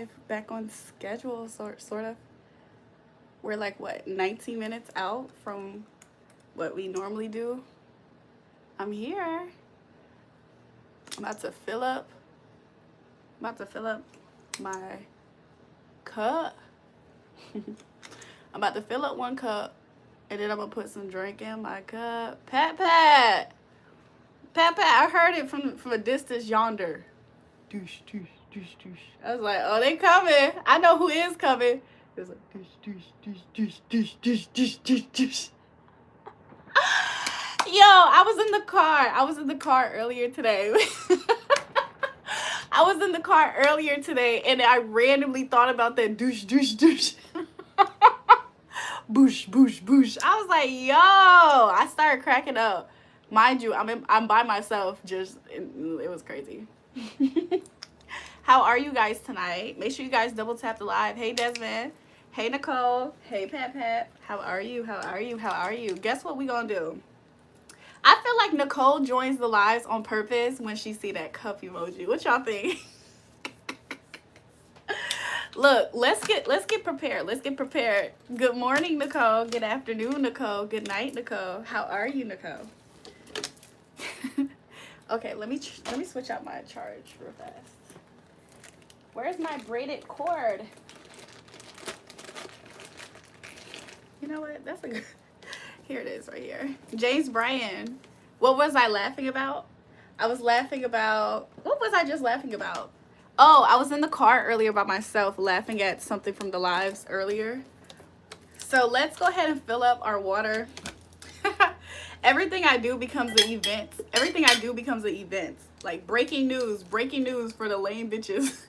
live back on schedule, sort of. We're like what, 19 minutes out from what we normally do. I'm here. I'm about to fill up. My cup. I'm about to fill up one cup, and then I'm gonna put some drink in my cup. Pat. I heard it from a distance yonder. Doosh, doosh, doosh, doosh. I was like, oh, they coming. I know who is coming. It was like, doosh, doosh, doosh, doosh, doosh, doosh, doosh, doosh, doosh. Yo, I was in the car earlier today. And I randomly thought about that douche, douche, douche. Boosh, boosh, boosh. I was like, yo, I started cracking up. Mind you, I'm by myself. It was crazy. How are you guys tonight? Make sure you guys double tap the live. Hey, Desmond. Hey, Nicole. Hey, Pat. How are you? Guess what we gonna do? I feel like Nicole joins the lives on purpose when she see that cup emoji. What y'all think? Look, let's get prepared. Good morning, Nicole. Good afternoon, Nicole. Good night, Nicole. How are you, Nicole? Okay, let me switch out my charge real fast. Where's my braided cord? You know what? That's a good. Here it is right here. James Bryan. What was I laughing about? What was I just laughing about? Oh, I was in the car earlier by myself laughing at something from the lives earlier. So let's go ahead and fill up our water. Everything I do becomes an event. Like breaking news for the lame bitches.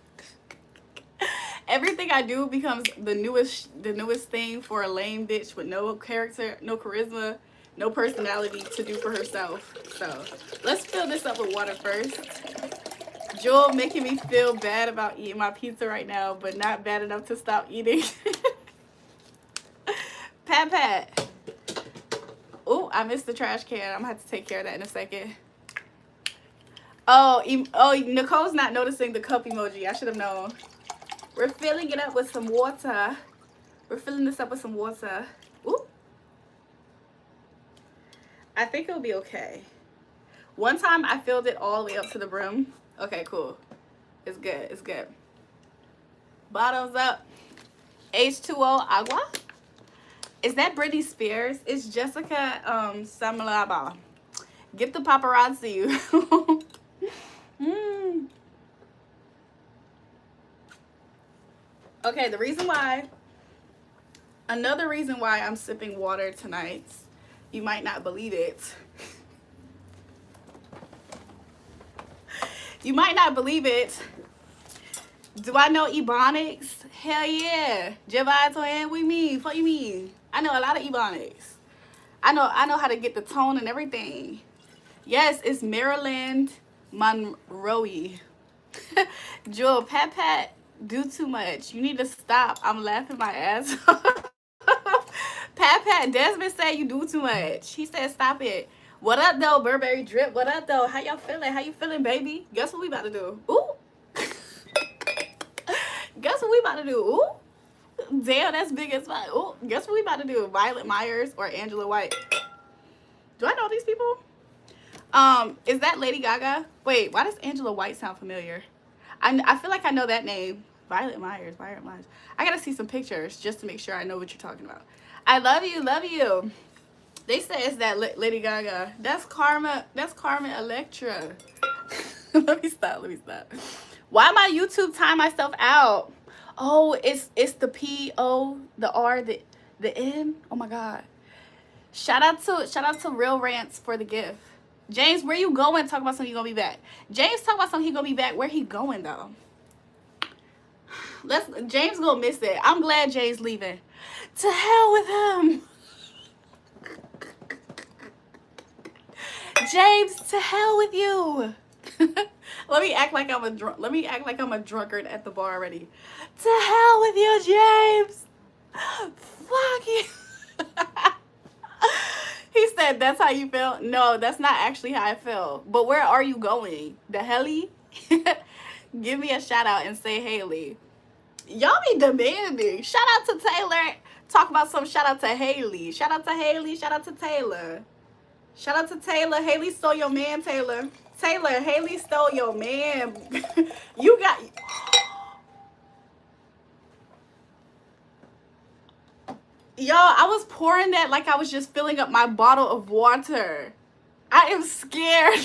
Everything I do becomes the newest thing for a lame bitch with no character, no charisma, no personality to do for herself. So let's fill this up with water first. Joel making me feel bad about eating my pizza right now, but not bad enough to stop eating. Pat. Oh, I missed the trash can. I'm gonna have to take care of that in a second. Oh, Nicole's not noticing the cup emoji. I should have known. We're filling it up with some water. We're filling this up with some water. Ooh. I think it'll be okay. One time I filled it all the way up to the brim. Okay, cool. It's good. Bottoms up. H2O agua. Is that Britney Spears? It's Jessica Samalaba. Get the paparazzi. Okay, another reason why I'm sipping water tonight, you might not believe it. You might not believe it. Do I know Ebonics? Hell yeah. What you mean? I know a lot of Ebonics. I know how to get the tone and everything. Yes, it's Maryland Monroe. Jewel, Pat, do too much. You need to stop. I'm laughing my ass off. Pat, Desmond said you do too much. He said stop it. What up, though, Burberry Drip? What up, though? How y'all feeling? How you feeling, baby? Guess what we about to do? Ooh. Guess what we about to do? Ooh. Damn, that's big as fuck. Ooh. Guess what we about to do? Violet Myers or Angela White? Do I know these people? Is that Lady Gaga? Wait, why does Angela White sound familiar? I feel like I know that name. Violet Myers. I gotta see some pictures just to make sure I know what you're talking about. I love you. They say it's that Lady Gaga. That's Carmen Electra. Let me stop. Why my YouTube time myself out? Oh, it's the P O, the R, the N. Oh my God. Shout out to Real Rants for the gift. James, where you going? Talk about something you gonna be back. James talk about something he gonna be back. Where he going though? James gonna miss it. I'm glad Jay's leaving. To hell with him. James, to hell with you. Let me act like I'm a drunkard at the bar already. To hell with you, James. Fuck you. He said, that's how you feel? No, that's not actually how I feel. But where are you going? The helly? Give me a shout out and say Haley. Y'all be demanding. Shout out to Taylor. Talk about some shout out to Haley. Shout out to Haley. Shout out to Taylor. Shout out to Taylor. Haley stole your man, Taylor. Taylor, Haley stole your man. You got... Y'all, I was pouring that like I was just filling up my bottle of water. I am scared.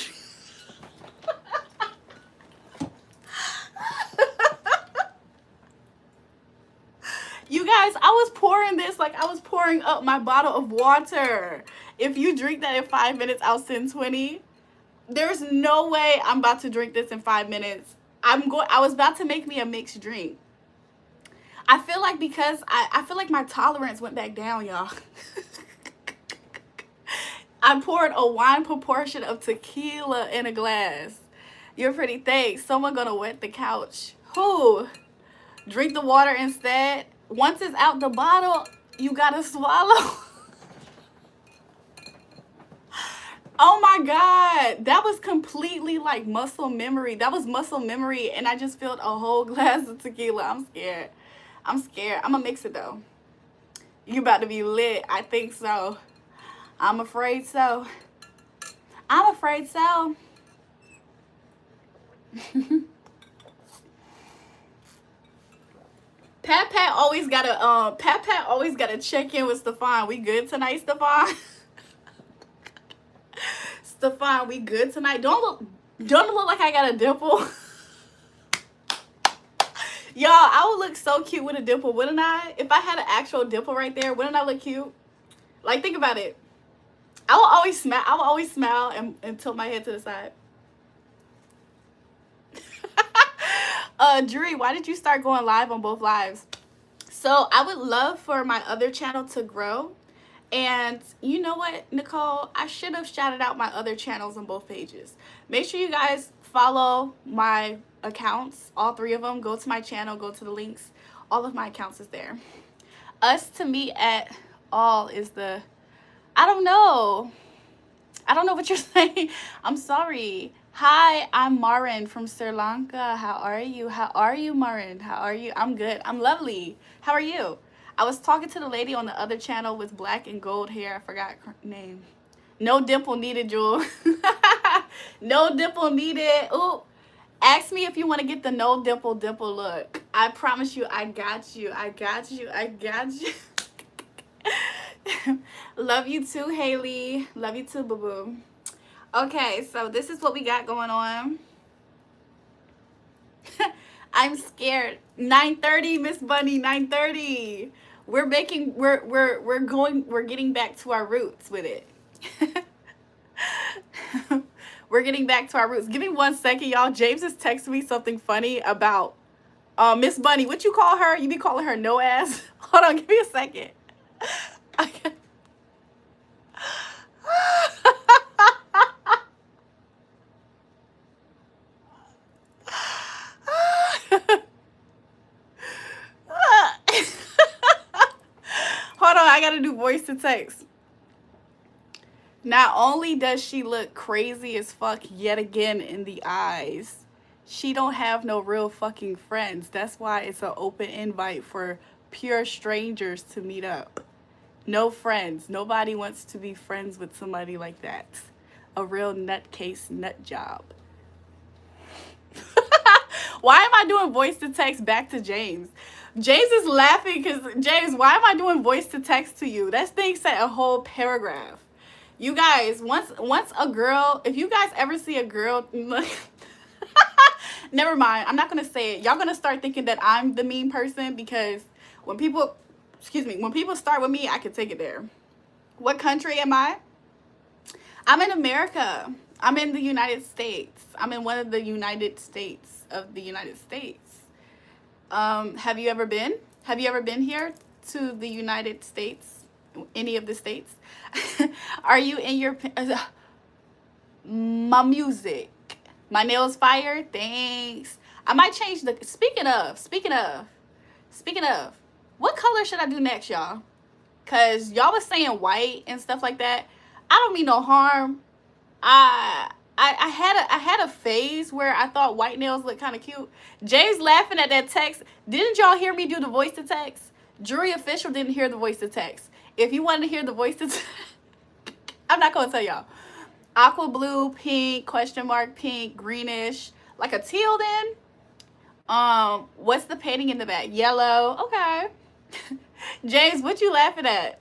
You guys, I was pouring this like I was pouring up my bottle of water. If you drink that in 5 minutes, I'll send 20. There's no way I'm about to drink this in 5 minutes. I was about to make me a mixed drink. I feel like because I feel like my tolerance went back down, y'all. I poured a wine proportion of tequila in a glass. You're pretty, thanks. Someone gonna wet the couch. Who? Drink the water instead. Once it's out the bottle, you gotta swallow. Oh my God, that was completely like muscle memory. That was muscle memory, and I just filled a whole glass of tequila. I'm scared. I'm scared. I'm gonna mix it though. You about to be lit. I think so. I'm afraid so. I'm afraid so. Pat always gotta check in with Stefan. We good tonight, Stefan? Stefan, we good tonight? Don't it look like I got a dimple? Y'all, I would look so cute with a dimple, wouldn't I? If I had an actual dimple right there, wouldn't I look cute? Like, think about it. I will always smile and tilt my head to the side. Julrae, why did you start going live on both lives? So I would love for my other channel to grow. And you know what, Nicole? I should have shouted out my other channels on both pages. Make sure you guys follow my accounts, all 3 of them. Go to my channel, go to the links. All of my accounts is there. Us to meet at all is the... I don't know what you're saying. I'm sorry. Hi, I'm Marin from Sri Lanka. How are you? How are you, Marin? How are you? I'm good. I'm lovely. How are you? I was talking to the lady on the other channel with black and gold hair. I forgot her name. No dimple needed, Jewel. No dimple needed. Ooh. Ask me if you want to get the no dimple look. I promise you, I got you. I got you. I got you. Love you too, Haley. Love you too, boo-boo. Okay, so this is what we got going on. I'm scared. 9:30, Miss Bunny, 9:30. We're getting back to our roots with it. We're getting back to our roots. Give me 1 second, y'all. James is texting me something funny about Miss Bunny. What you call her? You be calling her no ass? Hold on, give me a second. Okay. Hold on, I gotta do voice to text. Not only does she look crazy as fuck yet again in the eyes, she don't have no real fucking friends. That's why it's an open invite for pure strangers to meet up. No friends. Nobody wants to be friends with somebody like that. A real nutcase nut job. Why am I doing voice to text back to James? James is laughing because, James, why am I doing voice to text to you? That thing said a whole paragraph. You guys, once a girl, if you guys ever see a girl, never mind, I'm not going to say it. Y'all going to start thinking that I'm the mean person because when people, when people start with me, I can take it there. What country am I? I'm in America. I'm in the United States. I'm in one of the United States of the United States. Have you ever been? Have you ever been here to the United States? Any of the states? Are you in your... my music. My nails fire? Thanks. I might change the... Speaking of. What color should I do next, y'all? Because y'all was saying white and stuff like that. I don't mean no harm. I had a phase where I thought white nails looked kind of cute. James laughing at that text. Didn't y'all hear me do the voice to text? Jury official didn't hear the voice to text. If you wanted to hear the voice to text, I'm not gonna tell y'all. Aqua blue, pink, question mark, pink, greenish, like a teal then. What's the painting in the back? Yellow. Okay. James, what you laughing at?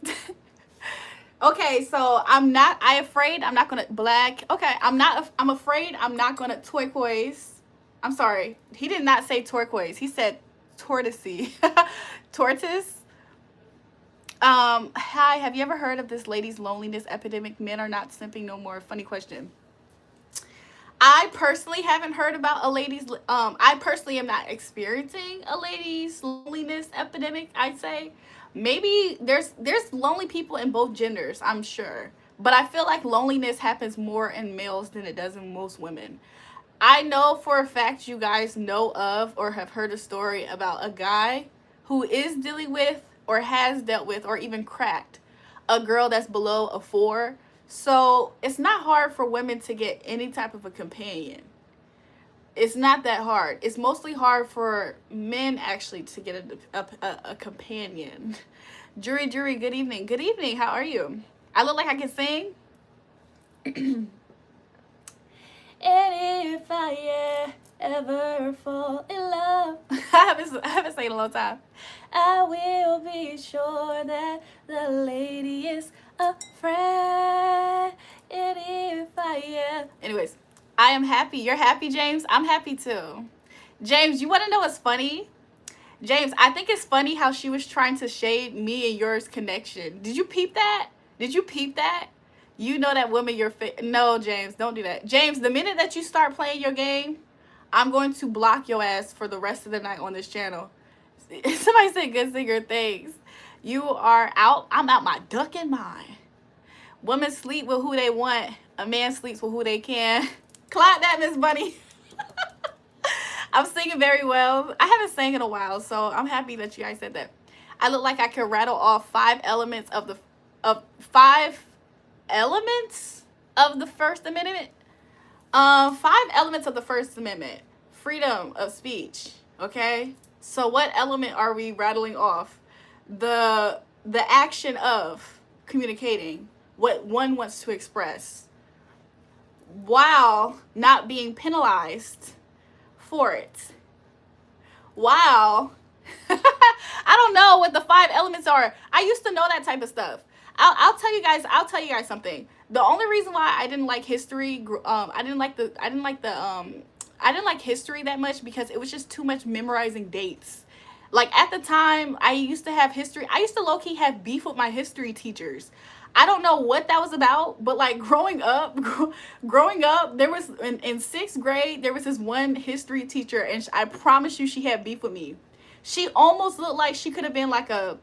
Okay, so I'm afraid I'm not gonna black. Okay, I'm afraid I'm not gonna turquoise. I'm sorry. He did not say turquoise. He said tortoisey. Tortoise. Hi, have you ever heard of this lady's loneliness epidemic? Men are not simping no more. Funny question. I personally haven't heard about a lady's I personally am not experiencing a lady's loneliness epidemic, I'd say. Maybe there's lonely people in both genders, I'm sure. But I feel like loneliness happens more in males than it does in most women. I know for a fact you guys know of or have heard a story about a guy who is dealing with or has dealt with or even cracked a girl that's below a 4. So it's not hard for women to get any type of a companion. It's not that hard. It's mostly hard for men actually to get a companion. Jury, good evening. Good evening. How are you? I look like I can sing. And if I ever fall in love, I haven't sang in a long time. I will be sure that the lady is a friend. And if I am. Anyways, I am happy. You're happy, James? I'm happy too. James, you want to know what's funny? James, I think it's funny how she was trying to shade me and yours connection. Did you peep that? Did you peep that? You know that woman you're No, James, don't do that. James, the minute that you start playing your game, I'm going to block your ass for the rest of the night on this channel. Somebody said good singer, thanks. You are out. I'm out my ducking mind. Women sleep with who they want. A man sleeps with who they can. Clap that, Miss Bunny. I'm singing very well. I haven't sang in a while, so I'm happy that you guys said that. I look like I could rattle off 5 elements of the 5 elements of the First Amendment. 5 elements of the First Amendment. Freedom of speech. Okay? So what element are we rattling off? The action of communicating what one wants to express while not being penalized for it. Wow. I don't know what the 5 elements are. I used to know that type of stuff. I'll tell you guys something. The only reason why I didn't like history, I didn't like history that much because it was just too much memorizing dates. Like at the time, I used to have history. I used to low-key have beef with my history teachers. I don't know what that was about, but like growing up, there was in 6th grade, there was this one history teacher, and I promise you she had beef with me. She almost looked like she could have been like the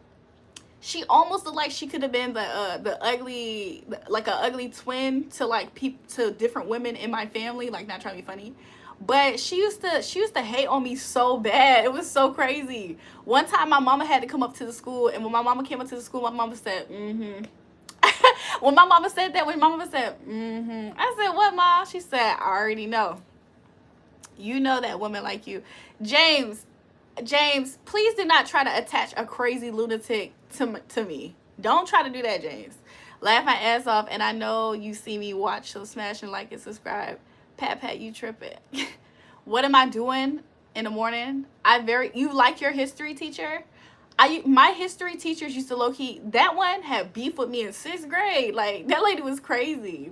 ugly, like a ugly twin to like to different women in my family, like not trying to be funny. But she used to hate on me so bad. It was so crazy. One time my mama had to come up to the school, and when my mama came up to the school, my mama said, mm-hmm. When my mama said that, I said, what, Ma? She said, I already know. You know that woman like you. James, please do not try to attach a crazy lunatic to me. Don't try to do that, James. Laugh my ass off, and I know you see me watch, so smash and like and subscribe. Pat, you tripping. What am I doing in the morning? You like your history teacher? My history teachers used to low-key, that one had beef with me in 6th grade. Like, that lady was crazy.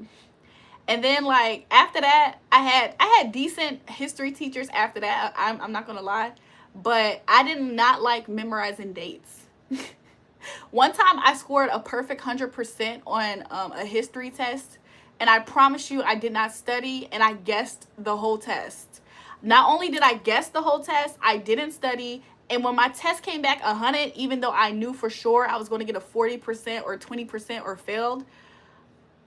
And then, like, after that, I had decent history teachers after that. I'm not going to lie. But I did not like memorizing dates. One time, I scored a perfect 100% on a history test. And I promise you, I did not study, and I guessed the whole test. Not only did I guess the whole test, I didn't study. And when my test came back 100, even though I knew for sure I was going to get a 40% or 20% or failed,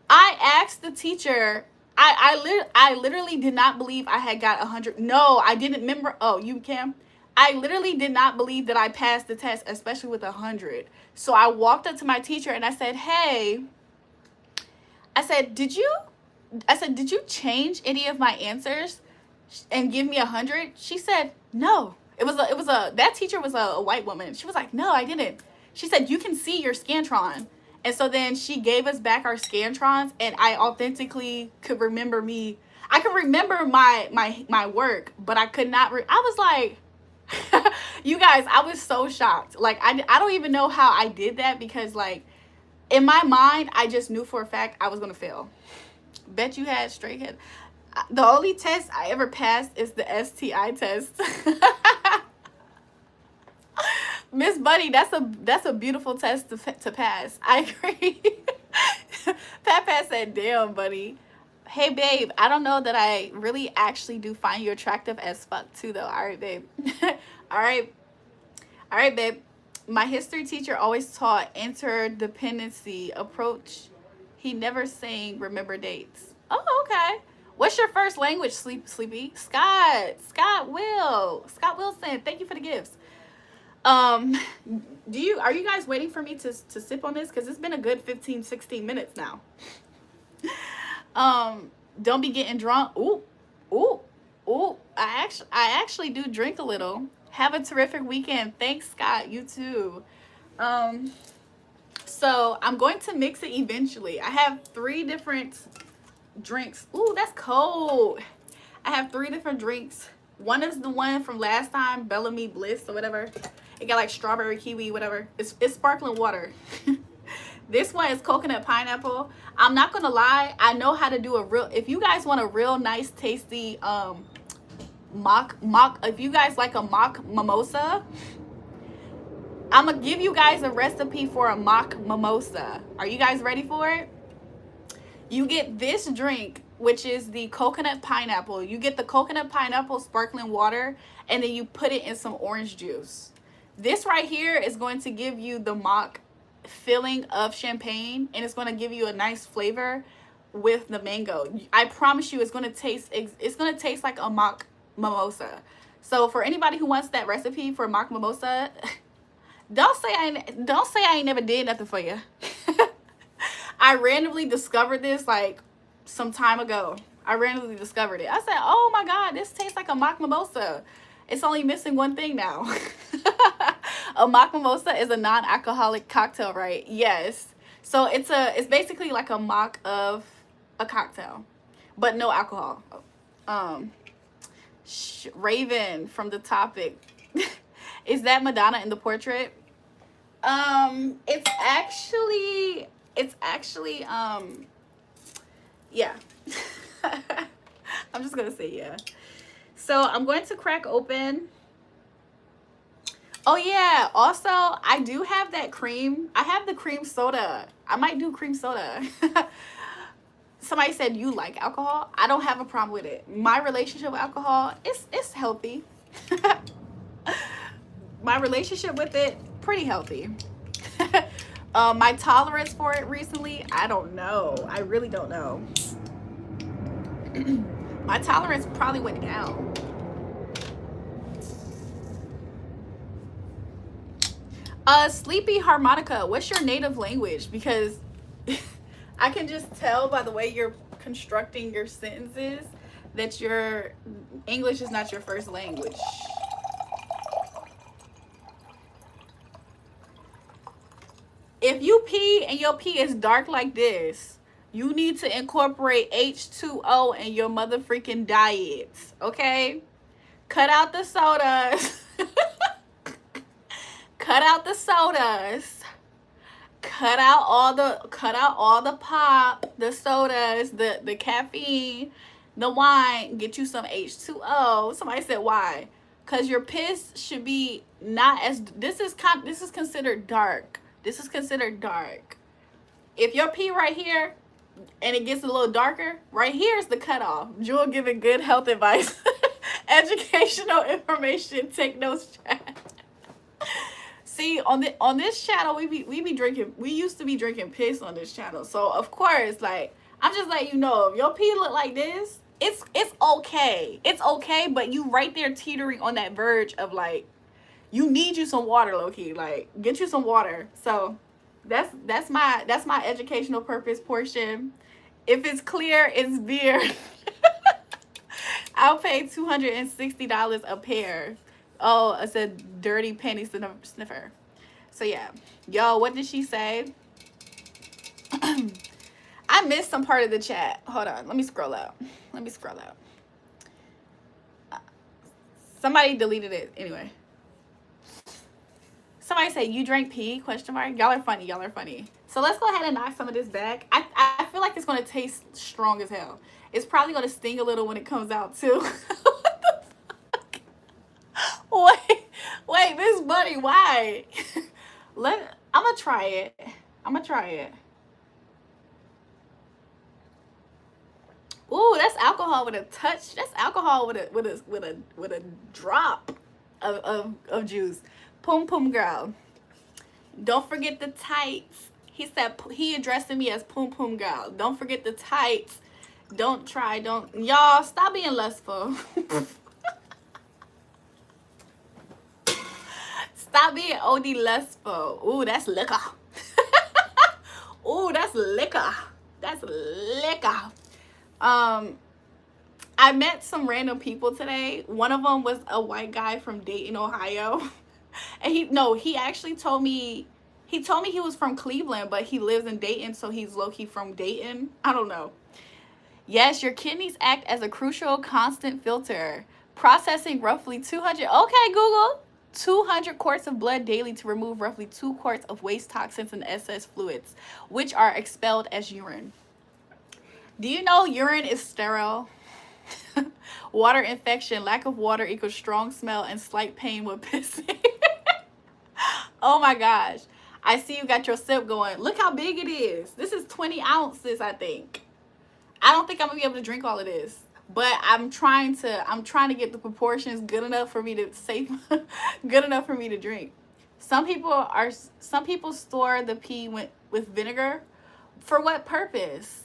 I asked the teacher, I literally did not believe I had got 100. No, I didn't remember. Oh, you can? I literally did not believe that I passed the test, especially with 100. So I walked up to my teacher and I said, hey, I said, did you I said, did you change any of my answers and give me 100? She said, no. That teacher was a white woman. She was like, no, I didn't. She said, you can see your Scantron. And so then she gave us back our Scantrons, and I authentically could remember me. I could remember my work, but I could not. I was like, you guys, I was so shocked. Like, I don't even know how I did that, because, like, in my mind, I just knew for a fact I was going to fail. Bet you had straight head. The only test I ever passed is the STI test. Miss Buddy, that's a beautiful test to pass. I agree. Pat said, damn, buddy. Hey, babe, I don't know that I really actually do find you attractive as fuck, too, though. All right, babe. All right. All right, babe. My history teacher always taught interdependency approach. He never sang remember dates. Oh, okay. What's your first language, Sleepy? Scott Wilson. Thank you for the gifts. Are you guys waiting for me to sip on this? Because it's been a good 15-16 minutes now. Don't be getting drunk. Ooh. I actually do drink a little. Have a terrific weekend. Thanks, Scott. You too. So I'm going to mix it eventually. I have 3 different drinks. Ooh, that's cold. I have 3 different drinks. One is the one from last time, Bellamy Bliss or whatever. It got like strawberry, kiwi, whatever. It's sparkling water. This one is coconut pineapple. I'm not gonna lie, I know how to do a real, if you guys want a real nice tasty if you guys like a mock mimosa, I'm gonna give you guys a recipe for a mock mimosa. Are you guys ready for it? You get this drink, which is the coconut pineapple. You get the coconut pineapple sparkling water, and then you put it in some orange juice. This right here is going to give you the mock filling of champagne, and it's going to give you a nice flavor with the mango. I promise you, it's going to taste like a mock mimosa. So for anybody who wants that recipe for mock mimosa, don't say I ain't never did nothing for you. I randomly discovered this like some time ago. I randomly discovered it. I said, oh my God, this tastes like a mock mimosa. It's only missing one thing now. A mock mimosa is a non-alcoholic cocktail, right? Yes. So it's basically like a mock of a cocktail, but no alcohol. Raven from The Topic. Is that Madonna in the portrait? It's actually yeah. I'm just gonna say yeah. So I'm going to crack open. Oh yeah, also I do have that cream. I have the cream soda. I might do cream soda. Somebody said you like alcohol. I don't have a problem with it. My relationship with alcohol, it's healthy. My relationship with it, pretty healthy. My tolerance for it recently, I don't know. I really don't know. My tolerance probably went down. Sleepy Harmonica, what's your native language? Because I can just tell by the way you're constructing your sentences that your English is not your first language. If you pee and your pee is dark like this, you need to incorporate H2O in your mother freaking diet, okay? Cut out the sodas. Cut out the sodas. Cut out all the pop, the sodas, the caffeine, the wine. Get you some H2O. Somebody said why? Cause your piss should be not as this is considered dark. This is considered dark. If your pee right here and it gets a little darker, right here is the cutoff. Jewel giving good health advice, educational information. Take notes, chat. See, on this channel, we be drinking. We used to be drinking piss on this channel. So of course, like I'm just letting you know, if your pee look like this, it's okay. It's okay, but you right there teetering on that verge of like, you need you some water, low key. Like, get you some water. So that's my educational purpose portion. If it's clear, it's beer. I'll pay $260 a pair. Oh, it's a dirty penny sniffer. So yeah. Yo, what did she say? I missed some part of the chat. Hold on. Let me scroll out. Somebody deleted it. Anyway. Somebody say, you drank pee? Question mark. Y'all are funny. So let's go ahead and knock some of this back. I feel like it's going to taste strong as hell. It's probably going to sting a little when it comes out too. What the fuck? Wait, Miss Bunny, why? I'm going to try it. Ooh, that's alcohol with a touch. That's alcohol with a drop of juice. Pum pum girl. Don't forget the tights. He said he addressing me as pum pum girl. Don't forget the tights. Don't y'all stop being lustful. Stop being OD lustful. Ooh, that's liquor. Ooh, that's liquor. I met some random people today. One of them was a white guy from Dayton, Ohio. And he actually told me he was from Cleveland, but he lives in Dayton, so he's low-key from Dayton. I don't know. Yes, your kidneys act as a crucial constant filter, processing roughly 200. Okay, Google. 200 quarts of blood daily to remove roughly 2 quarts of waste toxins and excess fluids, which are expelled as urine. Do you know urine is sterile? Water infection, lack of water equals strong smell and slight pain with pissing. Oh my gosh. I see you got your sip going. Look how big it is. This is 20 ounces, I think. I don't think I'm gonna be able to drink all of this. But I'm trying to get the proportions good enough for me to good enough for me to drink. Some people store the pee with vinegar. For what purpose?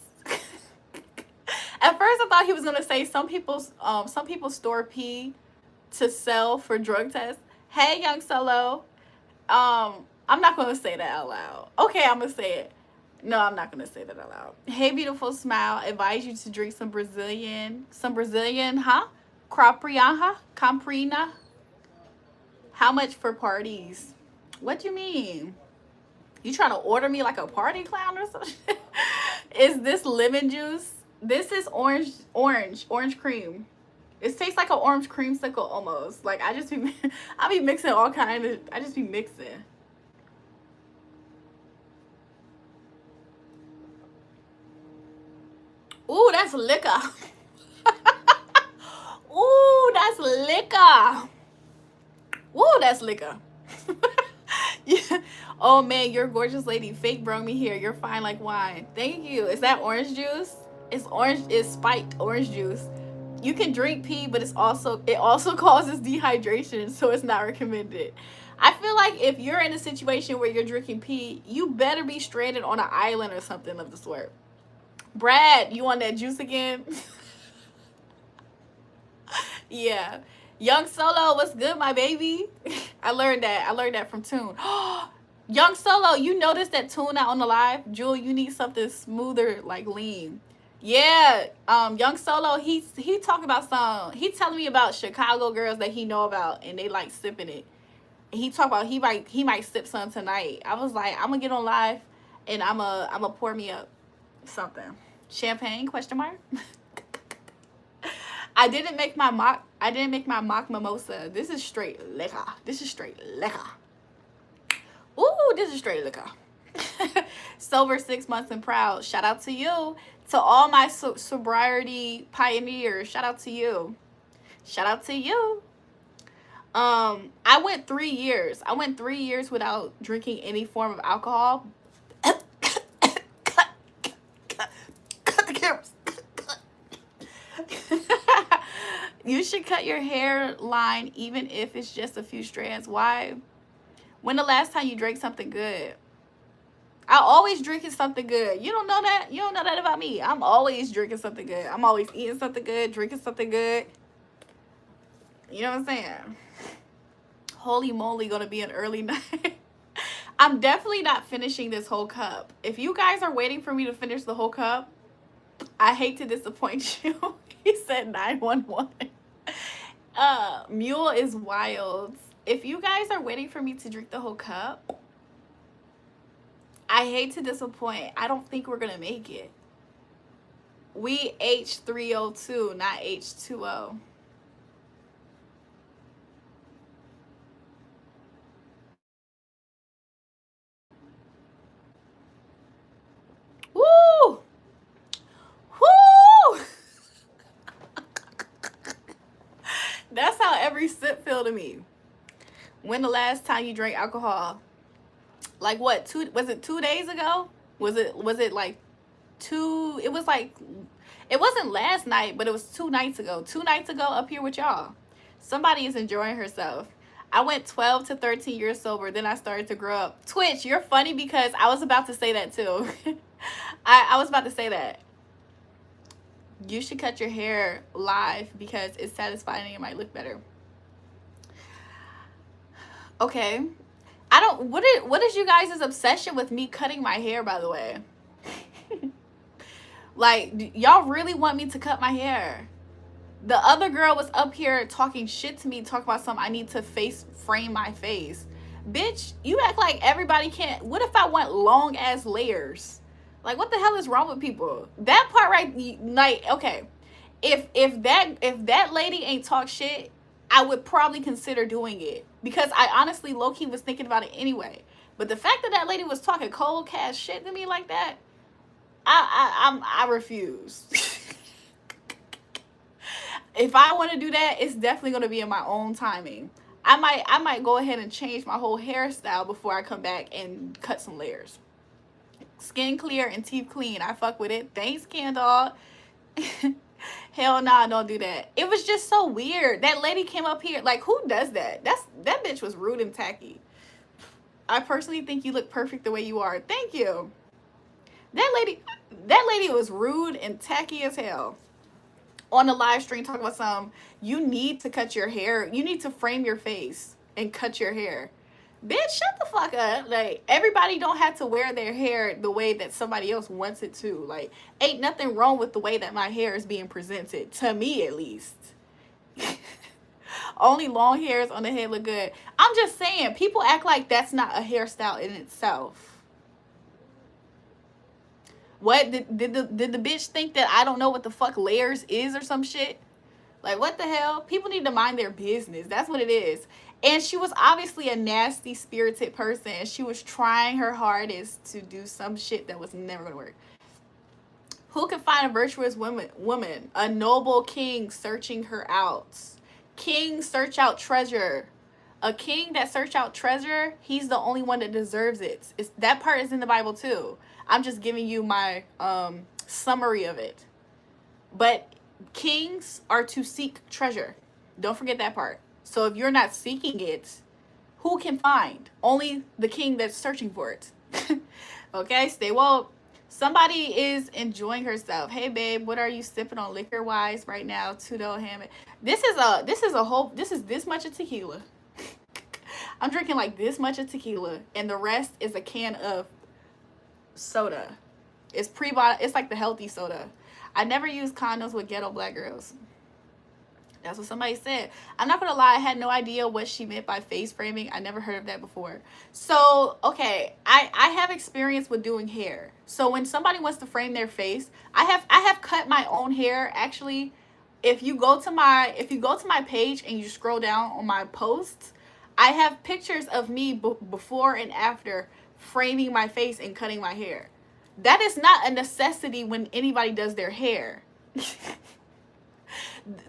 At first I thought he was gonna say some people store pee to sell for drug tests. Hey, young solo. I'm not gonna say that out loud. Okay, I'm gonna say it. No, I'm not gonna say that out loud. Hey, beautiful smile. Advise you to drink some Brazilian, huh? Camprina. How much for parties? What do you mean? You trying to order me like a party clown or something? Is this lemon juice? This is orange cream. It tastes like an orange creamsicle almost. Like I be mixing all kind of. I just be mixing. Ooh, that's liquor. Ooh, that's liquor. Ooh, that's liquor. Yeah. Oh man, you're a gorgeous lady. Fake brought me here. You're fine like wine. Thank you. Is that orange juice? It's spiked orange juice. You can drink pee, but it also causes dehydration, so it's not recommended. I feel like if you're in a situation where you're drinking pee, you better be stranded on an island or something of the sort. Brad, you want that juice again? Yeah. Young Solo, what's good, my baby? I learned that from Tune. Young Solo, you noticed that Tune not on the live? Jewel, you need something smoother, like lean. Yeah, Young Solo, he talking about he telling me about Chicago girls that he know about, and they like sipping it. And he talk about he might sip some tonight. I was like, I'm gonna get on live, and I'm a pour me up something. Champagne? Question mark. I didn't make my mock mimosa. This is straight liquor. Ooh, this is straight liquor. Sober 6 months and proud. Shout out to you. To all my sobriety pioneers. Shout out to you. I went 3 years. Without drinking any form of alcohol. Cut the cameras. You should cut your hairline even if it's just a few strands. Why? When the last time you drank something good? I always drinking something good. You don't know that? You don't know that about me. I'm always drinking something good. I'm always eating something good, drinking something good. You know what I'm saying? Holy moly, gonna be an early night. I'm definitely not finishing this whole cup. If you guys are waiting for me to finish the whole cup, I hate to disappoint you. He said 911. Mule is wild. If you guys are waiting for me to drink the whole cup, I hate to disappoint. I don't think we're gonna make it. We H3O2, not H2O. Woo! Woo! That's how every sip feel to me. When the last time you drank alcohol? Like what? Was it 2 days ago? Was it like two? It was like, it wasn't last night, but it was 2 nights ago. 2 nights ago up here with y'all. Somebody is enjoying herself. I went 12 to 13 years sober. Then I started to grow up. Twitch, you're funny because I was about to say that too. I was about to say that. You should cut your hair live because it's satisfying and it might look better. Okay. I don't, what is you guys' obsession with me cutting my hair, by the way? Like, y'all really want me to cut my hair? The other girl was up here talking shit to me, talking about something I need to frame my face. Bitch, you act like everybody can't. What if I want long ass layers? Like, what the hell is wrong with people? That part right, like, okay. If that lady ain't talk shit, I would probably consider doing it. Because I honestly low-key was thinking about it anyway. But the fact that that lady was talking cold cash shit to me like that, I refuse. If I want to do that, it's definitely going to be in my own timing. I might go ahead and change my whole hairstyle before I come back and cut some layers. Skin clear and teeth clean. I fuck with it. Thanks, Candle. Hell nah, don't do that. It was just so weird. That lady came up here. Like, who does that? That bitch was rude and tacky. I personally think you look perfect the way you are. Thank you. That lady was rude and tacky as hell. On the live stream talking about something, you need to cut your hair. You need to frame your face and cut your hair. Bitch, shut the fuck up. Like, everybody don't have to wear their hair the way that somebody else wants it to. Like, ain't nothing wrong with the way that my hair is being presented. To me, at least. Only long hairs on the head look good. I'm just saying, people act like that's not a hairstyle in itself. What? Did the bitch think that I don't know what the fuck layers is or some shit? Like, what the hell? People need to mind their business. That's what it is. And she was obviously a nasty spirited person. She was trying her hardest to do some shit that was never going to work. Who can find a virtuous woman? A noble king searching her out. King search out treasure. A king that search out treasure, he's the only one that deserves it. That part is in the Bible too. I'm just giving you my summary of it. But kings are to seek treasure. Don't forget that part. So if you're not seeking it, who can find? Only the king that's searching for it. Okay, stay woke. Somebody is enjoying herself. Hey babe, what are you sipping on liquor wise right now? Tudo Hammond. This is this much of tequila. I'm drinking like this much of tequila, and the rest is a can of soda. It's pre-bought. It's like the healthy soda. I never use condoms with ghetto black girls. That's what somebody said. I'm not gonna lie, I had no idea what she meant by face framing. I never heard of that before. So, okay, I have experience with doing hair. So when somebody wants to frame their face, I have cut my own hair. Actually, if you go to my page and you scroll down on my posts, I have pictures of me before and after framing my face and cutting my hair. That is not a necessity when anybody does their hair.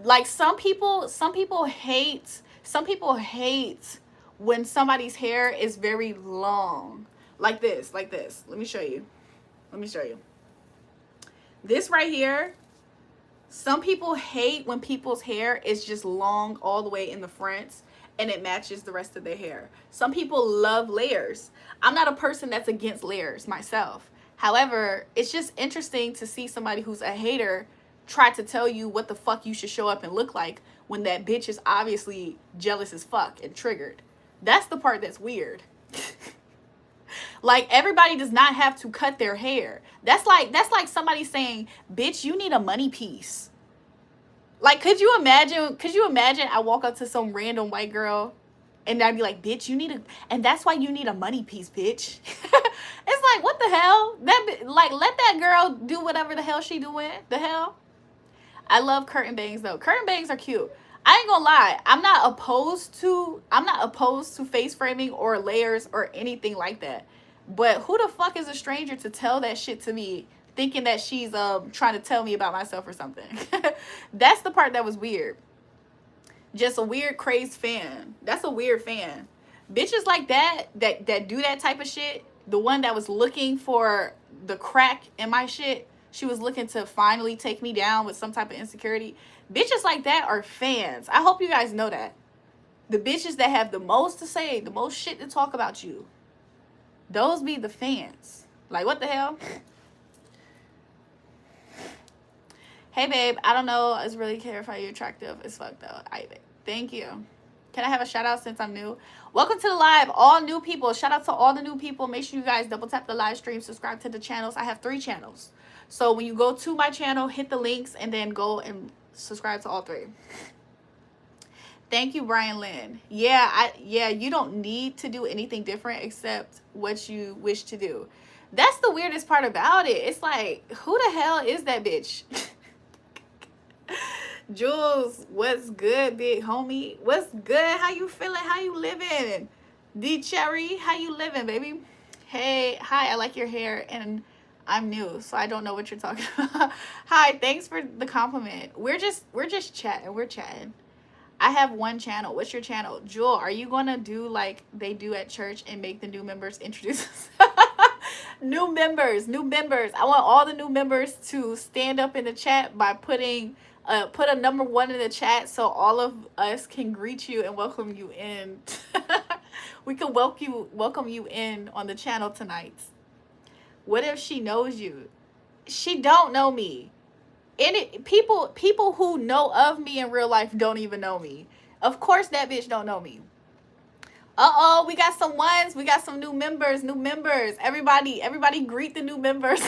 Like some people hate when somebody's hair is very long. Like this. Let me show you. This right here. Some people hate when people's hair is just long all the way in the front and it matches the rest of their hair. Some people love layers. I'm not a person that's against layers myself. However, it's just interesting to see somebody who's a hater try to tell you what the fuck you should show up and look like when that bitch is obviously jealous as fuck and triggered. That's the part that's weird. Like, everybody does not have to cut their hair. That's like somebody saying, bitch, you need a money piece. Like, could you imagine I walk up to some random white girl and I'd be like, bitch, you need a, and that's why you need a money piece, bitch. It's like, what the hell? Like, let that girl do whatever the hell she doing. The hell? I love curtain bangs though. Curtain bangs are cute. I ain't gonna lie. I'm not opposed to face framing or layers or anything like that. But who the fuck is a stranger to tell that shit to me, thinking that she's trying to tell me about myself or something? That's the part that was weird. Just a weird crazed fan. That's a weird fan. Bitches like that do that type of shit. The one that was looking for the crack in my shit. She was looking to finally take me down with some type of insecurity. Bitches like that are fans. I hope you guys know that. The bitches that have the most to say, the most shit to talk about you, those be the fans. Like, what the hell? Hey, babe, I don't know. It's really care if you're attractive as fuck, though. Thank you. Can I have a shout out since I'm new? Welcome to the live, all new people. Shout out to all the new people. Make sure you guys double tap the live stream, subscribe to the channels. I have 3 channels. So when you go to my channel, hit the links and then go and subscribe to all 3. Thank you, Brian Lynn. Yeah, you don't need to do anything different except what you wish to do. That's the weirdest part about it. It's like, who the hell is that bitch? Jules, what's good, big homie? What's good? How you feeling? How you living? D Cherry, how you living, baby? Hey, hi, I like your hair and I'm new, so I don't know what you're talking about. Hi, thanks for the compliment. We're just chatting. We're chatting. I have 1 channel. What's your channel? Jewel, are you gonna do like they do at church and make the new members introduce us? New members. I want all the new members to stand up in the chat by putting put a number 1 in the chat so all of us can greet you and welcome you in. We can welcome you in on the channel tonight. What if she knows you? She don't know me. People who know of me in real life don't even know me. Of course that bitch don't know me. Uh-oh, we got some ones. We got some new members. Everybody greet the new members.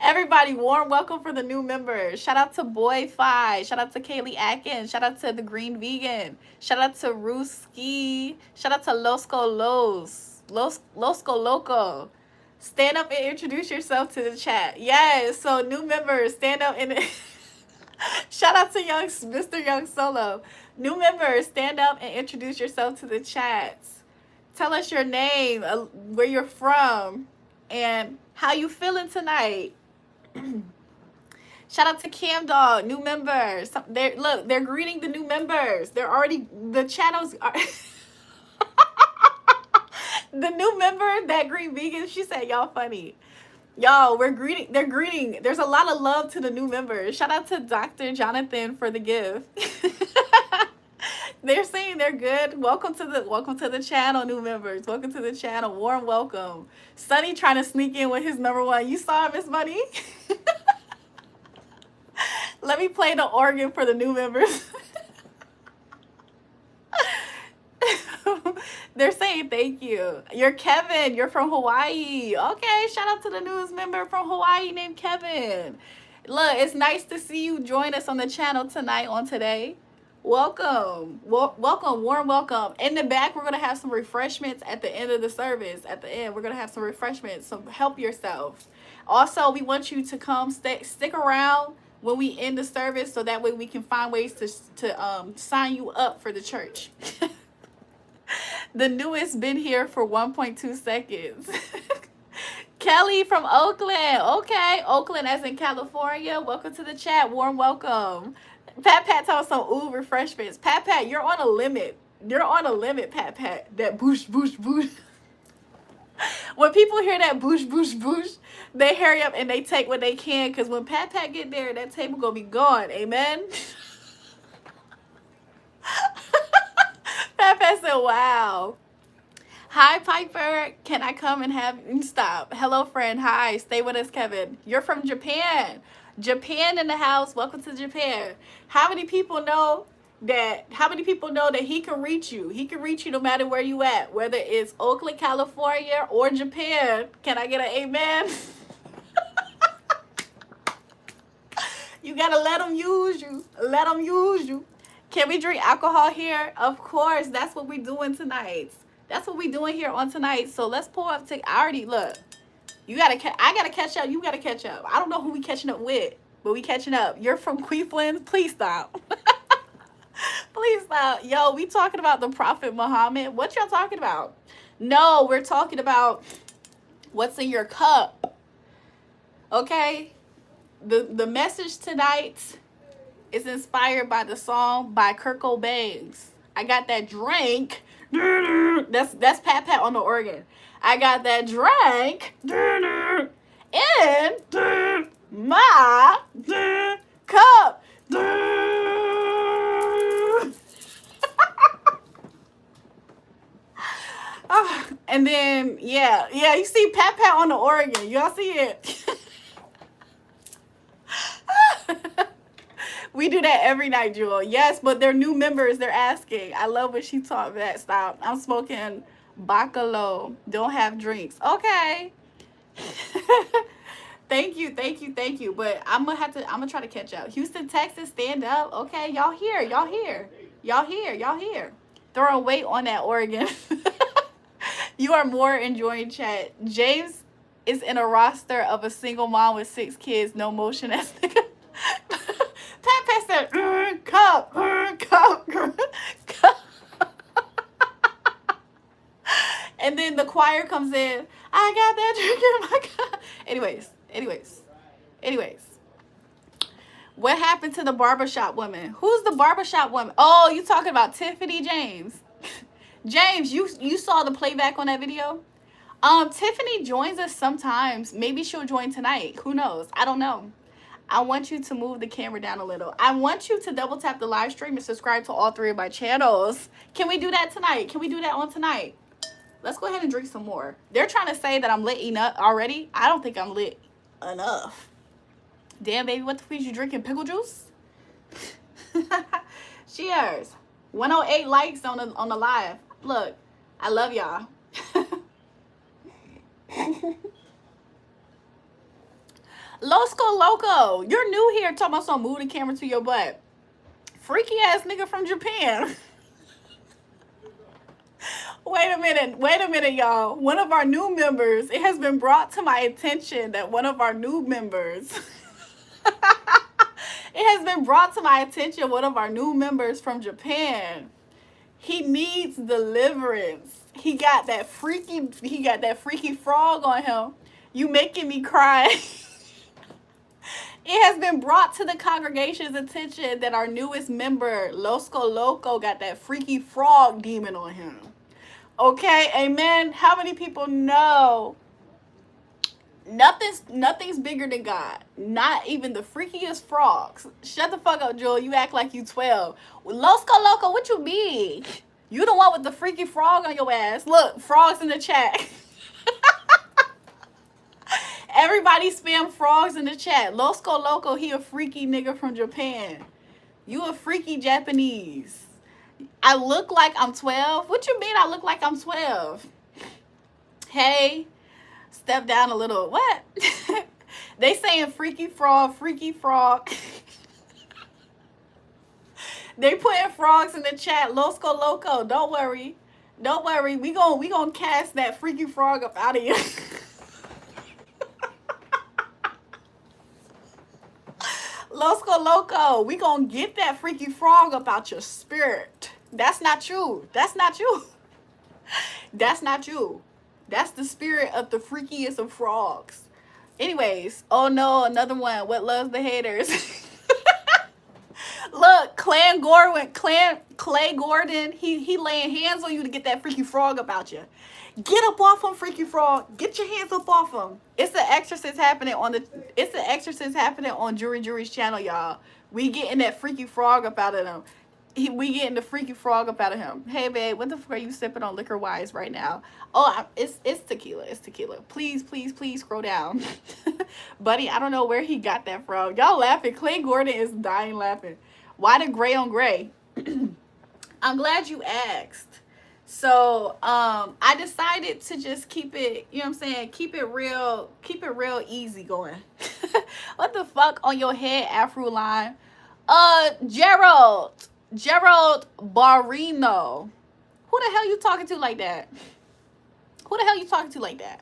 Everybody, warm welcome for the new members. Shout out to Boy Fi. Shout out to Kaylee Atkins. Shout out to the Green Vegan. Shout out to Ruski. Shout out to Losco Loco. Stand up and introduce yourself to the chat. Yes, so new members, stand up and shout out to Mr. Young Solo. New members, stand up and introduce yourself to the chat. Tell us your name, where you're from, and how you feeling tonight. Shout out to Cam Dog, new members. They're greeting the new members. The channels are the new member, that Green Vegan, she said y'all funny. Y'all, they're greeting. There's a lot of love to the new members. Shout out to Dr. Jonathan for the gift. They're saying they're good. Welcome to the channel, new members. Welcome to the channel. Warm welcome. Sunny trying to sneak in with his number 1. You saw Miss Money? Let me play the organ for the new members. They're saying thank you. You're Kevin. You're from Hawaii. Okay, shout out to the newest member from Hawaii named Kevin. Look, it's nice to see you join us on the channel tonight on today. Welcome. Welcome. Warm welcome. In the back, we're going to have some refreshments at the end of the service. At the end, we're going to have some refreshments. So help yourself. Also, we want you to come stick around when we end the service so that way we can find ways to sign you up for the church. The newest been here for 1.2 seconds. Kelly from Oakland. Okay, Oakland as in California. Welcome to the chat. Warm welcome. Pat told some ooh refreshments. Pat, you're on a limit. You're on a limit, Pat. That boosh. When people hear that boosh, they hurry up and they take what they can, because when Pat get there, that table gonna be gone. Amen. Pat said, wow. Hi, Piper. Can I come and have you stop? Hello, friend. Hi. Stay with us, Kevin. You're from Japan. Japan in the house. Welcome to Japan. How many people know that how many people know that he can reach you? He can reach you no matter where you at, whether it's Oakland, California, or Japan. Can I get an amen? You gotta let him use you. Let him use you. Can we drink alcohol here? Of course. That's what we're doing tonight. That's what we're doing here on tonight. So let's pour up. I already look. I gotta catch up. You gotta catch up. I don't know who we catching up with, but we catching up. You're from Cleveland. Please stop. Please stop. Yo, we talking about the Prophet Muhammad. What y'all talking about? No, we're talking about what's in your cup. Okay? The message tonight is inspired by the song by Kurt Cobain's. I got that drink. That's Pat Pat on the organ. I got that drink in my cup. And then yeah, you see Pat Pat on the organ. Y'all see it? We do that every night, Jewel. Yes, but they're new members. They're asking. I love when she taught that. Stop. I'm smoking Bacalo. Don't have drinks. Okay. Thank you. But I'm gonna try to catch up. Houston, Texas, stand up. Okay, y'all here. Throwing weight on that organ. You are more enjoying chat. James is in a roster of a single mom with 6 kids. No motion as nigga. Pat said, cup. And then the choir comes in. I got that drink in my cup. Anyways. What happened to the barbershop woman? Who's the barbershop woman? Oh, you talking about Tiffany James. James, you saw the playback on that video? Tiffany joins us sometimes. Maybe she'll join tonight. Who knows? I don't know. I want you to move the camera down a little. I want you to double tap the live stream and subscribe to all 3 of my channels. Can we do that tonight? Can we do that on tonight? Let's go ahead and drink some more. They're trying to say that I'm lit enough already. I don't think I'm lit enough. Damn, baby, what the fuck you drinking? Pickle juice? Cheers. 108 likes on the live. Look, I love y'all. Losco Loco, you're new here talking about some move the camera to your butt. Freaky ass nigga from Japan. Wait a minute, y'all. One of our new members, it has been brought to my attention that one of our new members, one of our new members from Japan, he needs deliverance. He got that freaky frog on him. You making me cry. It has been brought to the congregation's attention that our newest member, Losco Loco, got that freaky frog demon on him. Okay, amen. How many people know nothing's bigger than God? Not even the freakiest frogs. Shut the fuck up, Joel. You act like you 12. Losco Loco, what you mean? You the one with the freaky frog on your ass. Look, frogs in the chat. Everybody spam frogs in the chat. Losco Loco, he a freaky nigga from Japan. You a freaky Japanese. I look like I'm 12? What you mean I look like I'm 12? Hey, step down a little. What? They saying freaky frog. They putting frogs in the chat. Losco Loco, don't worry. We gonna cast that freaky frog up out of you. Losco Loco, we gonna get that freaky frog up out your spirit. That's not you. That's the spirit of the freakiest of frogs. Anyways, oh no, another one. What loves the haters? Look, Clay Gordon, he laying hands on you to get that freaky frog up out you. Get up off him, freaky frog. Get your hands up off him. It's the exorcist happening on Julrae's channel, y'all. We getting that freaky frog up out of them. We getting the freaky frog up out of him. Hey, babe, what the fuck are you sipping on liquor-wise right now? Oh, it's tequila. It's tequila. Please scroll down. Buddy, I don't know where he got that from. Y'all laughing. Clay Gordon is dying laughing. Why the gray on gray? I'm glad you asked. So I decided to just keep it, you know what I'm saying, keep it real easy going. What the fuck on your head, Afro line? Gerald Barrino. Who the hell you talking to like that? Who the hell you talking to like that?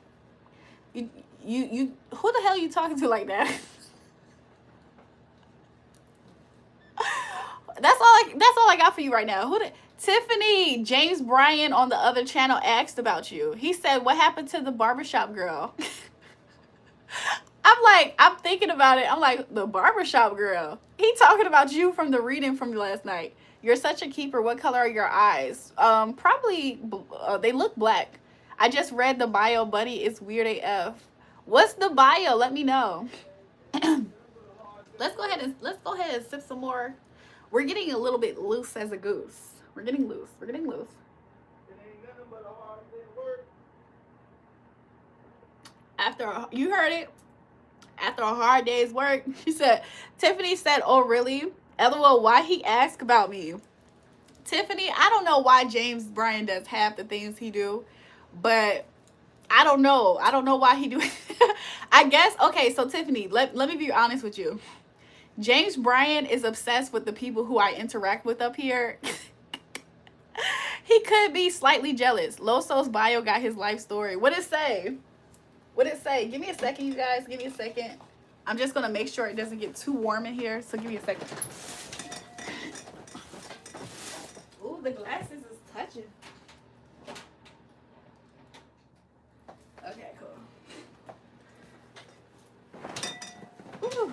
You who the hell you talking to like that? That's all I got for you right now. Tiffany James Bryan on the other channel asked about you. He said, "What happened to the barbershop girl?" I'm thinking about it. I'm like, the barbershop girl. He talking about you from the reading from last night. You're such a keeper. What color are your eyes? Probably they look black. I just read the bio, buddy. It's weird AF. What's the bio? Let me know. Let's go ahead and sip some more. We're getting a little bit loose as a goose. We're getting loose. You heard it. After a hard day's work, she said. Tiffany said, "Oh really? LOL. Why he asked about me?" Tiffany, I don't know why James Bryan does half the things he do, but I don't know. I don't know why he do it. I guess, okay, so Tiffany, let me be honest with you. James Bryan is obsessed with the people who I interact with up here. He could be slightly jealous. Loso's bio got his life story. What it say? Give me a second, you guys. Give me a second. I'm just going to make sure it doesn't get too warm in here, so give me a second. Ooh, the glasses is touching. Okay, cool. Ooh.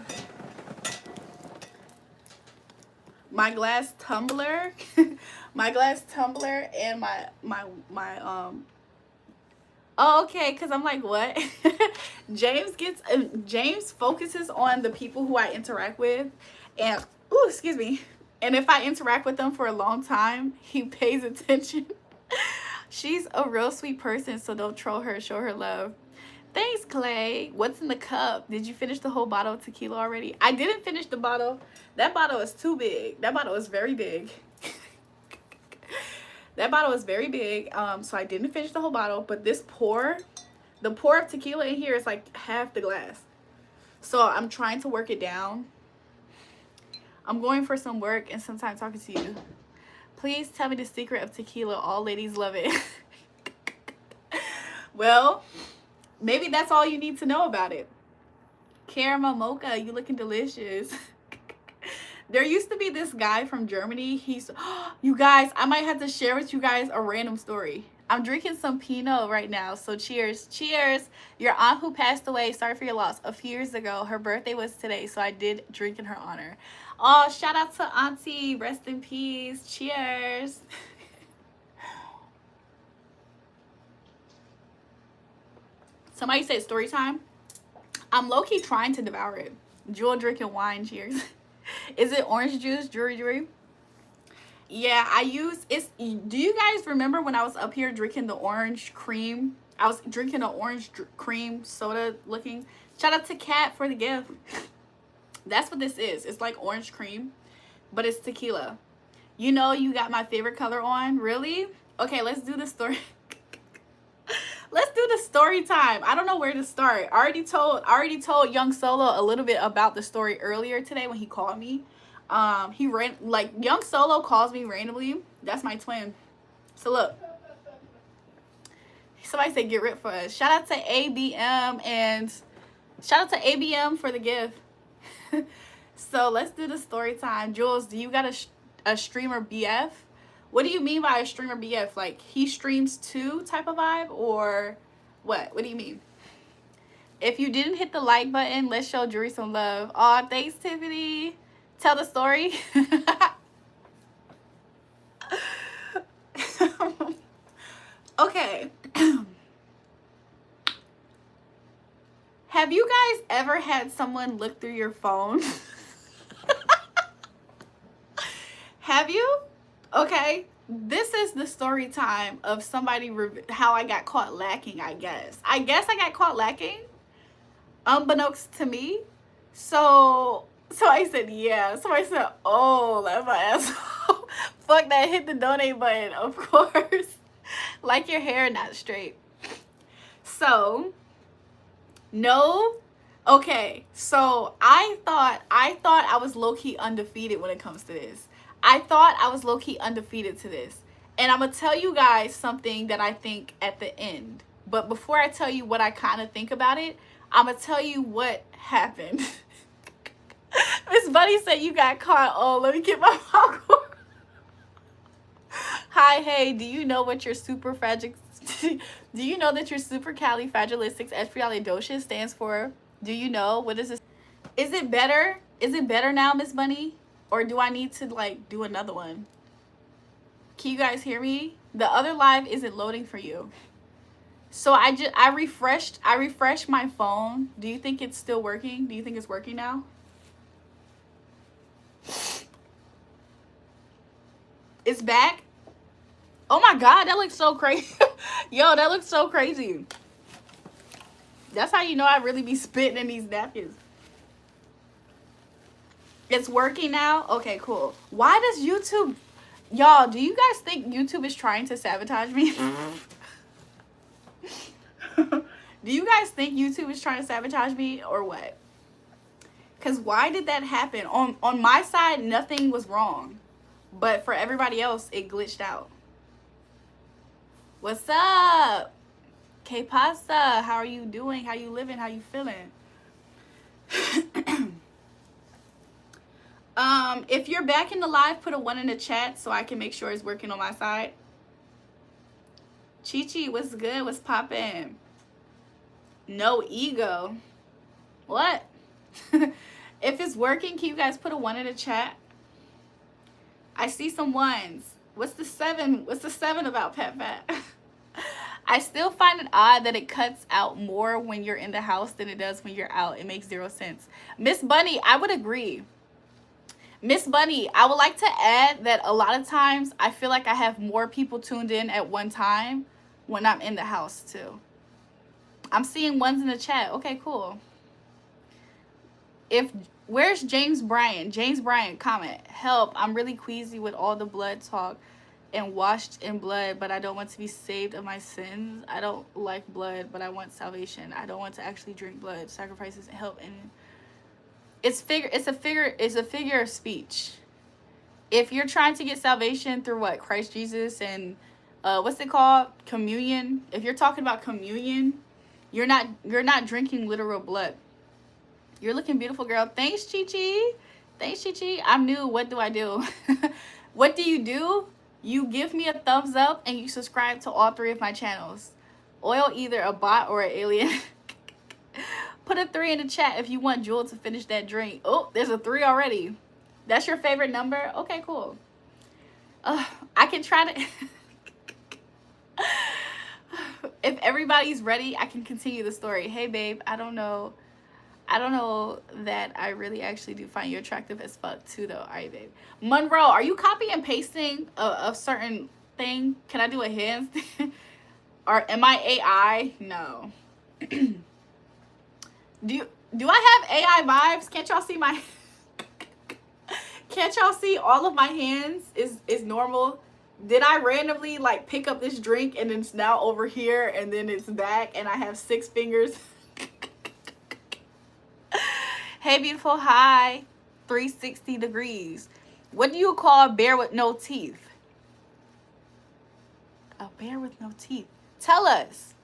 My glass tumbler, and my Oh, okay, because I'm like, what? James focuses on the people who I interact with, and excuse me, and if I interact with them for a long time, he pays attention. She's a real sweet person, so don't troll her, show her love. Thanks, Clay. What's in the cup? Did you finish the whole bottle of tequila already? I didn't finish the bottle. That bottle is too big. That bottle is very big. That bottle is very big, so I didn't finish the whole bottle. But the pour of tequila in here is like half the glass. So I'm trying to work it down. I'm going for some work and some time talking to you. Please tell me the secret of tequila. All ladies love it. Well, maybe that's all you need to know about it. Caramel mocha, you looking delicious. There used to be this guy from Germany. You guys, I might have to share with you guys a random story. I'm drinking some Pinot right now, so cheers. Cheers. Your aunt who passed away, sorry for your loss, a few years ago. Her birthday was today, so I did drink in her honor. Oh, shout out to Auntie. Rest in peace. Cheers. Somebody said story time. I'm low-key trying to devour it. Jewel drinking wine. Cheers. Is it orange juice, Julrae? Yeah, do you guys remember when I was up here drinking the orange cream? I was drinking an orange cream soda looking. Shout out to Kat for the gift. That's what this is. It's like orange cream, but it's tequila. You know you got my favorite color on. Really? Okay, let's do the story. Let's do the story time. I don't know where to start. I already told Young Solo a little bit about the story earlier today when he called me. Young Solo calls me randomly. That's my twin. So look. Somebody said get ripped for us. Shout out to ABM and shout out to ABM for the gift. So let's do the story time. Jules, do you got a streamer BF? What do you mean by a streamer BF? Like he streams too type of vibe, or what? What do you mean? If you didn't hit the like button, let's show Julrae some love. Aw, thanks, Tiffany. Tell the story. Okay. Have you guys ever had someone look through your phone? Have you? Okay, this is the story time of somebody how I got caught lacking, I guess. I got caught lacking, unbeknownst to me. So I said, yeah. Somebody said, oh, that's my ass. Fuck that, hit the donate button, of course. Like your hair not straight. So, no. Okay, so I thought I was low-key undefeated when it comes to this. I thought I was low-key undefeated to this. And I'm going to tell you guys something that I think at the end. But before I tell you what I kind of think about it, I'm going to tell you what happened. Miss Bunny said you got caught. Oh, let me get my popcorn. Hi, hey, do you know what your do you know that your supercalifragilisticexpialidocious stands for? Do you know what is this? Is it better? Is it better now, Miss Bunny? Or do I need to like do another one? Can you guys hear me? The other live isn't loading for you. So I refreshed my phone. Do you think it's still working? Do you think it's working now? It's back? Oh my god, that looks so crazy. Yo, that looks so crazy. That's how you know I really be spitting in these napkins. It's working now? Okay, cool. Why does YouTube... Y'all, do you guys think YouTube is trying to sabotage me? Do you guys think YouTube is trying to sabotage me or what? Because why did that happen? On my side, nothing was wrong. But for everybody else, it glitched out. What's up? Que pasa? How are you doing? How you living? How you feeling? If you're back in the live, put a 1 in the chat so I can make sure it's working on my side. Chi-Chi, what's good? What's poppin'? No ego. What? If it's working, can you guys put a 1 in the chat? I see some 1s. What's the 7? What's the 7 about, Pet Fat? I still find it odd that it cuts out more when you're in the house than it does when you're out. It makes 0 sense. Miss Bunny, I would agree. Miss Bunny, I would like to add that a lot of times I feel like I have more people tuned in at one time when I'm in the house too. I'm seeing 1s in the chat. Okay, cool. Where's James Bryan? James Bryan, comment. Help, I'm really queasy with all the blood talk and washed in blood, but I don't want to be saved of my sins. I don't like blood, but I want salvation. I don't want to actually drink blood. Sacrifices help, and it's a figure of speech. If you're trying to get salvation through what? Christ Jesus and what's it called? Communion. If you're talking about communion, you're not drinking literal blood. You're looking beautiful, girl. Thanks, Chi-Chi. Thanks, Chi-Chi. I'm new. What do I do? What do? You give me a thumbs up and you subscribe to all 3 of my channels. Oil either a bot or an alien. Put a 3 in the chat if you want Jewel to finish that drink. Oh, there's a 3 already. That's your favorite number? Okay, cool. I can try to... If everybody's ready, I can continue the story. Hey, babe, I don't know that I really actually do find you attractive as fuck too, though. All right, babe. Monroe, are you copy and pasting a certain thing? Can I do a hands? Or am I AI? No. Do I have AI vibes? Can't y'all see my... Can't y'all see all of my hands is normal? Did I randomly like pick up this drink and it's now over here and then it's back and I have 6 fingers? Hey, beautiful. Hi. 360 degrees. What do you call a bear with no teeth? A bear with no teeth. Tell us.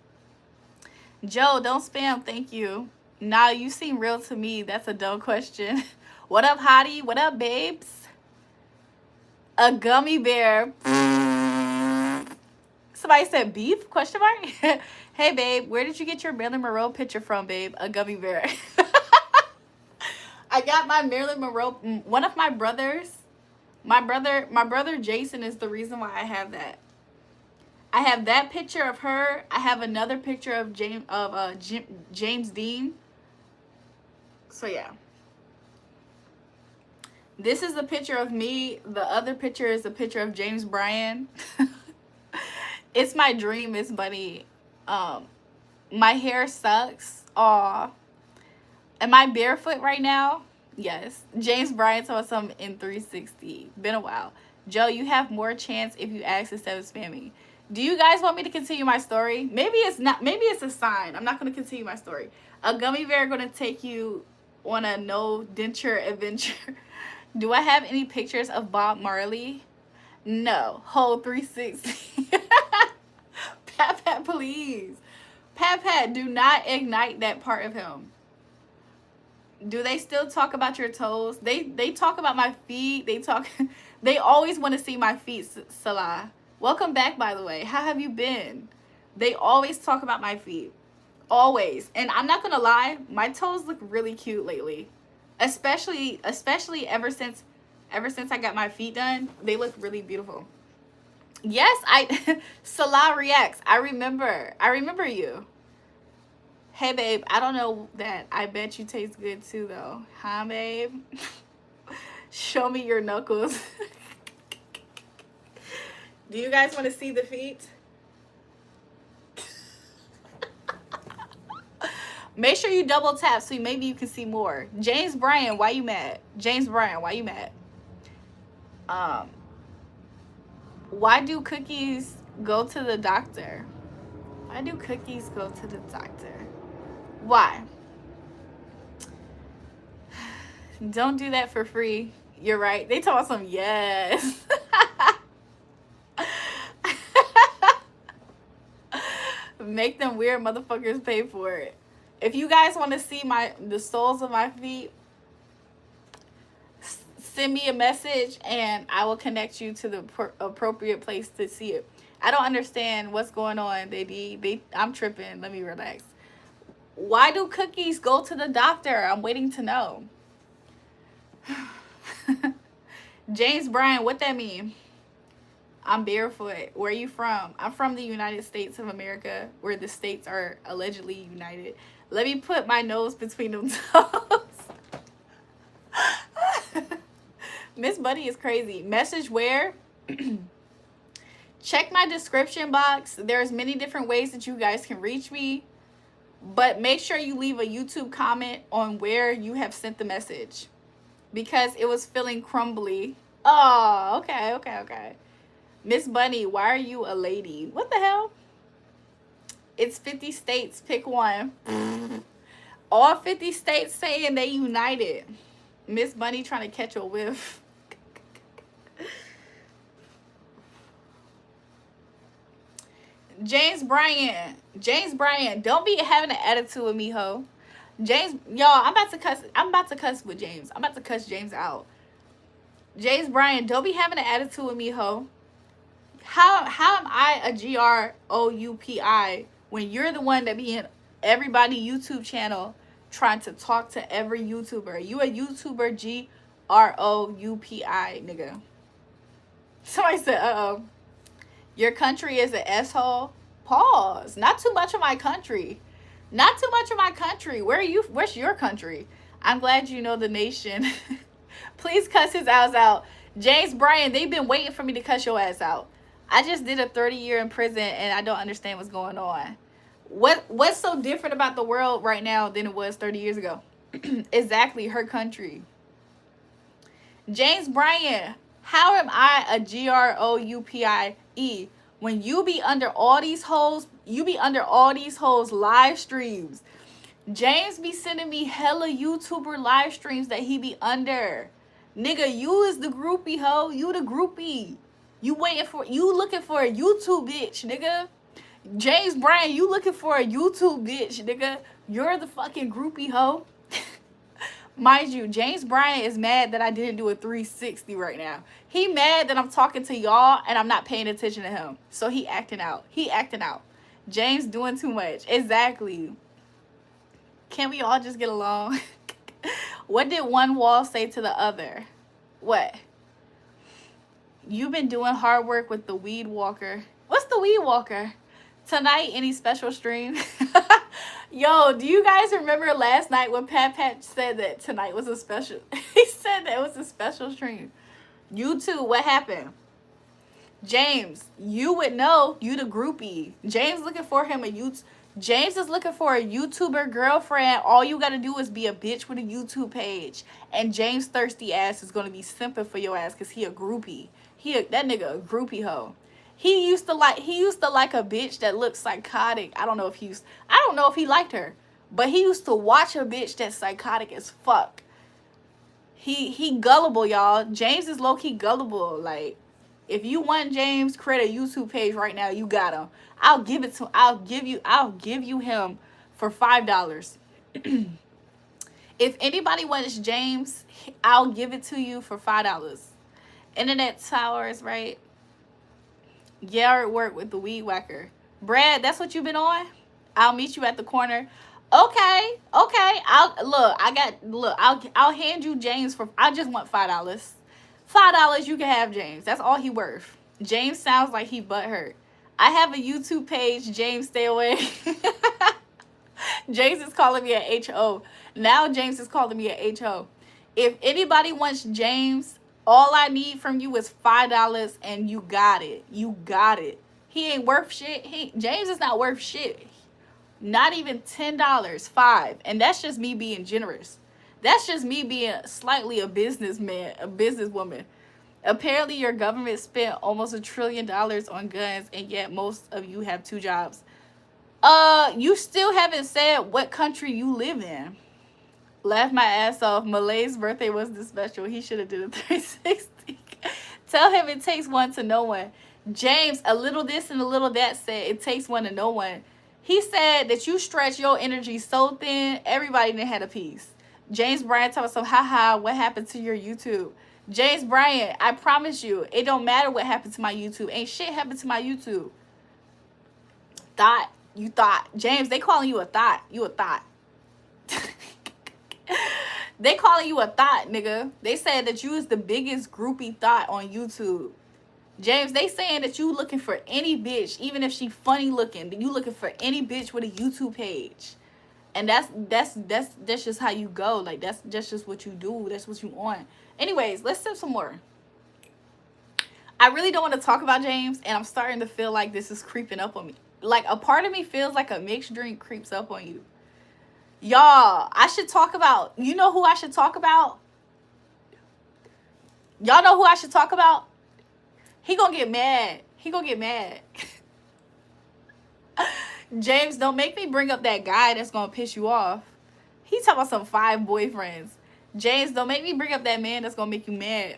Joe, don't spam. Thank you. Nah, you seem real to me. That's a dumb question. What up, hottie? What up, babes? A gummy bear. Somebody said beef? Question mark? Hey, babe. Where did you get your Marilyn Monroe picture from, babe? A gummy bear. I got my Marilyn Monroe. One of my brothers. My brother Jason is the reason why I have that. I have that picture of her. I have another picture of James Dean. So yeah. This is a picture of me. The other picture is a picture of James Bryan. It's my dream, Miss Bunny. My hair sucks. Aw. Am I barefoot right now? Yes. James Bryan told something in 360. Been a while. Joe, you have more chance if you ask instead of spamming. Do you guys want me to continue my story? Maybe it's not. Maybe it's a sign. I'm not going to continue my story. A gummy bear going to take you on a no denture adventure. Do I have any pictures of Bob Marley? No. Whole 360. Pat Pat, please. Pat Pat, do not ignite that part of him. Do they still talk about your toes? They talk about my feet. They talk. They always want to see my feet, Salah. Welcome back, by the way. How have you been? They always talk about my feet. Always. And I'm not going to lie, my toes look really cute lately. Especially ever since I got my feet done, they look really beautiful. Yes, Salah reacts. I remember you. Hey, babe, I don't know that. I bet you taste good too, though. Huh, babe? Show me your knuckles. Do you guys want to see the feet? Make sure you double tap so maybe you can see more. James Bryan, why you mad? James Bryan, why you mad? Why do cookies go to the doctor? Why do cookies go to the doctor? Why? Don't do that for free. You're right. They talk some yes. Make them weird motherfuckers pay for it. If you guys want to see the soles of my feet, send me a message and I will connect you to the appropriate place to see it. I don't understand what's going on, baby. I'm tripping. Let me relax. Why do cookies go to the doctor? I'm waiting to know. James Bryan, what that mean? I'm barefoot. Where are you from? I'm from the United States of America, where the states are allegedly united. Let me put my nose between them toes. Miss Buddy is crazy. Message where? Check my description box. There's many different ways that you guys can reach me. But make sure you leave a YouTube comment on where you have sent the message. Because it was feeling crumbly. Oh, okay. Miss Bunny, why are you a lady? What the hell? It's 50 states. Pick one. All 50 states saying they united. Miss Bunny trying to catch a whiff. James Bryan, don't be having an attitude with me, ho. James, y'all, I'm about to cuss with James. I'm about to cuss James out. James Bryan, don't be having an attitude with me, ho. How am I a GROUPI when you're the one that be in everybody YouTube channel trying to talk to every YouTuber? You a YouTuber GROUPI, nigga. Somebody said, uh-oh. Your country is an asshole. Pause. Not too much of my country. Not too much of my country. Where's your country? I'm glad you know the nation. Please cuss his ass out. James Bryan, they've been waiting for me to cuss your ass out. I just did a 30-year in prison and I don't understand what's going on. What's so different about the world right now than it was 30 years ago? Exactly, her country. James Bryan, how am I a GROUPIE when you be under all these hoes? You be under all these hoes live streams. James be sending me hella YouTuber live streams that he be under. Nigga, you is the groupie, ho. You the groupie. You looking for a YouTube bitch, nigga. James Bryan, you looking for a YouTube bitch, nigga. You're the fucking groupie, ho. Mind you, James Bryan is mad that I didn't do a 360 right now. He mad that I'm talking to y'all and I'm not paying attention to him. So he acting out. James doing too much. Exactly. Can we all just get along? What did one wall say to the other? What? You've been doing hard work with the weed walker. What's the weed walker? Tonight, any special stream? Yo, do you guys remember last night when Pat said that tonight was a special? He said that it was a special stream. You too, what happened? James, you would know. You the groupie. James looking for him a James is looking for a YouTuber girlfriend. All you gotta do is be a bitch with a YouTube page. And James thirsty ass is gonna be simping for your ass because he a groupie. That nigga a groupie hoe. He used to like a bitch that looked psychotic. I don't know if he liked her, but he used to watch a bitch that's psychotic as fuck. He gullible, y'all. James is low key gullible. Like, if you want James, create a YouTube page right now. You got him. I'll give you him for $5. If anybody wants James, I'll give it to you for $5. Internet towers, right? Garrett work with the weed whacker. Brad, that's what you've been on? I'll meet you at the corner. Okay. I'll hand you James for, I just want $5. $5, you can have James. That's all he worth. James sounds like he butthurt. I have a YouTube page. James, stay away. James is calling me a HO. Now James is calling me a HO. If anybody wants James, all I need from you is $5 and you got it. You got it. He ain't worth shit. James is not worth shit. Not even $10. $5. And that's just me being generous. That's just me being slightly a businesswoman. Apparently your government spent almost $1 trillion on guns, and yet most of you have 2 jobs. You still haven't said what country you live in. Laugh my ass off. Malay's birthday was the special. He should have did a 360. Tell him it takes one to know one. James, a little this and a little that said it takes one to know one. He said that you stretch your energy so thin, everybody didn't have a piece. James Bryant told us, so haha, what happened to your YouTube? James Bryant, I promise you, it don't matter what happened to my YouTube. Ain't shit happened to my YouTube. You thought. James, they calling you a thought. You a thought. They calling you a thought, nigga. They said that you is the biggest groupie thought on YouTube. James, they saying that you looking for any bitch, even if she funny looking, that you looking for any bitch with a YouTube page. And that's just how you go. Like, that's just what you do. That's what you on. Anyways, let's sip some more. I really don't want to talk about James, and I'm starting to feel like this is creeping up on me. Like, a part of me feels like a mixed drink creeps up on you. Y'all, I should talk about, you know who I should talk about? Y'all know who I should talk about? He gonna get mad. He gonna get mad. James, don't make me bring up that guy that's gonna piss you off. He talking about some 5 boyfriends. James, don't make me bring up that man that's gonna make you mad.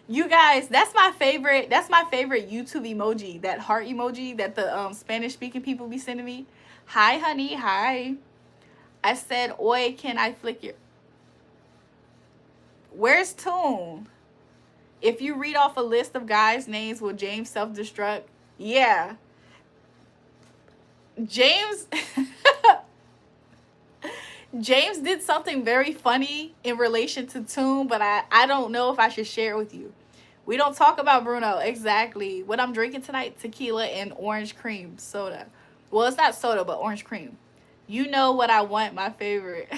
You guys, that's my favorite YouTube emoji, that heart emoji that the Spanish speaking people be sending me. Hi, honey, hi. I said, oi, can I flick your... Where's Toon? If you read off a list of guys' names, will James self-destruct? Yeah. James... James did something very funny in relation to Toon, but I don't know if I should share it with you. We don't talk about Bruno. Exactly. What I'm drinking tonight, tequila and orange cream soda. Well, it's not soda, but orange cream. You know what I want, my favorite.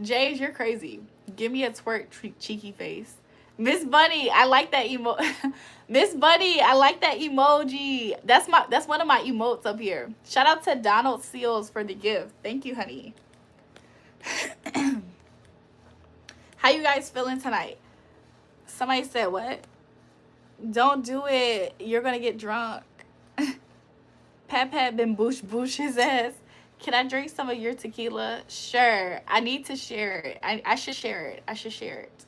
James, you're crazy. Give me a twerk cheeky face. Miss Bunny, I like that Miss Bunny, I like that emoji. That's one of my emotes up here. Shout out to Donald Seals for the gift. Thank you, honey. How you guys feeling tonight? Somebody said what? Don't do it. You're gonna get drunk. Pat been boosh his ass. Can I drink some of your tequila? Sure. I need to share it. I should share it. I should share it.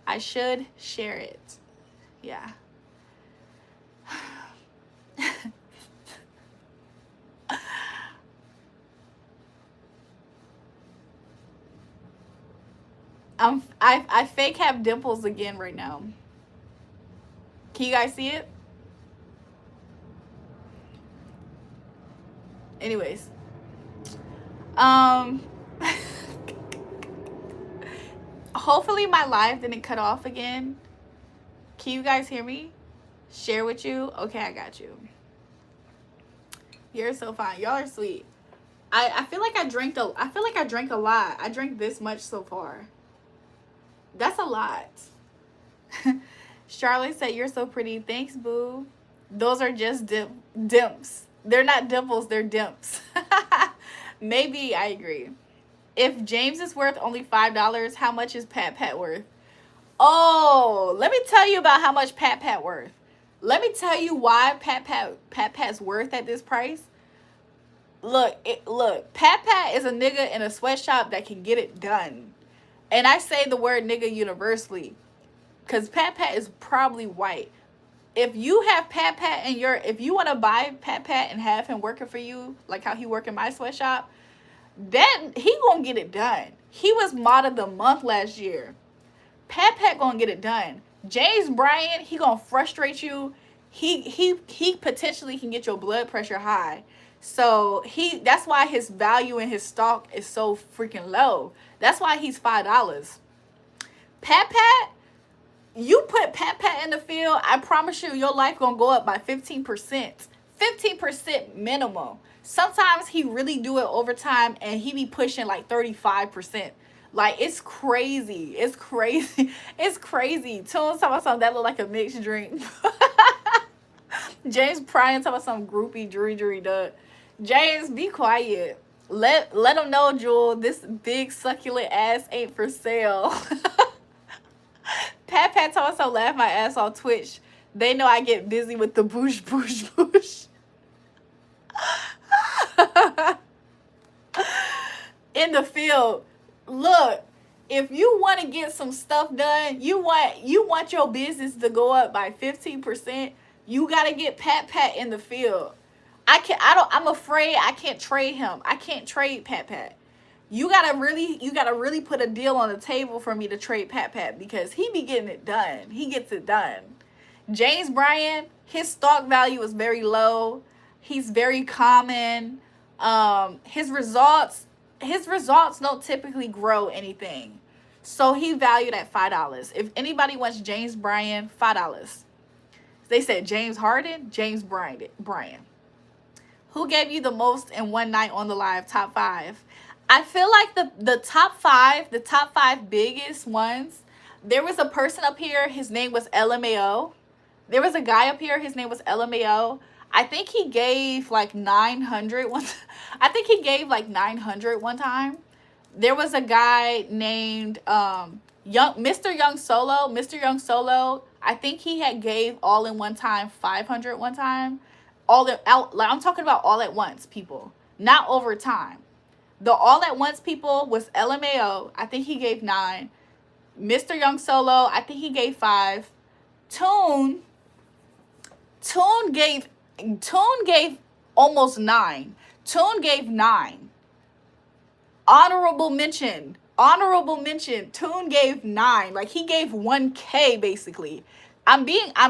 I should share it. Yeah. I fake have dimples again right now. Can you guys see it? Anyways. Hopefully my live didn't cut off again. Can you guys hear me? Share with you? Okay, I got you. You're so fine. Y'all are sweet. I feel like I drank a lot. I drank this much so far. That's a lot. Charlotte said, you're so pretty. Thanks, boo. Those are just dimps. They're not dimples, they're dimps. Maybe, I agree. if James is worth only $5, how much is Pat Pat worth? Oh, let me tell you about how much Pat Pat worth. Let me tell you why Pat Pat's worth at this price. Look, Pat Pat is a nigga in a sweatshop that can get it done. And I say the word nigga universally, because Pat Pat is probably white. If you have Pat Pat in your, if you want to buy Pat Pat and have him working for you, like how he work in my sweatshop, that he gonna get it done. He was mod of the month last year. Pat Pat gonna get it done. James Bryan, he gonna frustrate you. He potentially can get your blood pressure high. So that's why his value in his stock is so freaking low. That's why he's $5. Pat Pat, you put Pat Pat in the field, I promise you your life gonna go up by 15%. 15% minimum. Sometimes he really do it overtime and he be pushing like 35%. Like, it's crazy. It's crazy. It's crazy. Tunes talking about something that look like a mixed drink. James Bryan talking about some groupie Julrae duck. James, be quiet. Let them know, Jewel, this big succulent ass ain't for sale. Pat Pat talking about some laugh my ass on Twitch. They know I get busy with the boosh. In the field. Look, if you want to get some stuff done, you want your business to go up by 15%, you got to get Pat Pat in the field. I'm afraid I can't trade him. I can't trade Pat Pat. You gotta really put a deal on the table for me to trade Pat Pat, because he be getting it done. He gets it done. James Bryan, his stock value is very low. He's very common. His results don't typically grow anything. So he valued at $5. If anybody wants James Bryan, $5. They said James Harden, James Bryan. Who gave you the most in one night on the live? Top 5. I feel like the top 5 biggest ones, there was a person up here, his name was LMAO. There was a guy up here, his name was LMAO. I think he gave like 900 one. I think he gave like 900 one time. There was a guy named Mr. Young Solo. I think he had gave all in one time 500 one time. I'm talking about all at once, people, not over time. The all at once people was LMAO. I think he gave 9. Mr. Young Solo, I think he gave 5. Tune gave almost 9. Tune gave 9. Honorable mention. Tune gave 9. Like, he gave 1K basically. I'm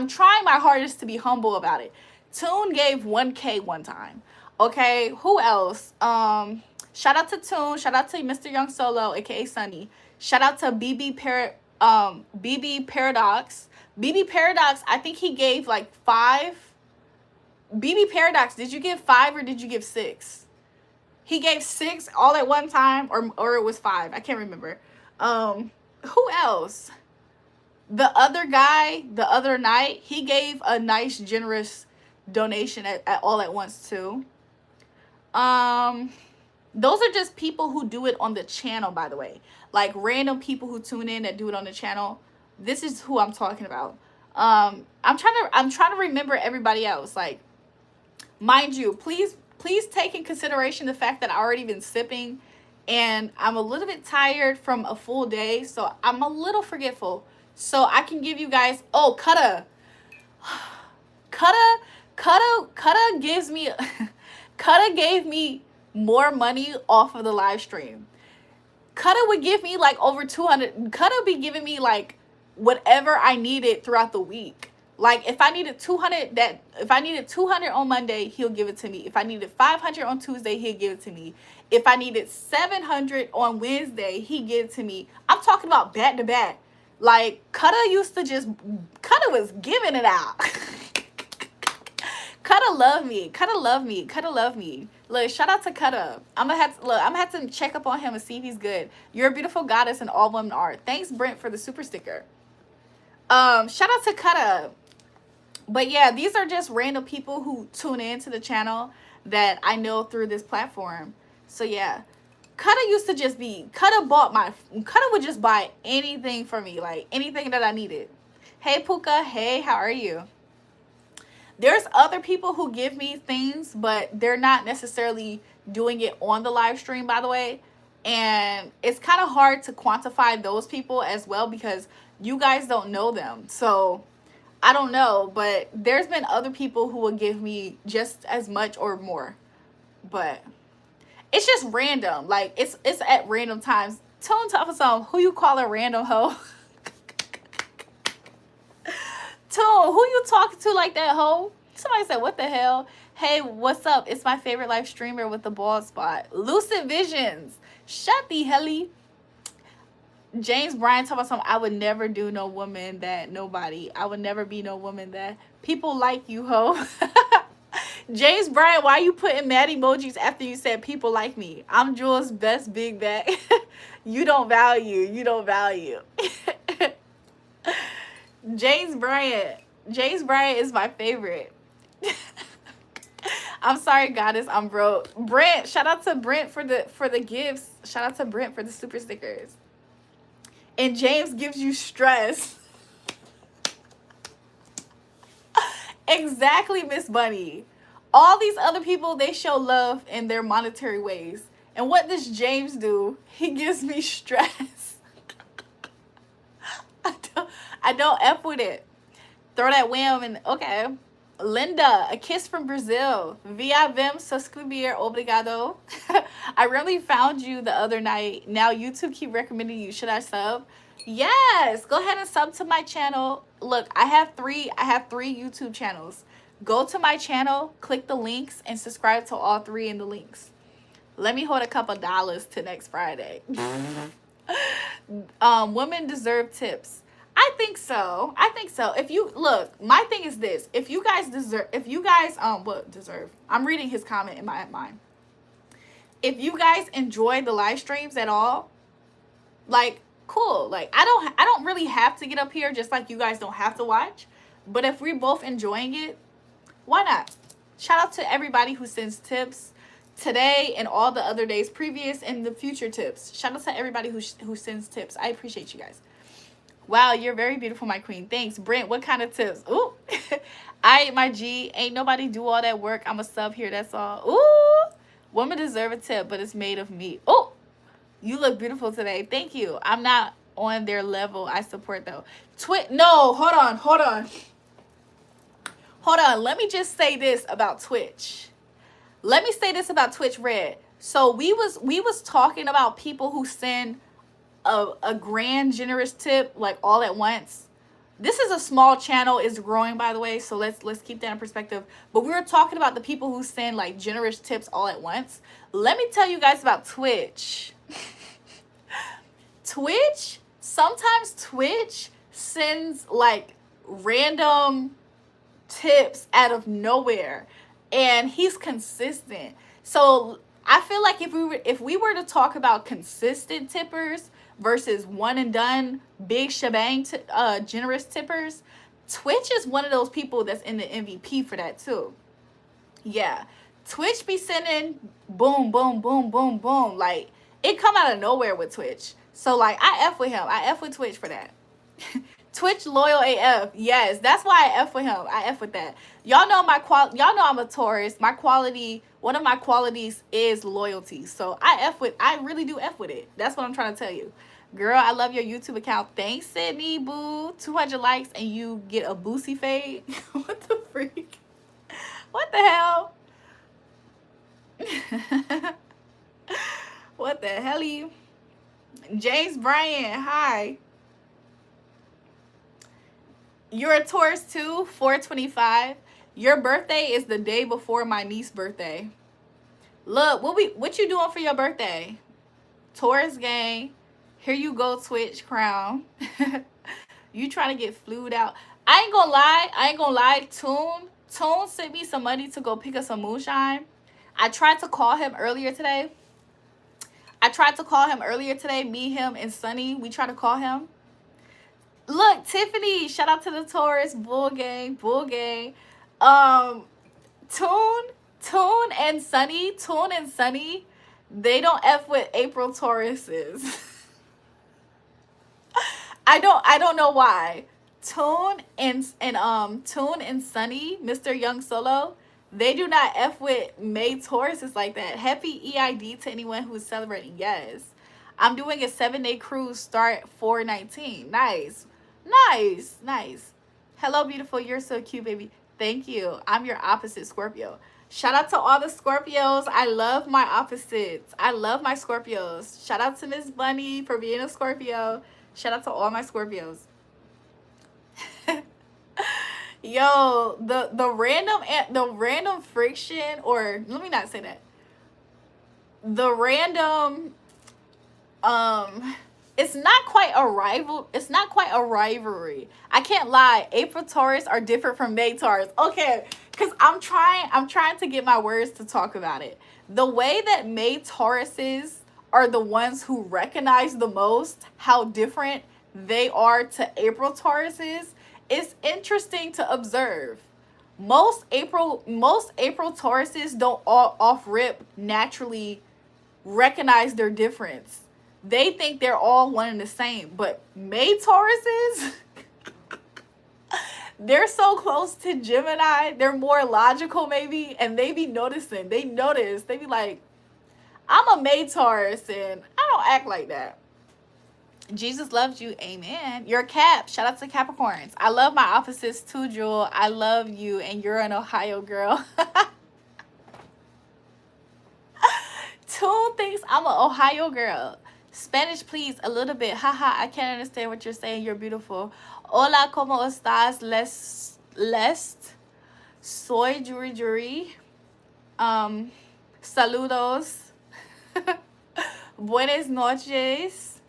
trying my hardest to be humble about it. Tune gave 1K one time. Okay, who else? Shout out to Tune. Shout out to Mr. Young Solo, aka Sunny. Shout out to BB Paradox. BB Paradox, I think he gave like 5. BB Paradox, did you give 5 or did you give 6? He gave 6 all at one time, or it was 5. I can't remember. Who else? The other guy, the other night, he gave a nice, generous donation at all at once too. Those are just people who do it on the channel, by the way. Like, random people who tune in that do it on the channel. This is who I'm talking about. I'm trying to remember everybody else. Like, mind you, please take in consideration the fact that I already been sipping and I'm a little bit tired from a full day, so I'm a little forgetful. So I can give you guys, Kutta gives me Kutta gave me more money off of the live stream. Kutta would give me like over 200. Kutta be giving me like whatever I needed throughout the week. Like, if I needed 200 on Monday, he'll give it to me. If I needed 500 on Tuesday, he'll give it to me. If I needed 700 on Wednesday, he give it to me. I'm talking about back to back. Like, Kutta was giving it out. Kutta love me. Look, shout out to Kutta. I'm gonna have to check up on him and see if he's good. You're a beautiful goddess and all women are. Thanks, Brent, for the super sticker. Shout out to Kutta. But yeah, these are just random people who tune in to the channel that I know through this platform. So yeah, Cutter used to just be, Cutter would just buy anything for me, like anything that I needed. Hey Puka, hey, how are you? There's other people who give me things, but they're not necessarily doing it on the live stream, by the way. And it's kind of hard to quantify those people as well because you guys don't know them. So I don't know, but there's been other people who will give me just as much or more. But it's just random. Like, it's at random times. Tell him to some, who you call a random hoe? Tone, who you talking to like that, hoe? Somebody said, what the hell? Hey, what's up? It's my favorite live streamer with the bald spot. Lucid Visions. Shut the helly. James Bryan talking about something. I would never do no woman that nobody. I would never be no woman that people like you, ho. James Bryan, why you putting mad emojis after you said people like me? I'm Jules' best big bag. You don't value. You don't value. James Bryan. James Bryan is my favorite. I'm sorry, goddess. I'm broke. Brent, shout out to Brent for the gifts. Shout out to Brent for the super stickers. And James gives you stress. Exactly, Miss Bunny. All these other people, they show love in their monetary ways. And what does James do? He gives me stress. I don't F with it. Throw that wham and okay. Linda, a kiss from Brazil. Via vem suscribir obrigado. I really found you the other night. Now YouTube keep recommending you. Should I sub? Yes. Go ahead and sub to my channel. Look, I have three YouTube channels. Go to my channel, click the links, and subscribe to all three in the links. Let me hold a couple dollars to next Friday. Women deserve tips. I think so. I think so. If you look, my thing is this. If you guys deserve, what deserve? I'm reading his comment in my mind. If you guys enjoy the live streams at all, like, cool. Like, I don't really have to get up here, just like you guys don't have to watch. But if we're both enjoying it, why not? Shout out to everybody who sends tips today and all the other days previous and the future tips. Shout out to everybody who sends tips. I appreciate you guys. Wow, you're very beautiful, my queen. Thanks. Brent, what kind of tips? Ooh. My G. Ain't nobody do all that work. I'm a sub here, that's all. Ooh. Women deserve a tip, but it's made of meat. Oh, you look beautiful today. Thank you. I'm not on their level. I support, though. No, hold on. Let me just say this about Twitch. Let me say this about Twitch Red. So we was talking about people who send a grand generous tip like all at once. This is a small channel, it's growing, by the way, so let's keep that in perspective. But we were talking about the people who send like generous tips all at once. Let me tell you guys about Twitch. Sometimes Twitch sends like random tips out of nowhere, and he's consistent. So I feel like if we were to talk about consistent tippers versus one and done big shebang generous tippers, Twitch is one of those people that's in the MVP for that too. Yeah, Twitch be sending boom boom boom boom boom, like it come out of nowhere with Twitch. So like I F with him. I F with Twitch for that. Twitch loyal AF. Yes, that's why I F with him. I F with that. Y'all know y'all know I'm a Taurus. One of my qualities is loyalty. So I really do F with it. That's what I'm trying to tell you. Girl, I love your YouTube account. Thanks, Sydney, boo. 200 likes and you get a boosie fade. What the freak? What the hell? What the hell? James Bryan, hi. You're a Taurus too, 425. Your birthday is the day before my niece's birthday. Look, what you doing for your birthday? Taurus gang. Here you go, Twitch crown. You trying to get flued out. I ain't gonna lie. Toon sent me some money to go pick up some moonshine. I tried to call him earlier today. Me, him, and Sunny. We tried to call him. Look, Tiffany, shout out to the Taurus bull gang. Toon and Sunny, They don't F with April Tauruses. I don't know why. Tune and Sunny, Mr. Young Solo, they do not F with May Tauruses like that. Happy EID to anyone who is celebrating. Yes. I'm doing a 7-day cruise, start 4/19. Nice. Nice. Nice. Hello, beautiful. You're so cute, baby. Thank you. I'm your opposite Scorpio. Shout out to all the Scorpios. I love my opposites. I love my Scorpios. Shout out to Miss Bunny for being a Scorpio. Shout out to all my Scorpios. Yo, the random friction, or let me not say that. The random it's not quite a rival, it's not quite a rivalry. I can't lie. April Taurus are different from May Taurus. Okay, because I'm trying to get my words to talk about it. The way that May Tauruses are the ones who recognize the most how different they are to April Tauruses is interesting to observe. Most April Tauruses don't all off rip naturally recognize their difference. They think they're all one and the same. But May Tauruses, they're so close to Gemini. They're more logical maybe, and they be noticing. They notice. They be like, I'm a May Taurus, and I don't act like that. Jesus loves you. Amen. You're a Cap. Shout out to Capricorns. I love my opposites too, Jewel. I love you, and you're an Ohio girl. Toon thinks I'm an Ohio girl. Spanish, please, a little bit. Haha, I can't understand what you're saying. You're beautiful. Hola, ¿cómo estás? Lest. Soy Julrae Julrae. Saludos. Buenas noches.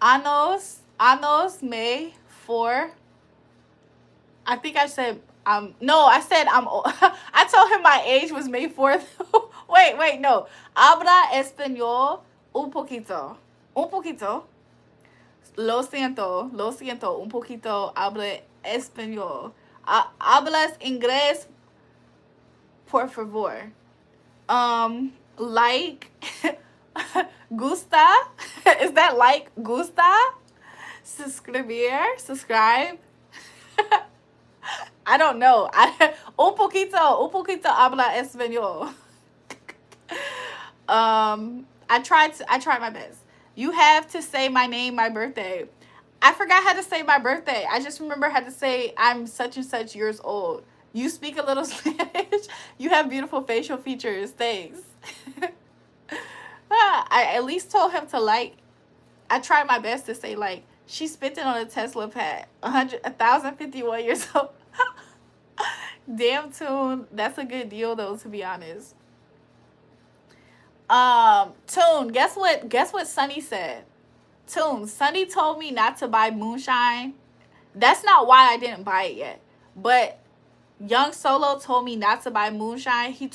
Anos May 4. I think I said no, I said I told him my age was May 4th. wait, no. Habla español un poquito. Un poquito. Lo siento, un poquito. Habla español. Hablas inglés, por favor. Like, gusta? Is that like, gusta? Subscribe. I don't know. Un poquito habla español. I tried my best. You have to say my name, my birthday. I forgot how to say my birthday. I just remember how to say I'm such and such years old. You speak a little Spanish. You have beautiful facial features. Thanks. I at least told him to like. I tried my best to say like. She spent it on a Tesla pad. 1,051 years old. Damn, Toon. That's a good deal though, to be honest. Toon, guess what Sunny said? Toon, Sunny told me not to buy moonshine. That's not why I didn't buy it yet. But Young Solo told me not to buy moonshine. He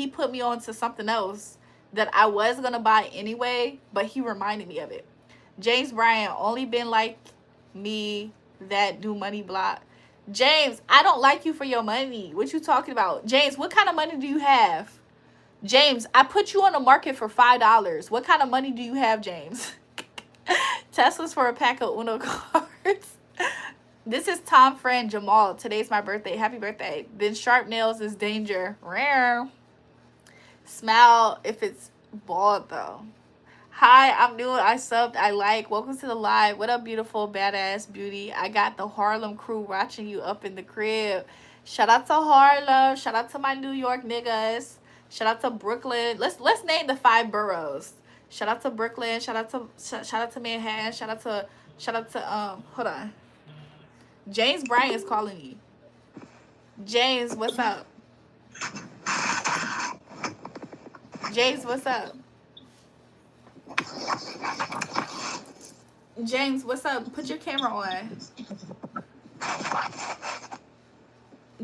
put me on to something else that I was gonna buy anyway, but he reminded me of it. James Bryan, only been like me that do money block. James, I don't like you for your money. What you talking about? James, what kind of money do you have? James, I put you on the market for $5. What kind of money do you have, James? Tesla's for a pack of Uno cards. This is Tom friend Jamal. Today's my birthday. Happy birthday. Then sharp nails is danger. Rare. Smile if it's bald though. Hi, I'm new. I subbed. I like. Welcome to the live. What up, beautiful, badass beauty? I got the Harlem crew watching you up in the crib. Shout out to Harlem. Shout out to my New York niggas. Shout out to Brooklyn. Let's name the 5 boroughs. Shout out to Brooklyn. Shout out to Manhattan. Shout out to hold on. James Bryan is calling me. James, what's up? James, what's up? James, what's up? Put your camera on.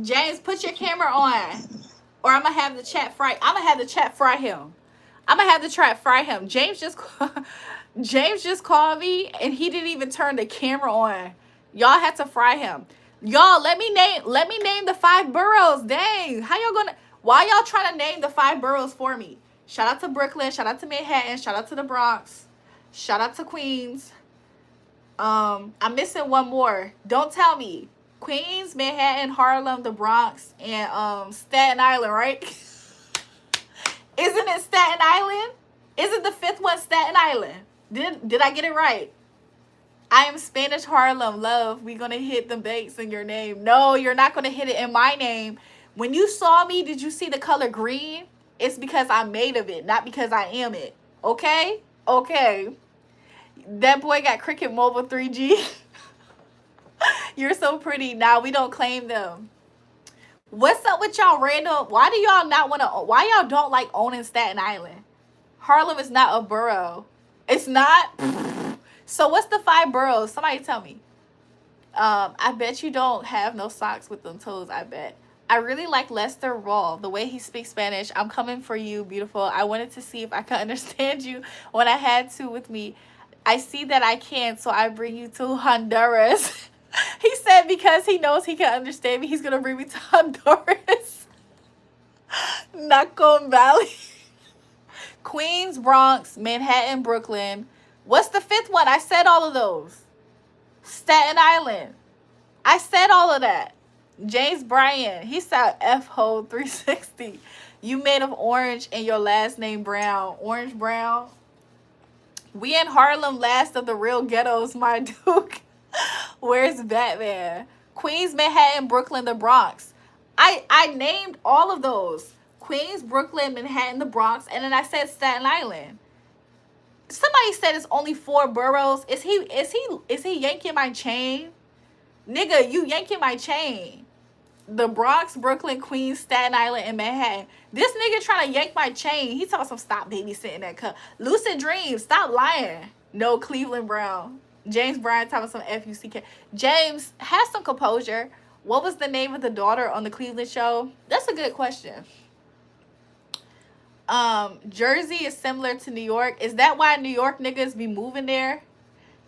James, put your camera on. Or I'm going to have the chat fry. I'm going to have the chat fry him. James just called me and he didn't even turn the camera on. Y'all had to fry him. Y'all, let me name the 5 boroughs. Dang. How y'all gonna Why y'all trying to name the 5 boroughs for me? Shout out to Brooklyn. Shout out to Manhattan. Shout out to the Bronx. Shout out to Queens. I'm missing one more. Don't tell me. Queens, Manhattan, Harlem, the Bronx, and Staten Island, right? Isn't it Staten Island? Isn't the 5th one Staten Island? Did I get it right? I am Spanish Harlem, love. We gonna hit the banks in your name. No, you're not gonna hit it in my name. When you saw me, did you see the color green? It's because I'm made of it, not because I am it. Okay? Okay. That boy got Cricket Mobile 3G. You're so pretty. Nah, we don't claim them. What's up with y'all random? Why do y'all not want to? Why y'all don't like owning Staten Island? Harlem is not a borough. It's not. So what's the 5 boroughs? Somebody tell me. I bet you don't have no socks with them toes. I bet. I really like Lester Raw. The way he speaks Spanish. I'm coming for you, beautiful. I wanted to see if I could understand you when I had to with me. I see that I can, so I bring you to Honduras. He said because he knows he can understand me, he's going to bring me to Honduras. Naco Valley. Queens, Bronx, Manhattan, Brooklyn. What's the 5th one? I said all of those. Staten Island. I said all of that. James Bryan. He said F-Ho 360. You made of orange and your last name Brown. Orange Brown. We in Harlem, last of the real ghettos, my duke. Where's Batman? Queens, Manhattan, Brooklyn, the Bronx. I named all of those. Queens, Brooklyn, Manhattan, the Bronx, and then I said Staten Island. Somebody said it's only 4 boroughs. Is he yanking my chain? Nigga, you yanking my chain. The Bronx, Brooklyn, Queens, Staten Island, and Manhattan. This nigga trying to yank my chain. He talking some stop babysitting that cup. Lucid Dreams, stop lying. No, Cleveland Brown. James Bryan talking some F-U-C-K. James, have some composure. What was the name of the daughter on the Cleveland show? That's a good question. Jersey is similar to New York. Is that why New York niggas be moving there?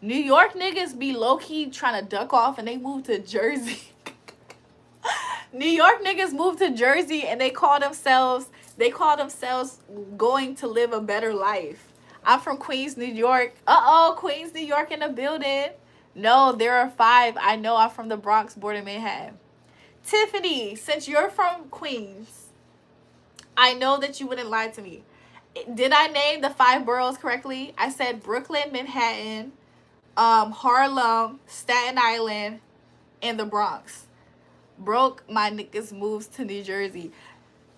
New York niggas be low-key trying to duck off and they move to Jersey. New York niggas move to Jersey and they call themselves going to live a better life. I'm from Queens, New York. Uh-oh, Queens, New York in the building. No, there are 5. I know I'm from the Bronx, border Manhattan. Tiffany, since you're from Queens, I know that you wouldn't lie to me. Did I name the 5 boroughs correctly? I said Brooklyn, Manhattan, Harlem, Staten Island, and the Bronx. Broke my niggas moves to New Jersey.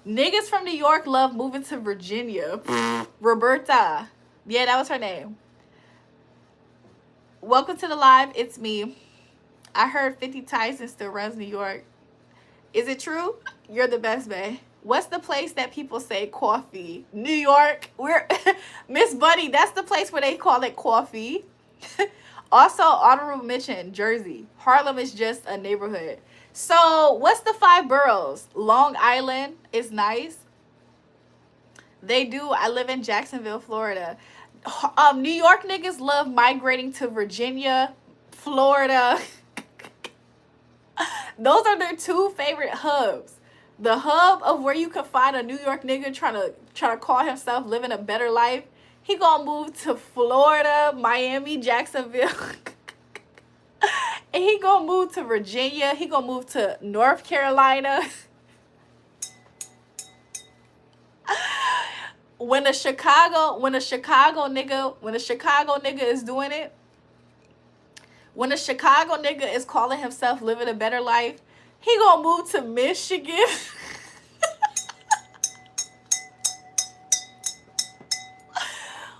Niggas from New York love moving to Virginia. Roberta. Yeah, that was her name. Welcome to the live. It's me. I heard 50 Tyson still runs New York. Is it true? You're the best, bae. What's the place that people say coffee? New York. We're Miss Buddy. That's the place where they call it coffee. Also, honorable mention, Jersey. Harlem is just a neighborhood. So, what's the 5 boroughs? Long Island is nice. They do. I live in Jacksonville, Florida. New York niggas love migrating to Virginia, Florida. Those are their 2 favorite hubs. The hub of where you can find a New York nigga trying to call himself living a better life. He gonna move to Florida, Miami, Jacksonville. And he gonna move to Virginia. He gonna move to North Carolina. When a Chicago nigga is doing it, when a Chicago nigga is calling himself living a better life, he gonna move to Michigan.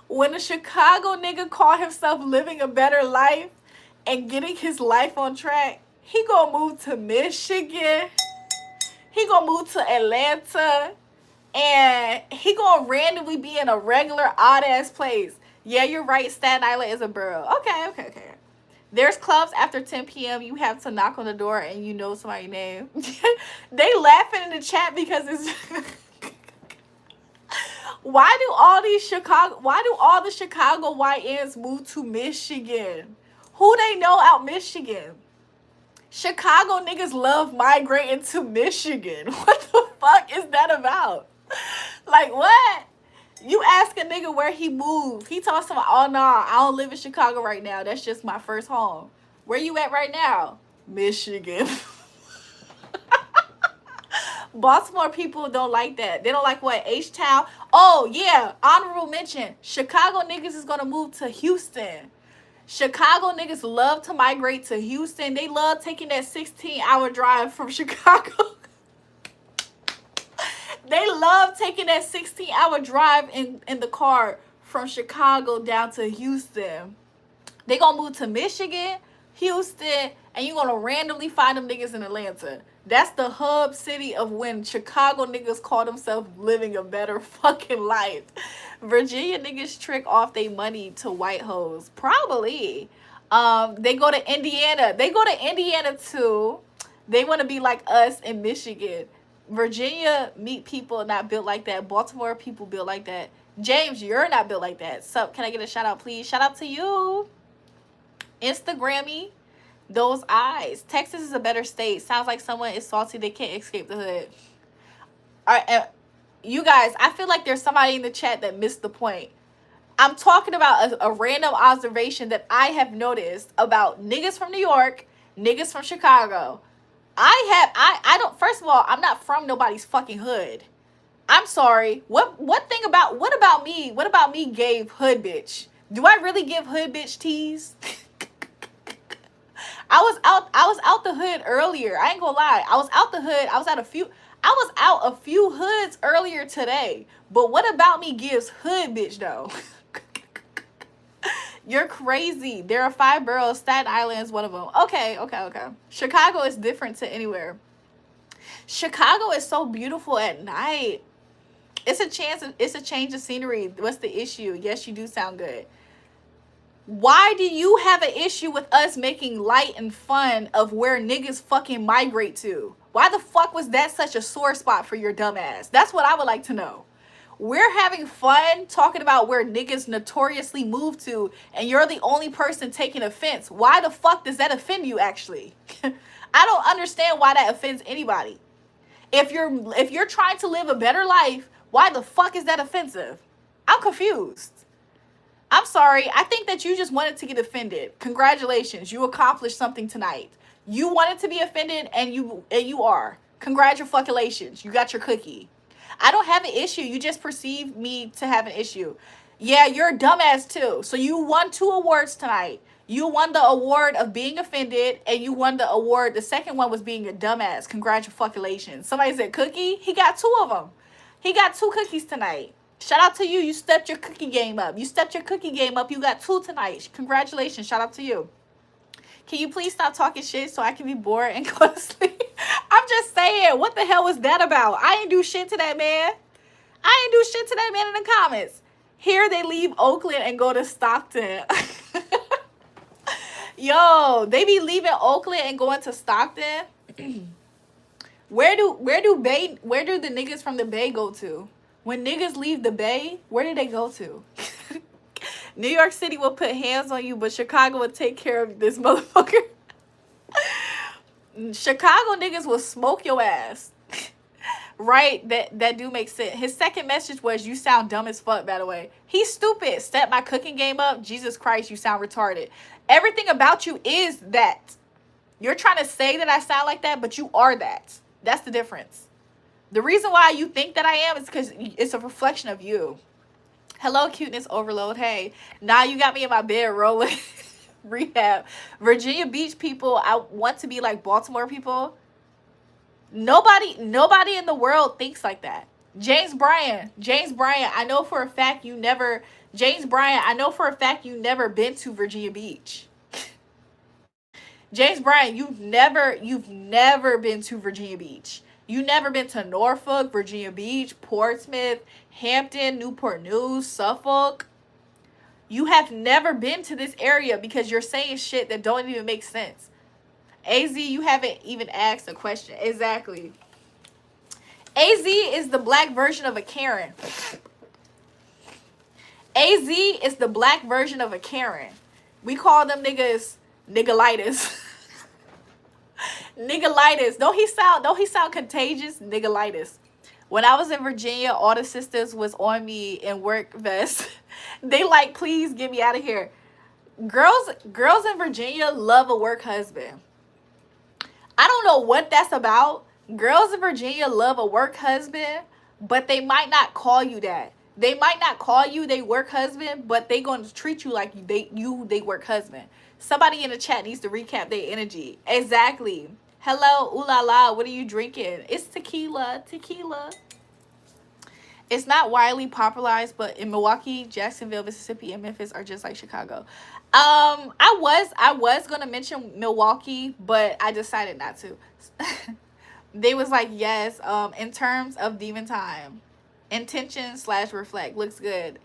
When a Chicago nigga call himself living a better life and getting his life on track, he gonna move to Michigan. He gonna move to Atlanta. And he gonna randomly be in a regular odd-ass place. Yeah, you're right. Staten Island is a borough. Okay. There's clubs after 10 p.m. You have to knock on the door and you know somebody's name. They laughing in the chat because it's... Why do all the Chicago YNs move to Michigan? Who they know out Michigan? Chicago niggas love migrating to Michigan. What the fuck is that about? Like, what? You ask a nigga where he moved. He talks about, oh, nah, I don't live in Chicago right now. That's just my first home. Where you at right now? Michigan. Baltimore people don't like that. They don't like what? H-Town? Oh, yeah. Honorable mention. Chicago niggas is going to move to Houston. Chicago niggas love to migrate to Houston. They love taking that 16-hour drive from Chicago. They love taking that 16-hour drive in the car from Chicago down to Houston. They gonna move to Michigan, Houston, and you gonna randomly find them niggas in Atlanta. That's the hub city of when Chicago niggas call themselves living a better fucking life. Virginia niggas trick off their money to white hoes. Probably. They go to Indiana. They go to Indiana too. They want to be like us in Michigan. Virginia meet people not built like that. Baltimore people built like that. James, you're not built like that. So can I get a shout out, please? Shout out to you. Instagrammy. Those eyes. Texas is a better state. Sounds like someone is salty. They can't escape the hood. All right, you guys, I feel like there's somebody in the chat that missed the point. I'm talking about a random observation that I have noticed about niggas from New York, niggas from Chicago. I don't, first of all, I'm not from nobody's fucking hood. I'm sorry. What about me gave hood bitch? Do I really give hood bitch tease? I was out the hood earlier. I ain't gonna lie. I was out the hood. I was out a few hoods earlier today. But what about me gives hood bitch though? You're crazy. There are 5 boroughs. Staten Island is one of them. Okay. Chicago is different to anywhere. Chicago is so beautiful at night. It's a change of scenery. What's the issue? Yes, you do sound good. Why do you have an issue with us making light and fun of where niggas fucking migrate to? Why the fuck was that such a sore spot for your dumb ass? That's what I would like to know. We're having fun talking about where niggas notoriously move to, and you're the only person taking offense. Why the fuck does that offend you, actually? I don't understand why that offends anybody. If you're trying to live a better life, why the fuck is that offensive? I'm confused. I'm sorry. I think that you just wanted to get offended. Congratulations. You accomplished something tonight. You wanted to be offended, and you are. Congratulations. You got your cookie. I don't have an issue. You just perceive me to have an issue. Yeah, you're a dumbass too. So you won 2 awards tonight. You won the award of being offended, and you won the award. The second one was being a dumbass. Congratulations. Somebody said cookie. He got 2 of them. He got 2 cookies tonight. Shout out to you. You stepped your cookie game up. You got 2 tonight. Congratulations. Shout out to you. Can you please stop talking shit so I can be bored and go to sleep? I'm just saying, what the hell was that about? I ain't do shit to that man. In the comments. Here they leave Oakland and go to Stockton. Yo, they be leaving Oakland and going to Stockton. Where do the niggas from the Bay go to? When niggas leave the Bay, where do they go to? New York City will put hands on you, but Chicago will take care of this motherfucker. Chicago niggas will smoke your ass. Right? That do make sense. His second message was, you sound dumb as fuck, by the way. He's stupid. Step my cooking game up. Jesus Christ, you sound retarded. Everything about you is that. You're trying to say that I sound like that, but you are that. That's the difference. The reason why you think that I am is because it's a reflection of you. Hello, cuteness overload. Hey, now you got me in my bed rolling. Rehab. Virginia Beach people, I want to be like Baltimore people. Nobody in the world thinks like that. James Bryan, I know for a fact you never been to Virginia Beach. James Bryan, you've never been to Virginia Beach. You've never been to Norfolk, Virginia Beach, Portsmouth, Hampton, Newport News, Suffolk. You have never been to this area because you're saying shit that don't even make sense. AZ, you haven't even asked a question. Exactly. AZ is the black version of a Karen. AZ is the black version of a Karen. We call them niggas niggalitis. Niggalitis. Don't he sound contagious? Niggalitis. When I was in Virginia, all the sisters was on me in work vests. They like, please get me out of here. Girls in Virginia love a work husband. I don't know what that's about. Girls in Virginia love a work husband, but they might not call you that. They might not call you they work husband, but they gonna treat you like they work husband. Somebody in the chat needs to recap their energy. Exactly. Hello, ooh la la, what are you drinking? It's tequila, tequila. It's not widely popularized, but in Milwaukee, Jacksonville, Mississippi, and Memphis are just like Chicago. I was gonna mention Milwaukee, but I decided not to. They was like, yes, in terms of demon time, intention / reflect looks good.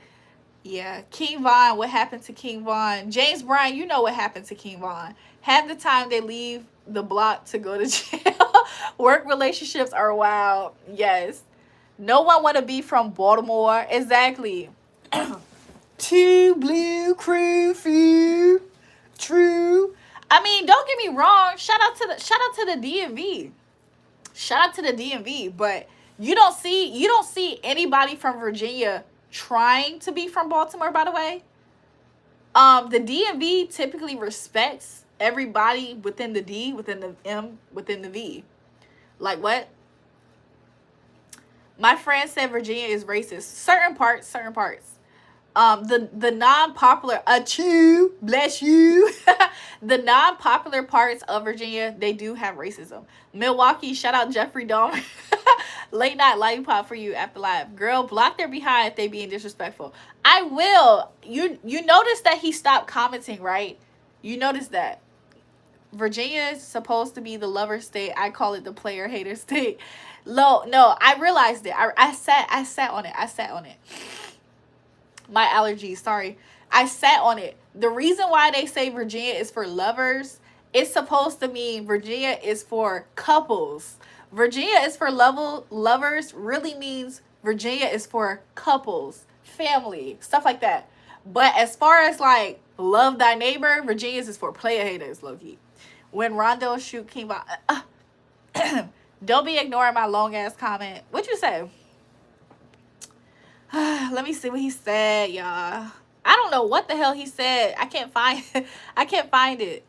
Yeah, King Von, what happened to King Von? James Bryan, you know what happened to King Von. Half the time they leave the block to go to jail. Work relationships are wild. Yes. No one want to be from Baltimore. Exactly. Two blue crew few. True. I mean, don't get me wrong. Shout out to the DMV. Shout out to the DMV, but you don't see anybody from Virginia trying to be from Baltimore, by the way. The DMV typically respects everybody within the D, within the M, within the V. Like what? My friend said Virginia is racist. Certain parts. The non-popular, achoo, bless you. The non-popular parts of Virginia, they do have racism. Milwaukee, shout out Jeffrey Dahmer. Late night lollipop for you after live. Girl, block their behind if they being disrespectful. I will. You notice that he stopped commenting, right? You notice that. Virginia is supposed to be the lover state. I call it the player hater state. No, I realized it. I sat on it. My allergies, sorry. I sat on it. The reason why they say Virginia is for lovers, it's supposed to mean Virginia is for couples. Virginia is for lovers really means Virginia is for couples, family, stuff like that. But as far as like love thy neighbor, Virginia's is for player haters, low-key. When Rondo shoot King Von, don't be ignoring my long ass comment. What you say? Let me see what he said, y'all. I don't know what the hell he said. I can't find it. I can't find it.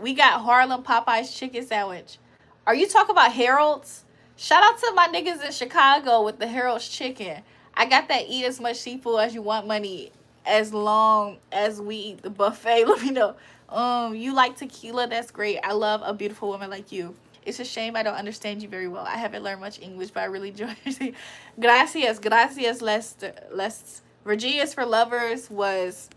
We got Harlem Popeye's chicken sandwich. Are you talking about Harold's? Shout out to my niggas in Chicago with the Harold's chicken. I got that eat as much seafood as you want money as long as we eat the buffet. Let me know. You like tequila? That's great. I love a beautiful woman like you. It's a shame I don't understand you very well. I haven't learned much English, but I really enjoy it. Gracias, Lester. Virginia's for Lovers was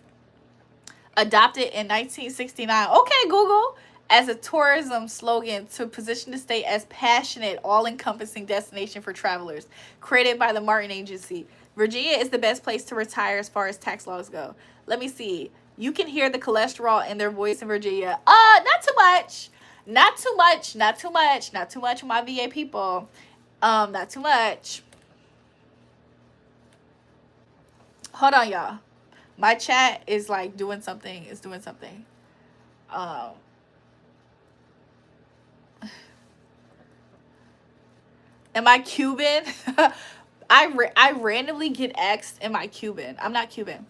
adopted in 1969. Okay, Google. As a tourism slogan to position the state as passionate, all-encompassing destination for travelers. Created by the Martin Agency. Virginia is the best place to retire as far as tax laws go. Let me see. You can hear the cholesterol in their voice in Virginia. Not too much. Not too much, my VA people. Not too much. Hold on, y'all. My chat is like doing something. It's doing something. Am I Cuban? I randomly get asked, am I Cuban? I'm not Cuban.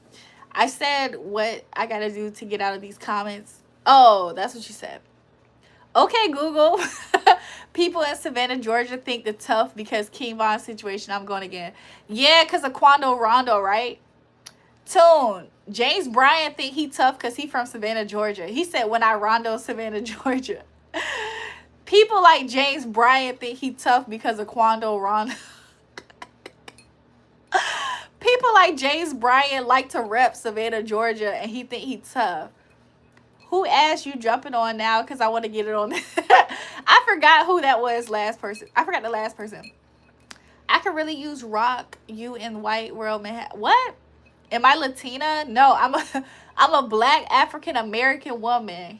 I said what I gotta do to get out of these comments. Oh, that's what you said. Okay, Google. People in Savannah, Georgia think the tough because King Von's situation. I'm going again. Yeah, because of Quando Rondo, right? Tune. James Bryan think he tough because he from Savannah, Georgia. He said when I Rondo Savannah, Georgia. People like James Bryan think he tough because of Quando Rondo. People like James Bryan like to rep Savannah, Georgia, and he think he tough. Who asked you jumping on now? Because I want to get it on. I forgot who that was last person. I forgot the last person. I could really use rock you in white world, man. What? Am I Latina? No, I'm a black African American woman.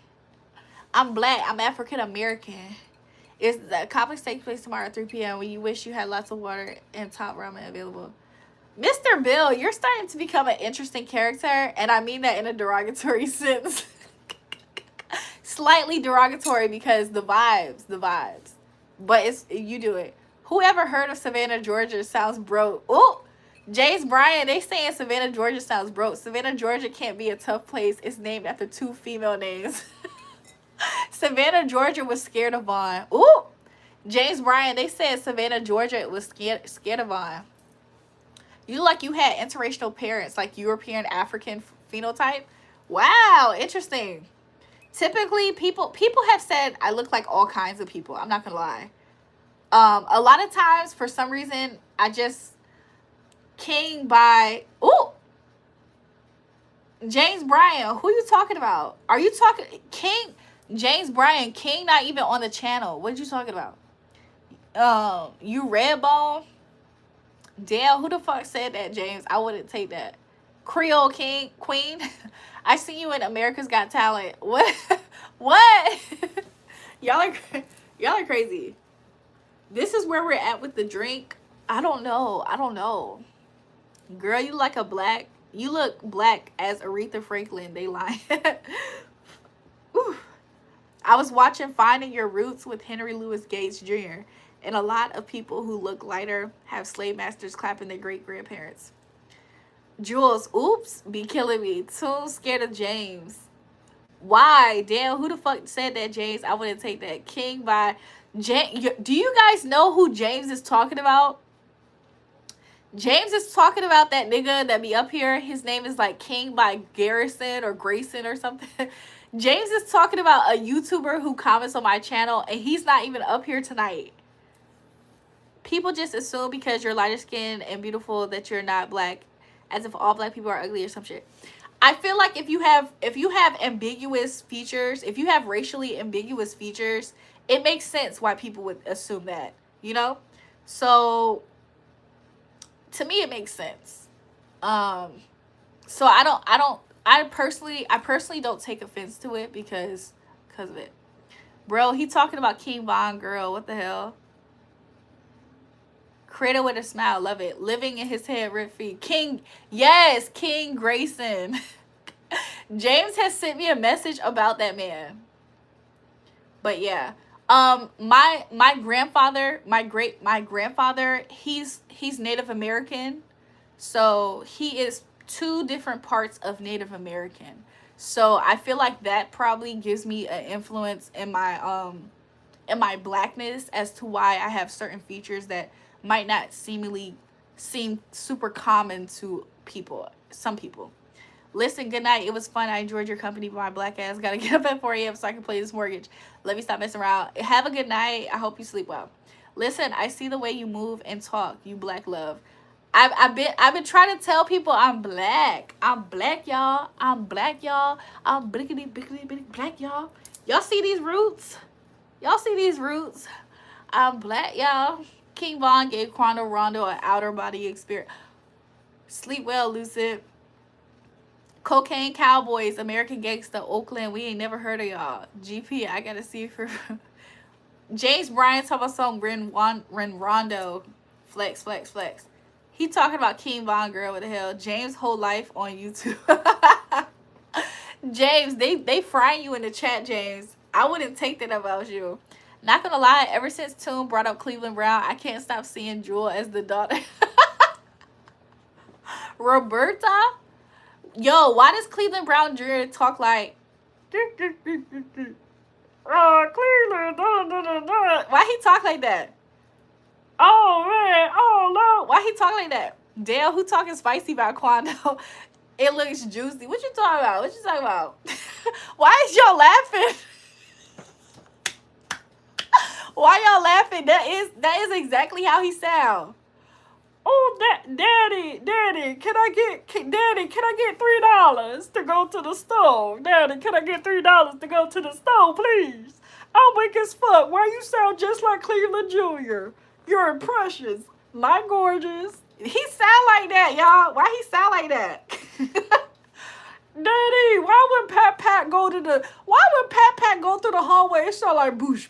I'm black. I'm African American. It's the complex takes place tomorrow at 3 p.m. when you wish you had lots of water and top ramen available. Mr. Bill, you're starting to become an interesting character, and I mean that in a derogatory sense. Slightly derogatory because the vibes. but it's you do it. Whoever heard of Savannah, Georgia sounds broke. Oh, James Bryan, they saying Savannah, Georgia sounds broke. Savannah, Georgia can't be a tough place. It's named after 2 female names. Savannah, Georgia was scared of Vaughn. Ooh, James Bryan, they said Savannah, Georgia was scared of Vaughn. You look like you had interracial parents, like European African phenotype. Wow, interesting. Typically, people have said I look like all kinds of people. I'm not gonna lie. A lot of times, for some reason, I just king by James Bryan. Who you talking about? Are you talking King James Bryan? King not even on the channel. What you talking about? You red bone. Damn, who the fuck said that, James? I wouldn't take that. Creole King Queen. I see you in America's Got Talent. What? What? y'all are crazy. This is where we're at with the drink. I don't know. Girl, you like a black. You look black as Aretha Franklin. They lying. I was watching Finding Your Roots with Henry Louis Gates Jr. And a lot of people who look lighter have slave masters clapping their great-grandparents. Jules, oops, be killing me. Too scared of James. Why? Damn, who the fuck said that, James? I wouldn't take that. King by James. Do you guys know who James is talking about? James is talking about that nigga that be up here. His name is like King by Garrison or Grayson or something. James is talking about a YouTuber who comments on my channel, and he's not even up here tonight. People just assume because you're lighter skinned and beautiful that you're not black, as if all black people are ugly or some shit. I feel like if you have ambiguous features, if you have racially ambiguous features, it makes sense why people would assume that, you know? So to me it makes sense. So I personally don't take offense to it because of it. Bro, he talking about King Von, girl. What the hell? Creator with a smile, love it. Living in his head, rent free. King, yes, King Grayson. James has sent me a message about that man. But yeah, my grandfather, my grandfather, he's Native American, so he is 2 different parts of Native American. So I feel like that probably gives me an influence in my blackness as to why I have certain features that might not seem super common to some people. Listen, good night. It was fun. I enjoyed your company, but my black ass gotta get up at 4 a.m. so I can play this mortgage. Let me stop messing around. Have a good night. I hope you sleep well. Listen, I see the way you move and talk. You black love. I've been trying to tell people I'm black. I'm black, y'all. I'm black, y'all. I'm blickety black, y'all. Y'all see these roots? Y'all see these roots? I'm black, y'all. King Von gave Quando Rondo an outer body experience. Sleep well, Lucid. Cocaine Cowboys, American Gangsta, Oakland. We ain't never heard of y'all. GP, I gotta see for James Bryan talking about some Ren Rondo. Flex. He talking about King Von, girl. What the hell? James' whole life on YouTube. James, they frying you in the chat, James. I wouldn't take that if I was you. Not gonna lie, ever since Toon brought up Cleveland Brown, I can't stop seeing Jewel as the daughter. Roberta? Yo, why does Cleveland Brown Jr. talk like Cleveland? Why he talk like that? Oh man, oh no. Why he talk like that? Dale, who talking spicy about Quando? It looks juicy. What you talking about? What you talking about? Why is y'all laughing? Why y'all laughing? That is exactly how he sound. Oh, Daddy, can I get $3 to go to the store? Daddy, can I get $3 to go to the store, please? I'm weak as fuck. Why you sound just like Cleveland Jr.? You're precious. My gorgeous. He sound like that, y'all. Why he sound like that? Daddy, why would Pat go through the hallway? It sound like boosh.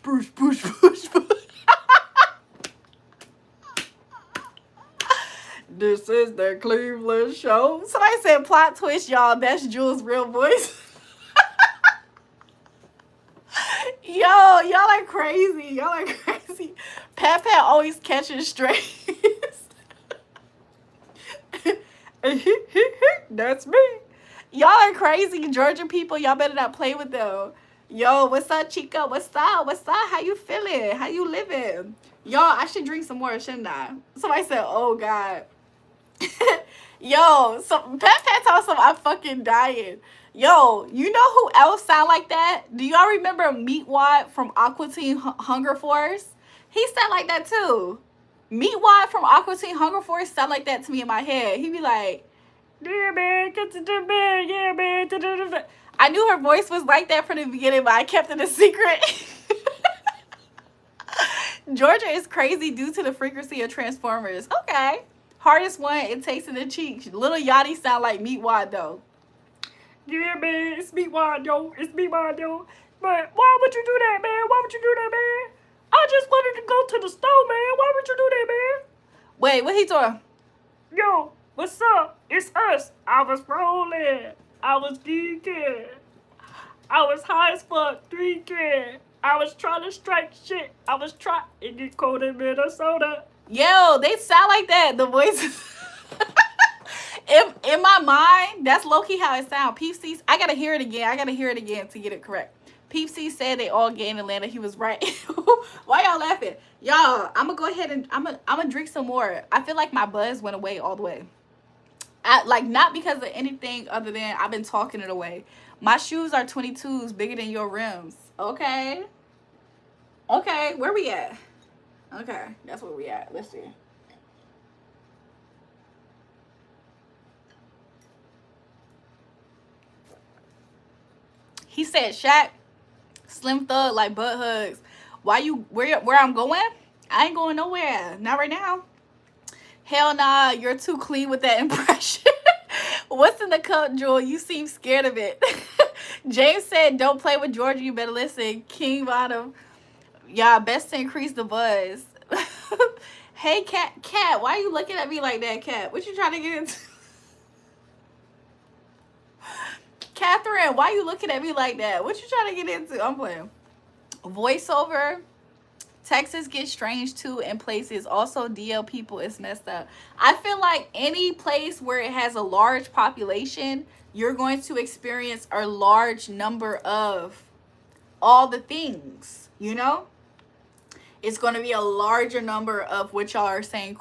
This is the Cleveland show. Somebody said plot twist, y'all. That's Jules' real voice. Yo, y'all are crazy. crazy. Pat Pat always catching strays. That's me. Y'all are crazy, Georgia people. Y'all better not play with them. Yo, what's up, Chica? What's up? What's up? How you feeling? How you living? Y'all, I should drink some more, shouldn't I? Somebody said, oh, God. Yo, so Pat Pat told some I'm fucking dying. Yo, you know who else sound like that? Do y'all remember Meatwad from Aqua Teen Hunger Force? He sound like that too. Meatwad from Aqua Teen Hunger Force sound like that to me in my head. He be like, yeah, man, get to the bed, yeah, man. I knew her voice was like that from the beginning, but I kept it a secret. Georgia is crazy due to the frequency of Transformers. Okay. Hardest one, it takes in the cheeks. Little Yachty sound like Meatwad, though. Yeah, man, it's Meatwad, yo. It's Meatwad, yo. But why would you do that, man? Why would you do that, man? I just wanted to go to the store, man. Why would you do that, man? Wait, what he doing? Yo, what's up? It's us. I was rolling. I was geeking. I was high as fuck, drinking. I was trying to strike shit. I was trying to get cold in Minnesota. Yo, they sound like that. The voices. in my mind, that's low-key how it sounds. Peep C, I gotta hear it again. I gotta hear it again to get it correct. Peep C said they all gay in Atlanta. He was right. Why y'all laughing? Y'all, I'm gonna go ahead and I'm gonna drink some more. I feel like my buzz went away all the way. Like, not because of anything other than I've been talking it away. My shoes are 22s, bigger than your rims. Okay. Okay, where we at? Okay, that's where we at. Let's see. He said, Shaq, Slim Thug, like butt hugs. Why you, where I'm going? I ain't going nowhere. Not right now. Hell nah, you're too clean with that impression. What's in the cup, Jewel? You seem scared of it. James said, don't play with Georgia. You better listen. King Bottom. Yeah, best to increase the buzz. Hey, Cat, why are you looking at me like that, Cat? What you trying to get into? Catherine, why are you looking at me like that? What you trying to get into? I'm playing. Voiceover. Texas gets strange too in places. Also, DL people is messed up. I feel like any place where it has a large population, you're going to experience a large number of all the things, you know? It's going to be a larger number of what y'all are saying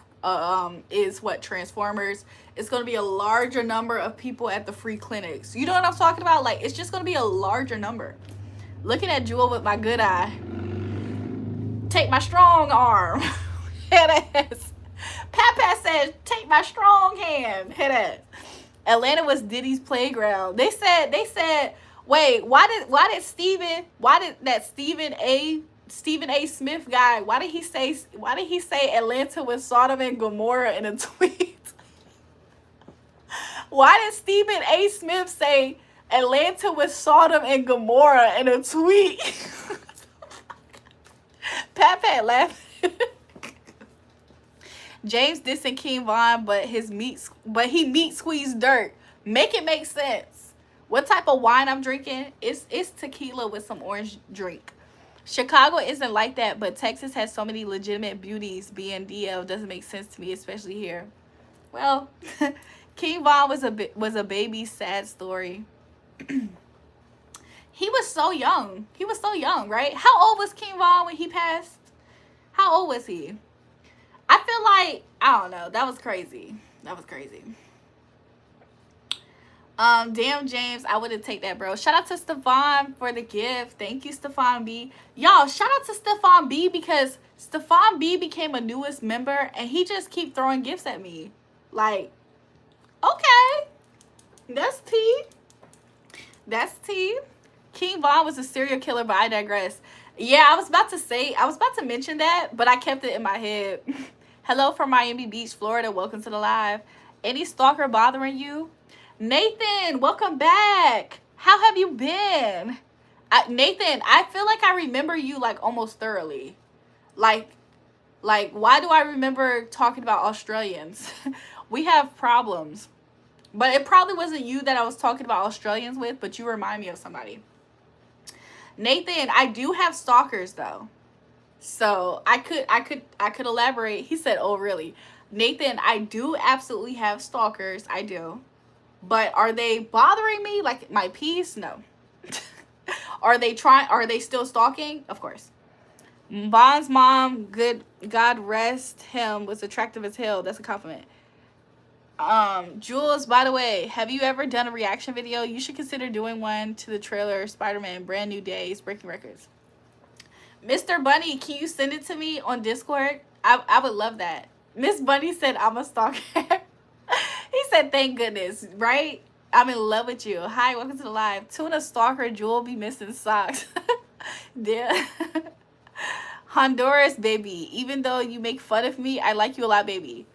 is what, Transformers. It's going to be a larger number of people at the free clinics. You know what I'm talking about? Like, it's just going to be a larger number. Looking at Jewel with my good eye. Take my strong arm. Head ass. Pat says, take my strong hand. Head ass. Atlanta was Diddy's playground. They said, wait, why did that Stephen A. Smith guy, why did he say Atlanta was Sodom and Gomorrah in a tweet? Why did Stephen A. Smith say Atlanta was Sodom and Gomorrah in a tweet? Pat laughing. James dissing King Von, but he meat squeezed dirt. Make it make sense. What type of wine I'm drinking? It's tequila with some orange drink. Chicago isn't like that, but Texas has so many legitimate beauties. Being DL doesn't make sense to me, especially here. Well, King Von was a baby's sad story. He was so young. He was so young, right? How old was King Von when he passed? How old was he? I feel like, I don't know. That was crazy. That was crazy. Damn, James, I wouldn't take that, bro. Shout out to Stefan for the gift. Thank you, Stefan B. Y'all, shout out to Stefan B because Stefan B became a newest member and he just keep throwing gifts at me. Like, okay. That's tea. That's tea. King Von was a serial killer, but I digress. Yeah, I was about to mention that, but I kept it in my head. Hello from Miami Beach, Florida. Welcome to the live. Any stalker bothering you? Nathan, welcome back. How have you been? Nathan, I feel like I remember you like almost thoroughly. Like, why do I remember talking about Australians? We have problems. But it probably wasn't you that I was talking about Australians with, but you remind me of somebody. Nathan, I do have stalkers though. So I could elaborate. He said, "Oh, really?" Nathan, I do absolutely have stalkers. I do. But are they bothering me like my peace? No. Are they still stalking? Of course. Bond's mom, good God rest him, was attractive as hell. That's a compliment. Jules, by the way, have you ever done a reaction video? You should consider doing one to the trailer Spider-Man Brand New Days, Breaking Records. Mr. Bunny, can you send it to me on Discord? I would love that. Miss Bunny said I'm a stalker. He said, thank goodness, right? I'm in love with you. Hi, welcome to the live. Tuna stalker, Jewel be missing socks. Yeah. Honduras, baby. Even though you make fun of me, I like you a lot, baby.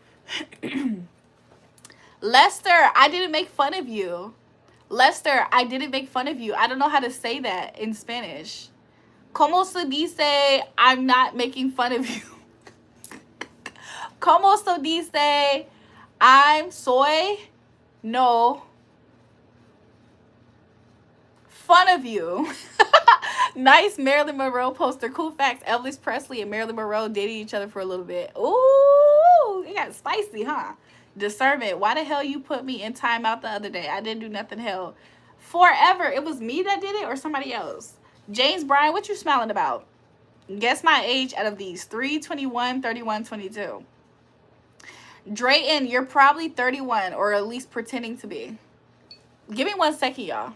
Lester, I didn't make fun of you. Lester, I didn't make fun of you. I don't know how to say that in Spanish. Como se dice, I'm not making fun of you. Como se dice, I'm soy no fun of you. Nice Marilyn Monroe poster. Cool facts. Elvis Presley and Marilyn Monroe dated each other for a little bit. Ooh, it got spicy, huh? Discernment. Why the hell you put me in timeout the other day? I didn't do nothing hell. Forever. It was me that did it or somebody else? James Bryan, what you smiling about? Guess my age out of these. 3, 21, 31, 22. Drayton, you're probably 31 or at least pretending to be. Give me 1 second, y'all.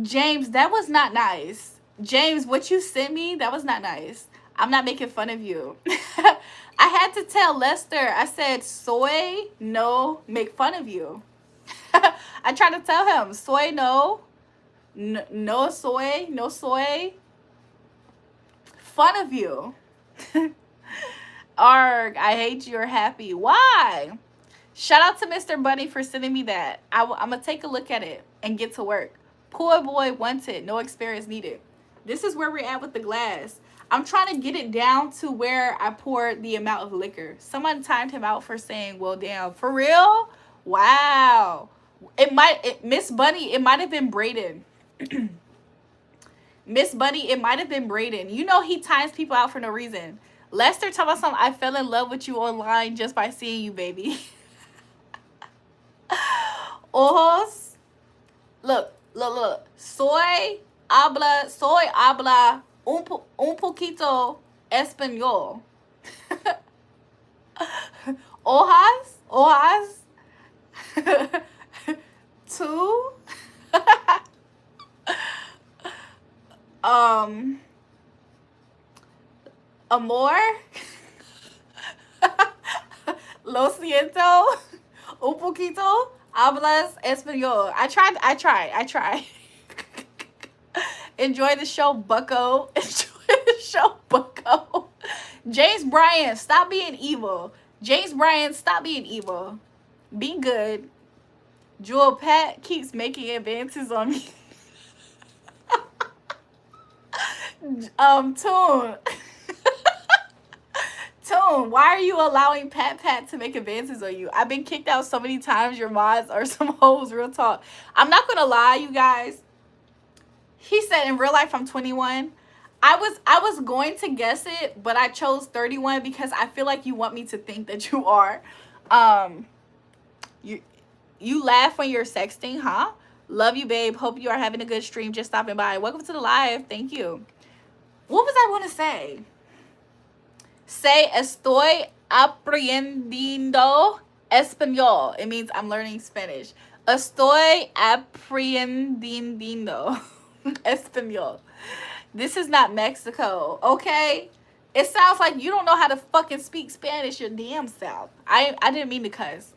James, that was not nice. James, what you sent me, that was not nice. I'm not making fun of you. I had to tell Lester, I said, soy, no, make fun of you. I tried to tell him, soy, no, no soy, no soy, fun of you. Arg, I hate you or happy. Why? Shout out to Mr. Bunny for sending me that. I'm going to take a look at it and get to work. Poor boy wanted, no experience needed. This is where we're at with the glass. I'm trying to get it down to where I poured the amount of liquor. Someone timed him out for saying, well, damn, for real? Wow. Miss Bunny, it might have been Brayden. Miss Bunny, it might have been Brayden. You know he times people out for no reason. Lester told us something, I fell in love with you online just by seeing you, baby. Ojos. Look. Soy habla un poquito español. Hojas. Two. Amor. Lo siento. Un poquito. Hablas español. I try. Enjoy the show, bucko. Enjoy the show, bucko. James Bryan, stop being evil. James Bryan, stop being evil. Be good. Jewel Pat keeps making advances on me. Tune. Tone, why are you allowing Pat to make advances on you? I've been kicked out so many times. Your mods are some hoes, real talk. I'm not gonna lie, you guys. He said in real life I'm 21. I was going to guess it, but I chose 31 because I feel like you want me to think that you are. You laugh when you're sexting, huh? Love you, babe. Hope you are having a good stream. Just stopping by. Welcome to the live. Thank you. What was I going to say? Say estoy aprendiendo español. It means I'm learning Spanish. Estoy aprendiendo español. This is not Mexico, okay? It sounds like you don't know how to fucking speak Spanish your damn self. I didn't mean to cuss.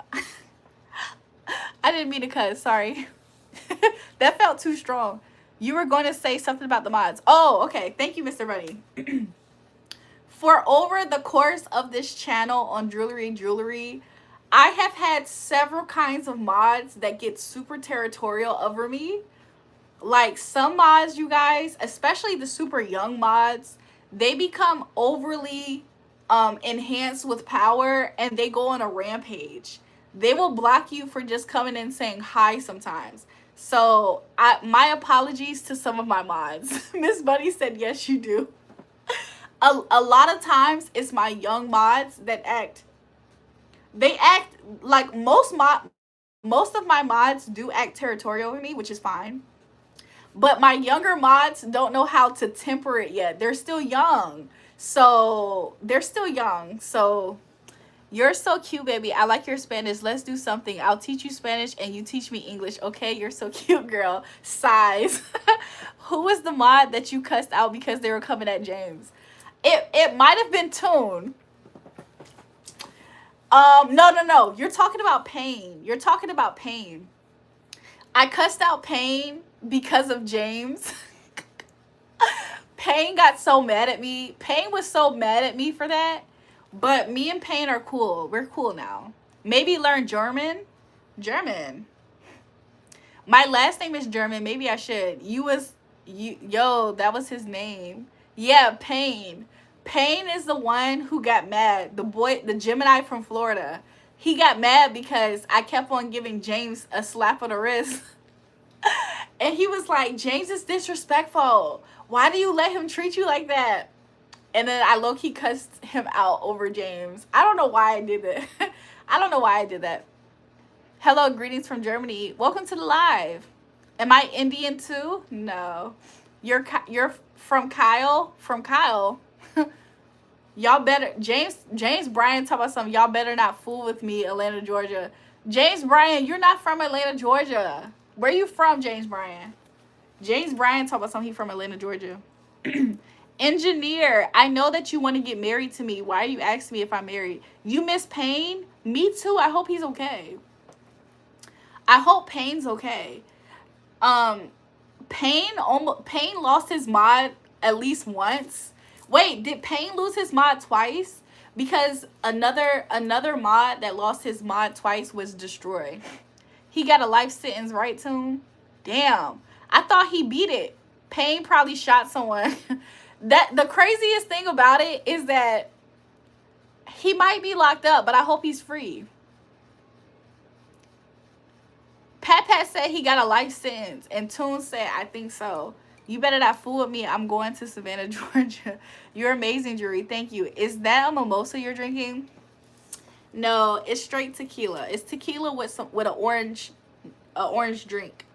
I didn't mean to cuss, sorry. That felt too strong. You were going to say something about the mods. Oh, okay. Thank you, Mr. Bunny. For over the course of this channel on Julrae Julrae, I have had several kinds of mods that get super territorial over me. Like some mods, you guys, especially the super young mods, they become overly enhanced with power and they go on a rampage. They will block you for just coming in saying hi sometimes. So my apologies to some of my mods. Miss Bunny said, yes, you do. A lot of times it's my young mods that act. They act like most of my mods do act territorial over me, which is fine. But my younger mods don't know how to temper it yet. They're still young. So you're so cute, baby. I like your Spanish. Let's do something. I'll teach you Spanish and you teach me English. Okay, you're so cute, girl. Size. Who was the mod that you cussed out because they were coming at James? It might have been Toon. No. You're talking about Pain. You're talking about Pain. I cussed out Pain because of James. Pain got so mad at me. Pain was so mad at me for that. But me and Pain are cool. We're cool now. Maybe learn German. German. My last name is German. Maybe I should. Yo, that was his name. Yeah, Pain. Pain is the one who got mad. The Gemini from Florida. He got mad because I kept on giving James a slap on the wrist. And he was like, James is disrespectful. Why do you let him treat you like that? And then I low-key cussed him out over James. I don't know why I did that. I don't know why I did that. Hello, greetings from Germany. Welcome to the live. Am I Indian too? No. You're from Kyle? From Kyle. Y'all better, James Bryan talk about something. Y'all better not fool with me, Atlanta, Georgia. James Bryan, you're not from Atlanta, Georgia. Where you from, James Bryan? James Bryan talk about something. He from Atlanta, Georgia. Engineer, I know that you want to get married to me. Why are you asking me if I'm married? You miss Pain? Me too. I hope he's okay. I hope Pain's okay. Pain lost his mod at least once. Wait, did Pain lose his mod twice? Because another mod that lost his mod twice was Destroy. He got a life sentence, right, Toon? Damn. I thought he beat it. Pain probably shot someone. The craziest thing about it is that he might be locked up, but I hope he's free. Pat said he got a life sentence, and Toon said, I think so. You better not fool with me. I'm going to Savannah, Georgia. You're amazing, Julrae. Thank you. Is that a mimosa you're drinking? No, it's straight tequila. It's tequila with an orange drink.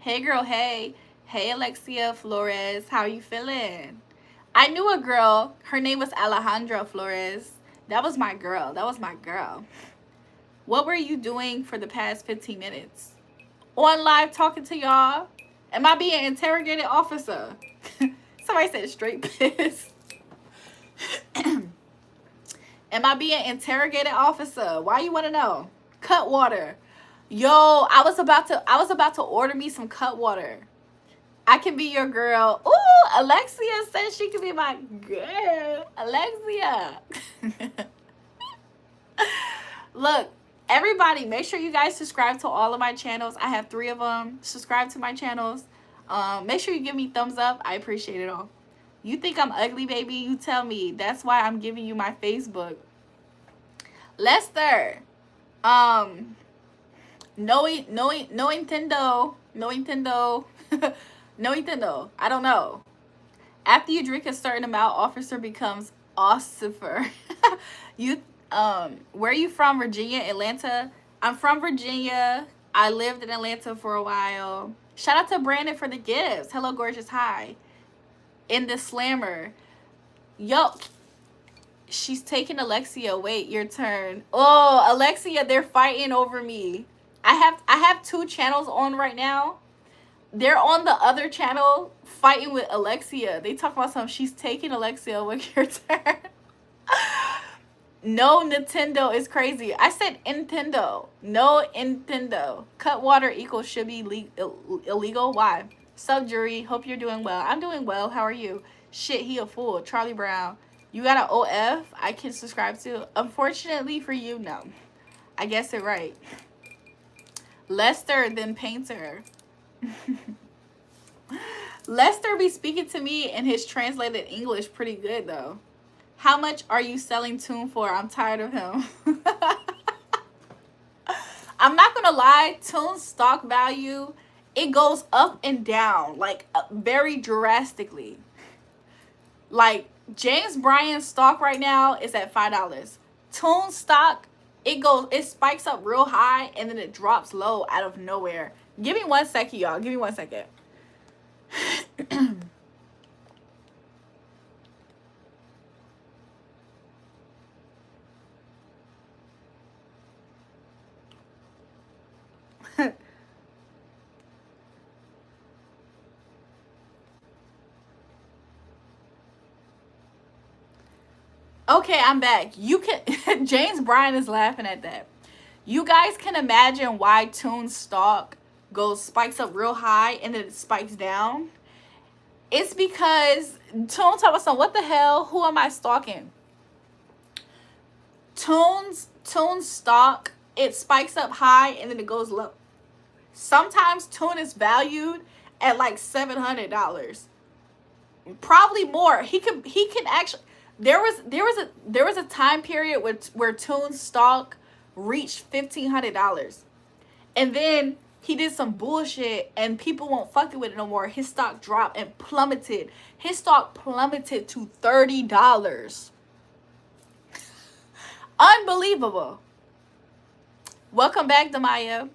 Hey, girl. Hey. Hey, Alexia Flores. How you feeling? I knew a girl. Her name was Alejandra Flores. That was my girl. What were you doing for the past 15 minutes? On live talking to y'all. Am I being interrogated, officer? Somebody said straight piss. Am I being interrogated, officer? Why you want to know? Cut water. Yo, I was about to order me some cut water. I can be your girl. Ooh, Alexia says she can be my girl. Alexia. Look, everybody, make sure you guys subscribe to all of my channels. I have 3 of them. Subscribe to my channels. Make sure you give me thumbs up. I appreciate it all. You think I'm ugly, baby? You tell me. That's why I'm giving you my Facebook. Lester. No Nintendo. No Nintendo. No Nintendo. I don't know. After you drink a certain amount, officer becomes ossifer. Where are you from? Virginia, Atlanta? I'm from Virginia. I lived in Atlanta for a while. Shout out to Brandon for the gifts. Hello, gorgeous. Hi. In the slammer. Yo. She's taking Alexia. Wait, your turn. Oh, Alexia, they're fighting over me. I have 2 channels on right now. They're on the other channel fighting with Alexia. They talk about something. She's taking Alexia. What's your turn? No Nintendo is crazy. I said Nintendo. No Nintendo. Cut water equals should be illegal. Why? Sup, Julrae? Hope you're doing well. I'm doing well. How are you? Shit, he a fool. Charlie Brown. You got an OF I can subscribe to? Unfortunately for you, no. I guess it right. Lester, then Painter. Lester be speaking to me in his translated English pretty good, though. How much are you selling Toon for? I'm tired of him. I'm not going to lie. Toon's stock value it goes up and down, like very drastically. Like James Bryan's stock right now is at $5. Tune stock, it spikes up real high and then it drops low out of nowhere. Give me 1 second, y'all. Give me 1 second. Okay, I'm back. You can James Bryan is laughing at that. You guys can imagine why Tune's stock spikes up real high and then it spikes down. It's because Tune talking about some, what the hell? Who am I stalking? Tune's stock, it spikes up high and then it goes low. Sometimes Tune is valued at like $700. Probably more. He can actually, there was a time period where Tune's stock reached $1,500. And then he did some bullshit and people won't fucking with it no more. His stock dropped and plummeted. His stock plummeted to $30. Unbelievable. Welcome back, Damaya.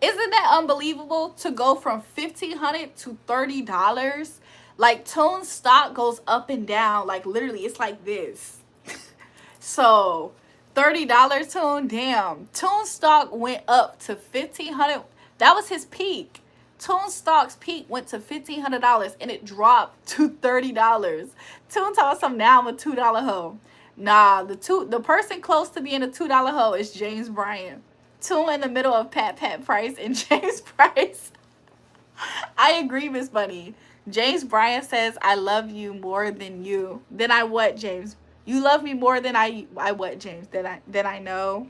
Isn't that unbelievable to go from $1,500 to $30? Like, Tune's stock goes up and down. Like, literally, it's like this. So, $30 Tune, damn. Tune's stock went up to $1,500. That was his peak. Tune's stock's peak went to $1,500 and it dropped to $30. Tune told some, now I'm a $2 hoe. Nah, the person close to being a $2 hoe is James Bryan. Tune in the middle of Pat Price and James Price. I agree, Miss Bunny. James Bryan says, I love you more than you. Then I what, James? You love me more than I what, James? Than I know.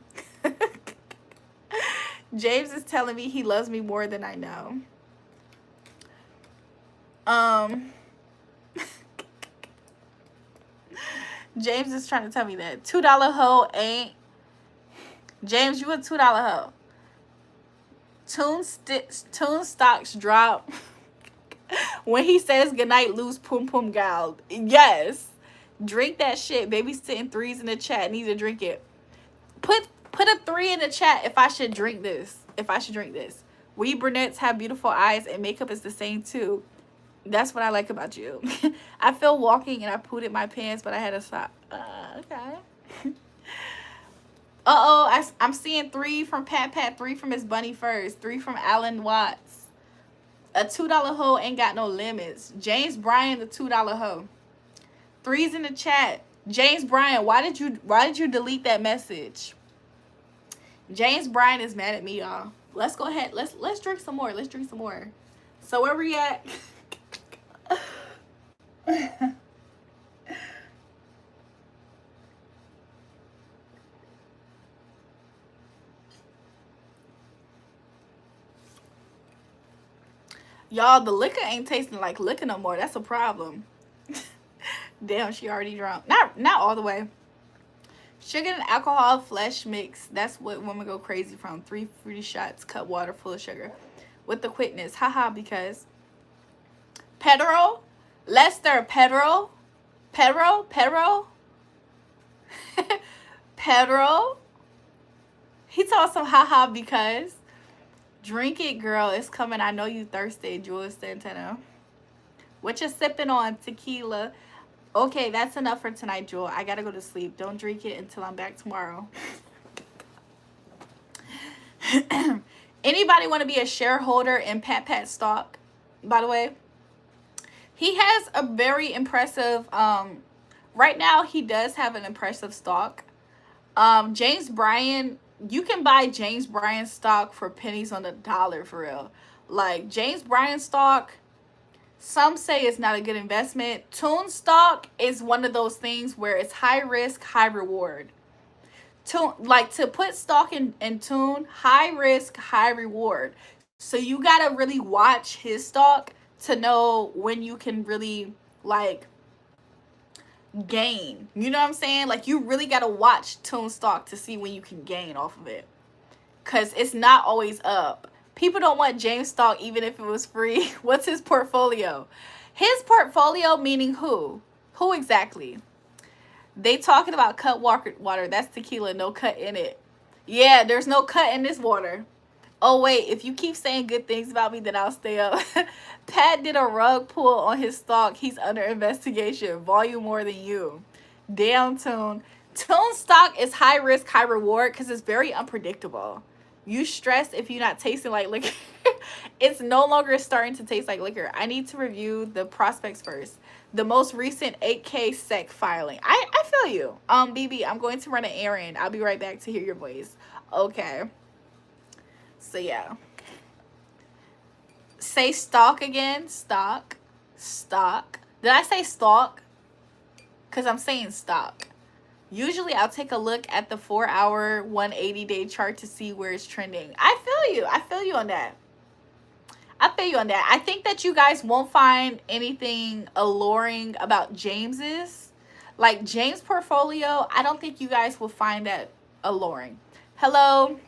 James is telling me he loves me more than I know. James is trying to tell me that $2 hoe ain't. James, you a $2 hoe. Tune stocks drop when he says goodnight, lose pum pum gal. Yes. Drink that shit. Babysitting threes in the chat. Need to drink it. Put a 3 in the chat if I should drink this. We brunettes have beautiful eyes and makeup is the same too. That's what I like about you. I feel walking and I pooted my pants, but I had to stop. Okay. I'm seeing 3 from Pat, 3 from Miss Bunny first, 3 from Alan Watts. A $2 hoe ain't got no limits. James Bryan, the $2 hoe. 3's in the chat. James Bryan, why did you delete that message? James Bryan is mad at me, y'all. Let's go ahead. Let's drink some more. So where we at? Y'all, the liquor ain't tasting like liquor no more. That's a problem. Damn, she already drunk. Not all the way. Sugar and alcohol flesh mix. That's what women go crazy from. 3 fruity shots, cut water full of sugar. With the quickness. Haha, because. Pedro? Lester, Pedro? Pedro? Pedro? He told some haha because. Drink it, girl. It's coming. I know you thirsty, Jules Santana. What you sipping on? Tequila. Okay, that's enough for tonight, Jewel. I gotta go to sleep. Don't drink it until I'm back tomorrow. Anybody want to be a shareholder in Pat stock? By the way, he has a very impressive. Right now, he does have an impressive stock. James Bryan. You can buy James Bryan stock for pennies on the dollar, for real. Like, James Bryan stock, some say it's not a good investment. Tune stock is one of those things where it's high risk, high reward. To put stock in Tune, high risk, high reward. So you gotta really watch his stock to know when you can really, like, gain. You know what I'm saying? Like, you really gotta watch Tune stock to see when you can gain off of it, because it's not always up. People don't want James stock even if it was free. What's his portfolio? His portfolio meaning who? Who exactly? They talking about cut water. That's tequila. No cut in it. Yeah, there's no cut in this water. Oh, wait. If you keep saying good things about me, then I'll stay up. Pat did a rug pull on his stock. He's under investigation. Volume more than you. Damn, Tune. Tune stock is high risk, high reward because it's very unpredictable. You stress if you're not tasting like liquor. It's no longer starting to taste like liquor. I need to review the prospects first. The most recent 8K SEC filing. I feel you. BB, I'm going to run an errand. I'll be right back to hear your voice. Okay. So yeah. Say stock again. Stock. Stock. Did I say stock? Because I'm saying stock. Usually I'll take a look at the 4-hour 180-day chart to see where it's trending. I feel you. I feel you on that. I feel you on that. I think that you guys won't find anything alluring about James's. Like James' portfolio, I don't think you guys will find that alluring. Hello,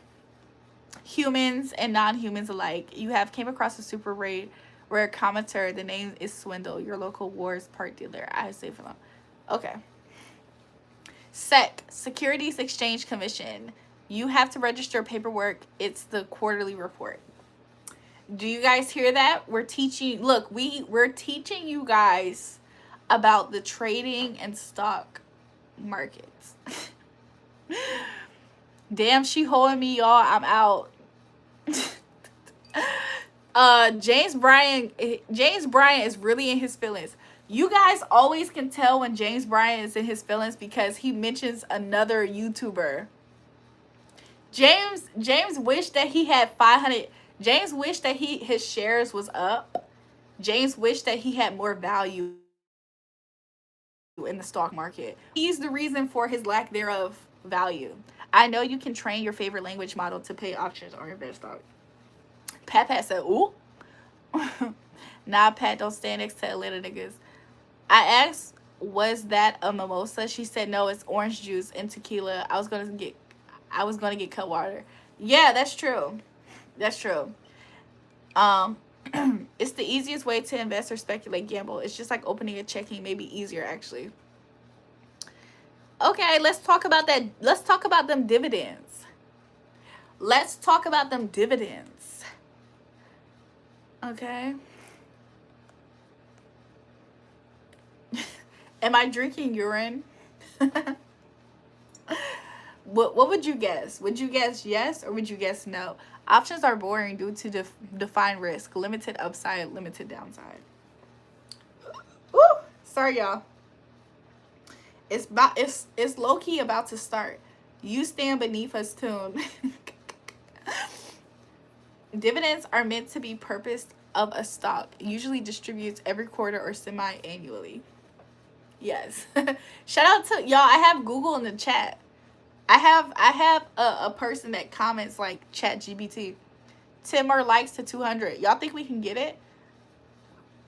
humans and non-humans alike. You have came across a super rare commenter. The name is Swindle, your local Wars part dealer. I say for them. Okay. SEC, Securities Exchange Commission. You have to register paperwork. It's the quarterly report. Do you guys hear that? We're teaching, look, we're teaching you guys about the trading and stock markets. Damn, she holding me, y'all. I'm out. James Bryan is really in his feelings. You guys always can tell when James Bryan is in his feelings because he mentions another YouTuber. James wished that he had 500. James wished that his shares was up. James wished that he had more value in the stock market. He's the reason for his lack thereof value. I know you can train your favorite language model to pay options or invest stock. Pat said, ooh. Nah, Pat, don't stand next to Atlanta niggas. I asked, was that a mimosa? She said, no, it's orange juice and tequila. I was gonna get cut water. Yeah, that's true. That's true. It's the easiest way to invest or speculate, gamble. It's just like opening a checking, maybe easier actually. Okay, let's talk about that. Let's talk about them dividends. Let's talk about them dividends. Okay. Am I drinking urine? What would you guess? Would you guess yes or would you guess no? Options are boring due to defined risk, limited upside, limited downside. Woo! Sorry, y'all. It's low key about to start. You stand beneath us, Tune. Dividends are meant to be purposed of a stock. Usually distributes every quarter or semi-annually. Yes. Shout out to y'all. I have Google in the chat. I have a person that comments like ChatGPT. 10 more likes to 200. Y'all think we can get it?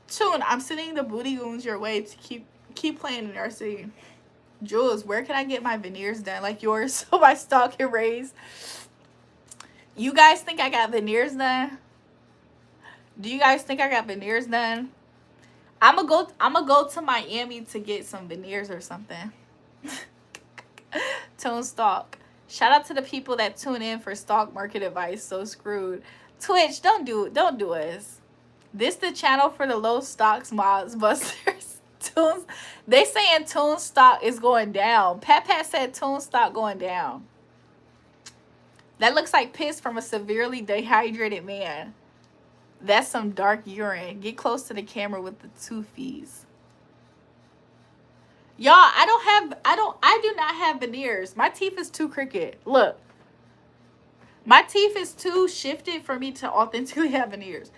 Tune, I'm sending the booty goons your way to keep playing in our city. Jules, where can I get my veneers done like yours so my stock can raise? You guys think I got veneers done? Do you guys think I got veneers done? I'm gonna go to Miami to get some veneers or something. Tune stock. Shout out to the people that tune in for stock market advice. So screwed. Twitch, don't do us. This the channel for the low stocks mods busters. Tunes, they saying Tune stock is going down. Pat said Tune stock going down. That looks like piss from a severely dehydrated man. That's some dark urine. Get close to the camera with the toofies. Y'all, I do not have veneers. My teeth is too crooked. Look. My teeth is too shifted for me to authentically have veneers.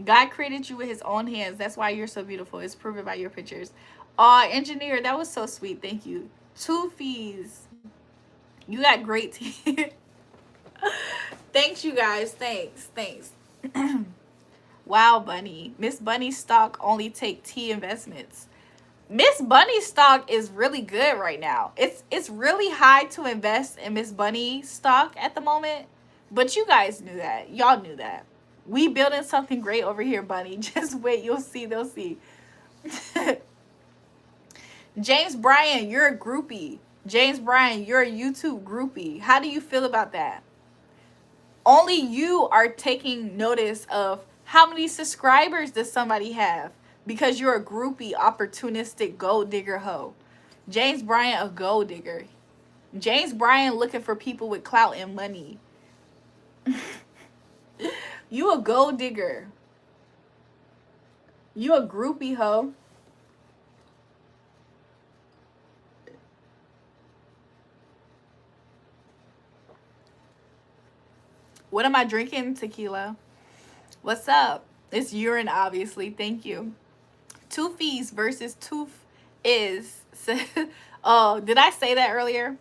God created you with his own hands. That's why you're so beautiful. It's proven by your pictures. Aw, engineer, that was so sweet. Thank you. Toofies. You got great teeth. Thanks, you guys. Thanks. Wow, Bunny. Miss Bunny stock only take T investments. Miss Bunny stock is really good right now. It's really high to invest in Miss Bunny stock at the moment. But you guys knew that. Y'all knew that. We building something great over here, Bunny. Just wait, you'll see, they'll see. James Bryan, you're a groupie. James Bryan, you're a YouTube groupie. How do you feel about that? Only you are taking notice of how many subscribers does somebody have, because you're a groupie, opportunistic gold digger hoe. James Bryan, a gold digger. James Bryan looking for people with clout and money. You a gold digger. You a groupie hoe. What am I drinking? Tequila. What's up? It's urine, obviously. Thank you. Toofies versus Toof is. Oh, did I say that earlier?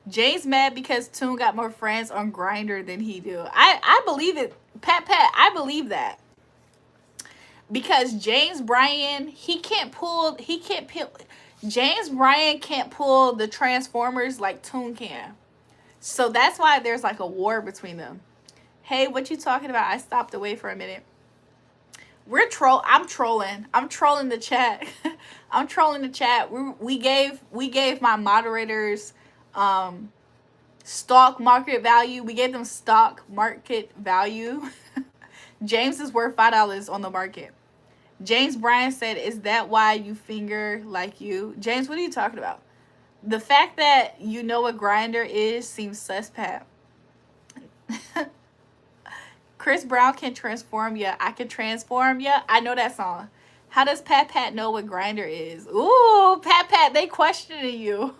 Jay's mad because Toon got more friends on Grindr than he do. I believe it. Pat, I believe that. Because James Bryan, James Bryan can't pull the Transformers like Toon can. So that's why there's like a war between them. Hey, what you talking about? I stopped away for a minute. I'm trolling. I'm trolling the chat. I'm trolling the chat. We gave my moderators stock market value. We gave them stock market value. James is worth $5 on the market. James Bryan said, "Is that why you finger like you?" James, what are you talking about? The fact that you know what Grindr is seems suspect. Chris Brown can transform ya. I can transform ya. I know that song. How does Pat know what Grindr is? Ooh, Pat, they questioning you.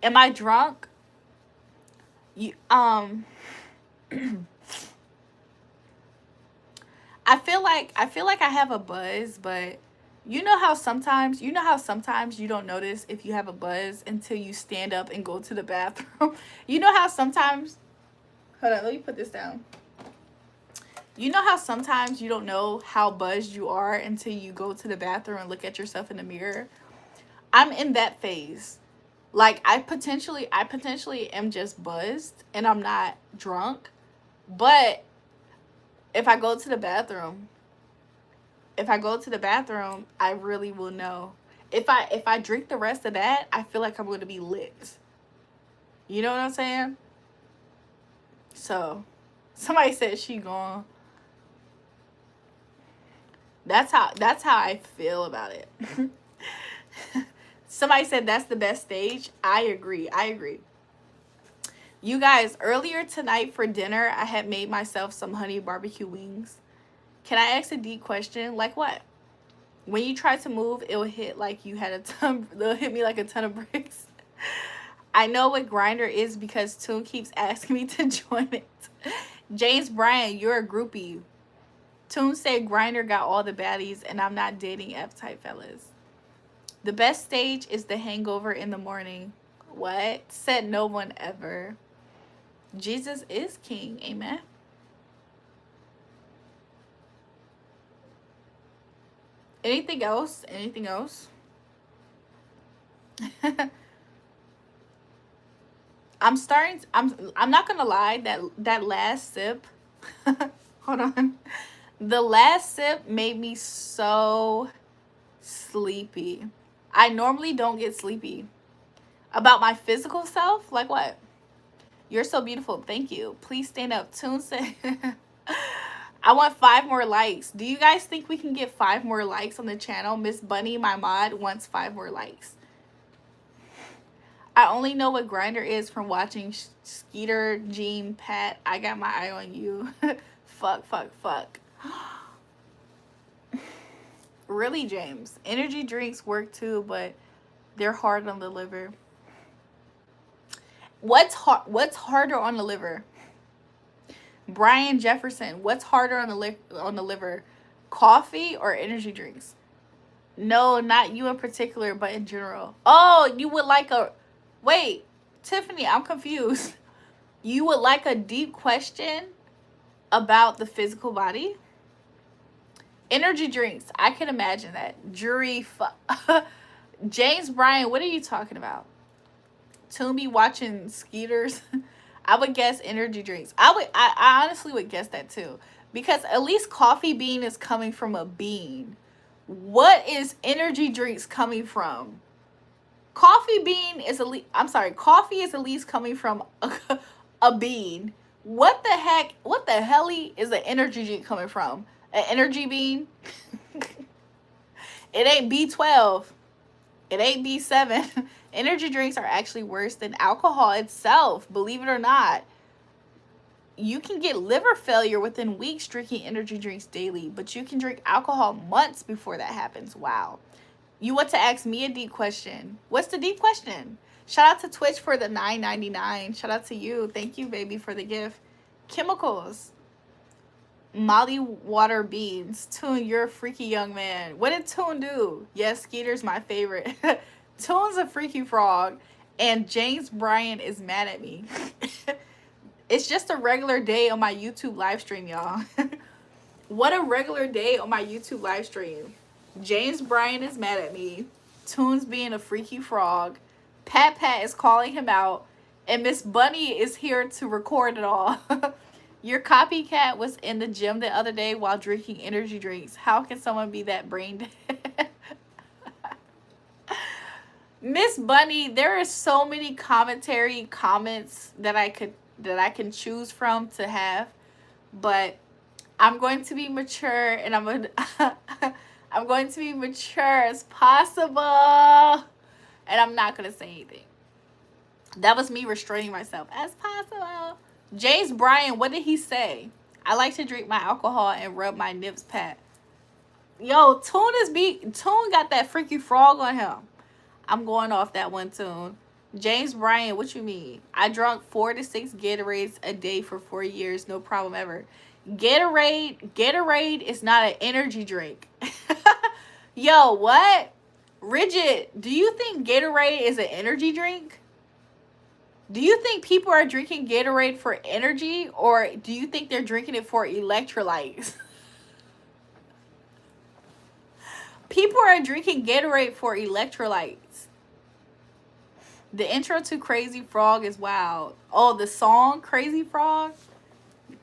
Am I drunk? You I feel like I have a buzz, but you know how sometimes you don't notice if you have a buzz until you stand up and go to the bathroom. You know how sometimes, hold on, let me put this down. You know how sometimes you don't know how buzzed you are until you go to the bathroom and look at yourself in the mirror? I'm in that phase. Like I potentially am just buzzed and I'm not drunk. But if I go to the bathroom, I really will know. If I drink the rest of that, I feel like I'm going to be lit. You know what I'm saying? So, somebody said she gone. That's how I feel about it. Somebody said that's the best stage. I agree. You guys, earlier tonight for dinner, I had made myself some honey barbecue wings. Can I ask a deep question? Like what? When you try to move, it'll hit like you had they'll hit me like a ton of bricks. I know what Grindr is because Toon keeps asking me to join it. James Bryan, you're a groupie. Toon said Grindr got all the baddies and I'm not dating F-type fellas. The best stage is the hangover in the morning. What? Said no one ever. Jesus is king. Amen. Anything else? I'm not gonna lie, that last sip hold on. The last sip made me so sleepy. I normally don't get sleepy. About my physical self? Like what? You're so beautiful. Thank you. Please stand up. Toon said I want 5 more likes. Do you guys think we can get 5 more likes on the channel? Miss Bunny, my mod, wants 5 more likes. I only know what Grindr is from watching Skeeter, Jean, Pat. I got my eye on you. Fuck. Really, James? Energy drinks work too, but they're hard on the liver. What's harder on the liver? Brian Jefferson, what's harder on the liver? Coffee or energy drinks? No, not you in particular, but in general. Oh, you would like a... Wait, Tiffany, I'm confused. You would like a deep question about the physical body? Energy drinks, I can imagine that. James Bryan, what are you talking about? Toon be watching Skeeters. I would guess energy drinks. I honestly would guess that too. Because at least coffee bean is coming from a bean. What is energy drinks coming from? Coffee bean is at least, I'm sorry, coffee is at least coming from a bean. What the heck? What the helly is an energy drink coming from? An energy bean? It ain't B12. It ain't B7. Energy drinks are actually worse than alcohol itself, believe it or not. You can get liver failure within weeks drinking energy drinks daily, but you can drink alcohol months before that happens. Wow. You want to ask me a deep question. What's the deep question? Shout out to Twitch for the $9.99. Shout out to you. Thank you, baby, for the gift. Chemicals. Molly water beans. Toon, you're a freaky young man. What did Toon do? Yes, Skeeter's my favorite. Toon's a freaky frog. And James Bryan is mad at me. It's just a regular day on my YouTube live stream, y'all. What a regular day on my YouTube live stream. James Bryan is mad at me. Toon's being a freaky frog. Pat Pat is calling him out. And Miss Bunny is here to record it all. Your copycat was in the gym the other day while drinking energy drinks. How can someone be that brain dead? Miss Bunny, there are so many comments that I can choose from to have, but I'm going to be mature and I'm going to be mature as possible, and I'm not going to say anything. That was me restraining myself as possible. James Bryan, what did he say? I like to drink my alcohol and rub my nips, Pat. Yo, Toon got that freaky frog on him. I'm going off that one, Toon. James Bryan, what you mean? I drunk 4 to 6 Gatorades a day for 4 years. No problem ever. Gatorade is not an energy drink. Yo, what? Rigid, do you think Gatorade is an energy drink? Do you think people are drinking Gatorade for energy, or do you think they're drinking it for electrolytes? People are drinking Gatorade for electrolytes. The intro to Crazy Frog is wild. Oh, the song Crazy Frog?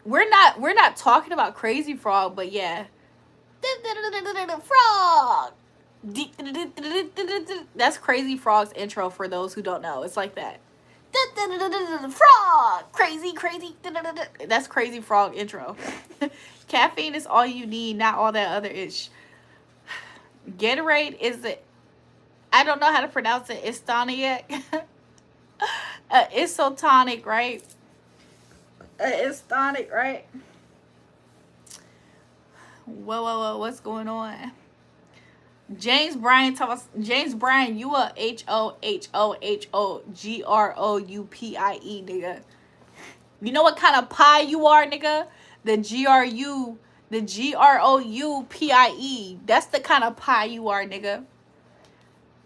We're not talking about Crazy Frog, but yeah. Frog. That's Crazy Frog's intro for those who don't know. It's like that. Frog. Crazy. That's Crazy Frog intro. Caffeine is all you need, not all that other ish. Gatorade is I don't know how to pronounce it. Istoniac. Isotonic, right? Istonic, right? Whoa, what's going on? James Bryan, you a HOHOHOGROUPIE, nigga. You know what kind of pie you are, nigga? The GROUPIE. That's the kind of pie you are, nigga.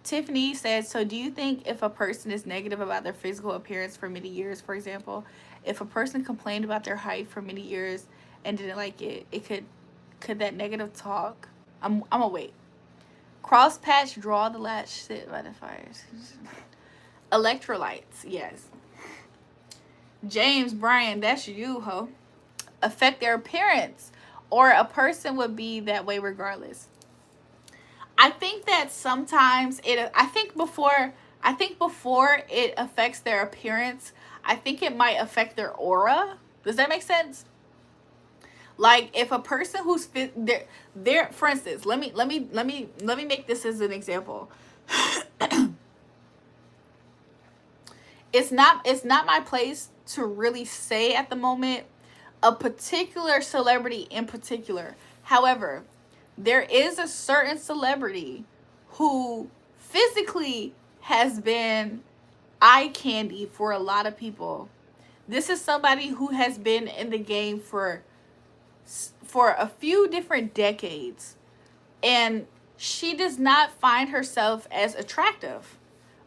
Tiffany says, so do you think if a person is negative about their physical appearance for many years, for example, if a person complained about their height for many years and didn't like it, could that negative talk? I'm gonna wait. Cross patch, draw the latch, sit by the fires. Electrolytes, yes. James Bryan, that's you, ho. Affect their appearance, or a person would be that way regardless. I think that sometimes I think before it affects their appearance, I think it might affect their aura. Does that make sense? Like if a person who's there, for instance, let me make this as an example. It's not my place to really say at the moment a particular celebrity in particular. However, there is a certain celebrity who physically has been eye candy for a lot of people. This is somebody who has been in the game for a few different decades, and she does not find herself as attractive,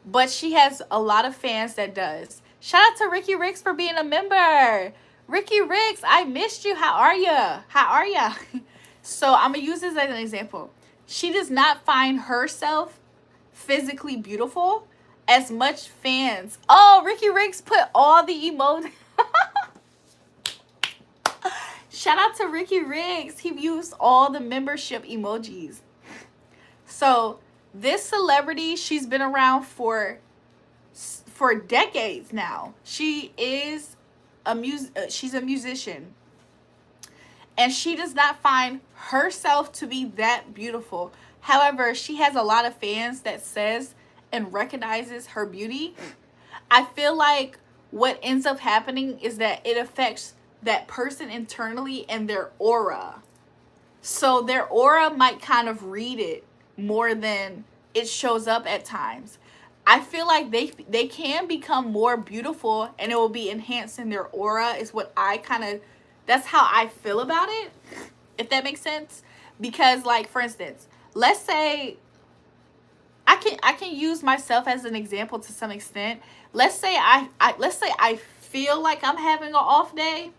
but she has a lot of fans that does. Shout out to Ricky Ricks for being a member. Ricky Ricks, I missed you. How are ya? So I'm gonna use this as an example. She does not find herself physically beautiful as much fans. Oh, Ricky Ricks put all the emojis. Shout out to Ricky Riggs. He used all the membership emojis. So this celebrity, she's been around for decades now. She is she's a musician. And she does not find herself to be that beautiful. However, she has a lot of fans that says and recognizes her beauty. I feel like what ends up happening is that it affects that person internally and their aura. So their aura might kind of read it more than it shows up at times. I feel like they can become more beautiful and it will be enhancing their aura is what I kind of, that's how I feel about it, if that makes sense. Because like, for instance, let's say I can use myself as an example to some extent. Let's say I feel like I'm having an off day.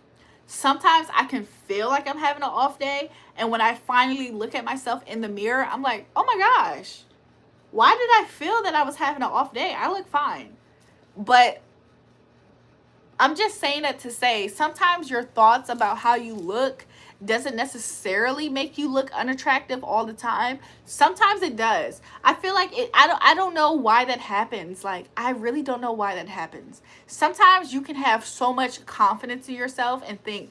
Sometimes I can feel like I'm having an off day, and when I finally look at myself in the mirror, I'm like, oh my gosh, why did I feel that I was having an off day? I look fine. But I'm just saying that to say sometimes your thoughts about how you look doesn't necessarily make you look unattractive all the time. Sometimes it does. I feel like I don't know why that happens. Like, I really don't know why that happens. Sometimes you can have so much confidence in yourself and think,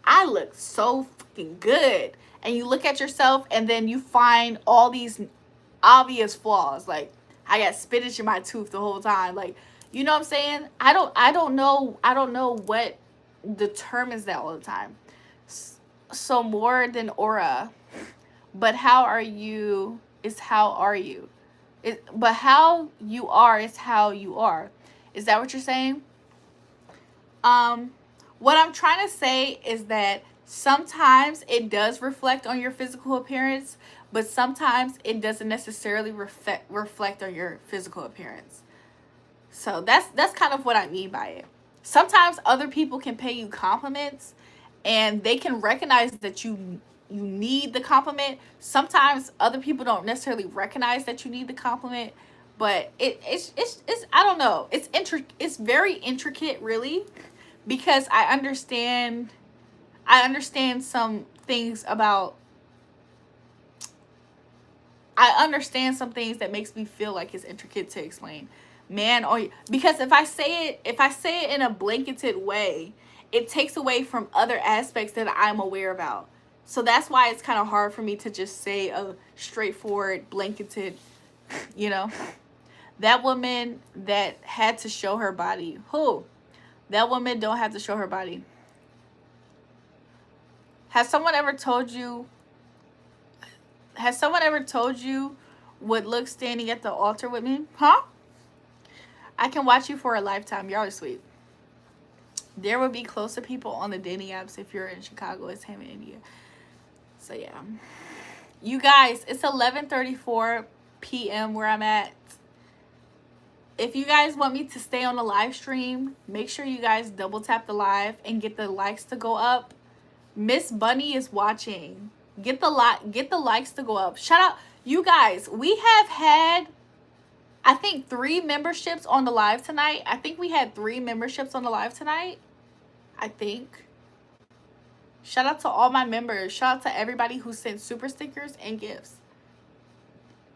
I look so fucking good. And you look at yourself and then you find all these obvious flaws. Like, I got spinach in my tooth the whole time. Like, you know what I'm saying? I don't know what determines that all the time. So more than aura, but how are you is how are you. But how you are is how you are. Is that what you're saying? What I'm trying to say is that sometimes it does reflect on your physical appearance, but sometimes it doesn't necessarily reflect on your physical appearance. So that's kind of what I mean by it. Sometimes other people can pay you compliments and they can recognize that you need the compliment. Sometimes other people don't necessarily recognize that you need the compliment, but it's I don't know. It's very intricate, really, because I understand some things about. I understand some things that makes me feel like it's intricate to explain. Man, or because if I say it in a blanketed way, it takes away from other aspects that I'm aware about. So that's why it's kind of hard for me to just say a straightforward blanketed, you know. That woman that had to show her body. Who? That woman don't have to show her body. Has someone ever told you what looks standing at the altar with me? Huh? I can watch you for a lifetime. Y'all are sweet. There will be closer people on the dating apps if you're in Chicago as him in India. So yeah. You guys, it's 11:34 p.m. where I'm at. If you guys want me to stay on the live stream, make sure you guys double tap the live and get the likes to go up. Miss Bunny is watching. Get the likes to go up. Shout out, you guys. We have had, I think, 3 memberships on the live tonight. I think we had 3 memberships on the live tonight. I think. Shout out to all my members. Shout out to everybody who sent super stickers and gifts.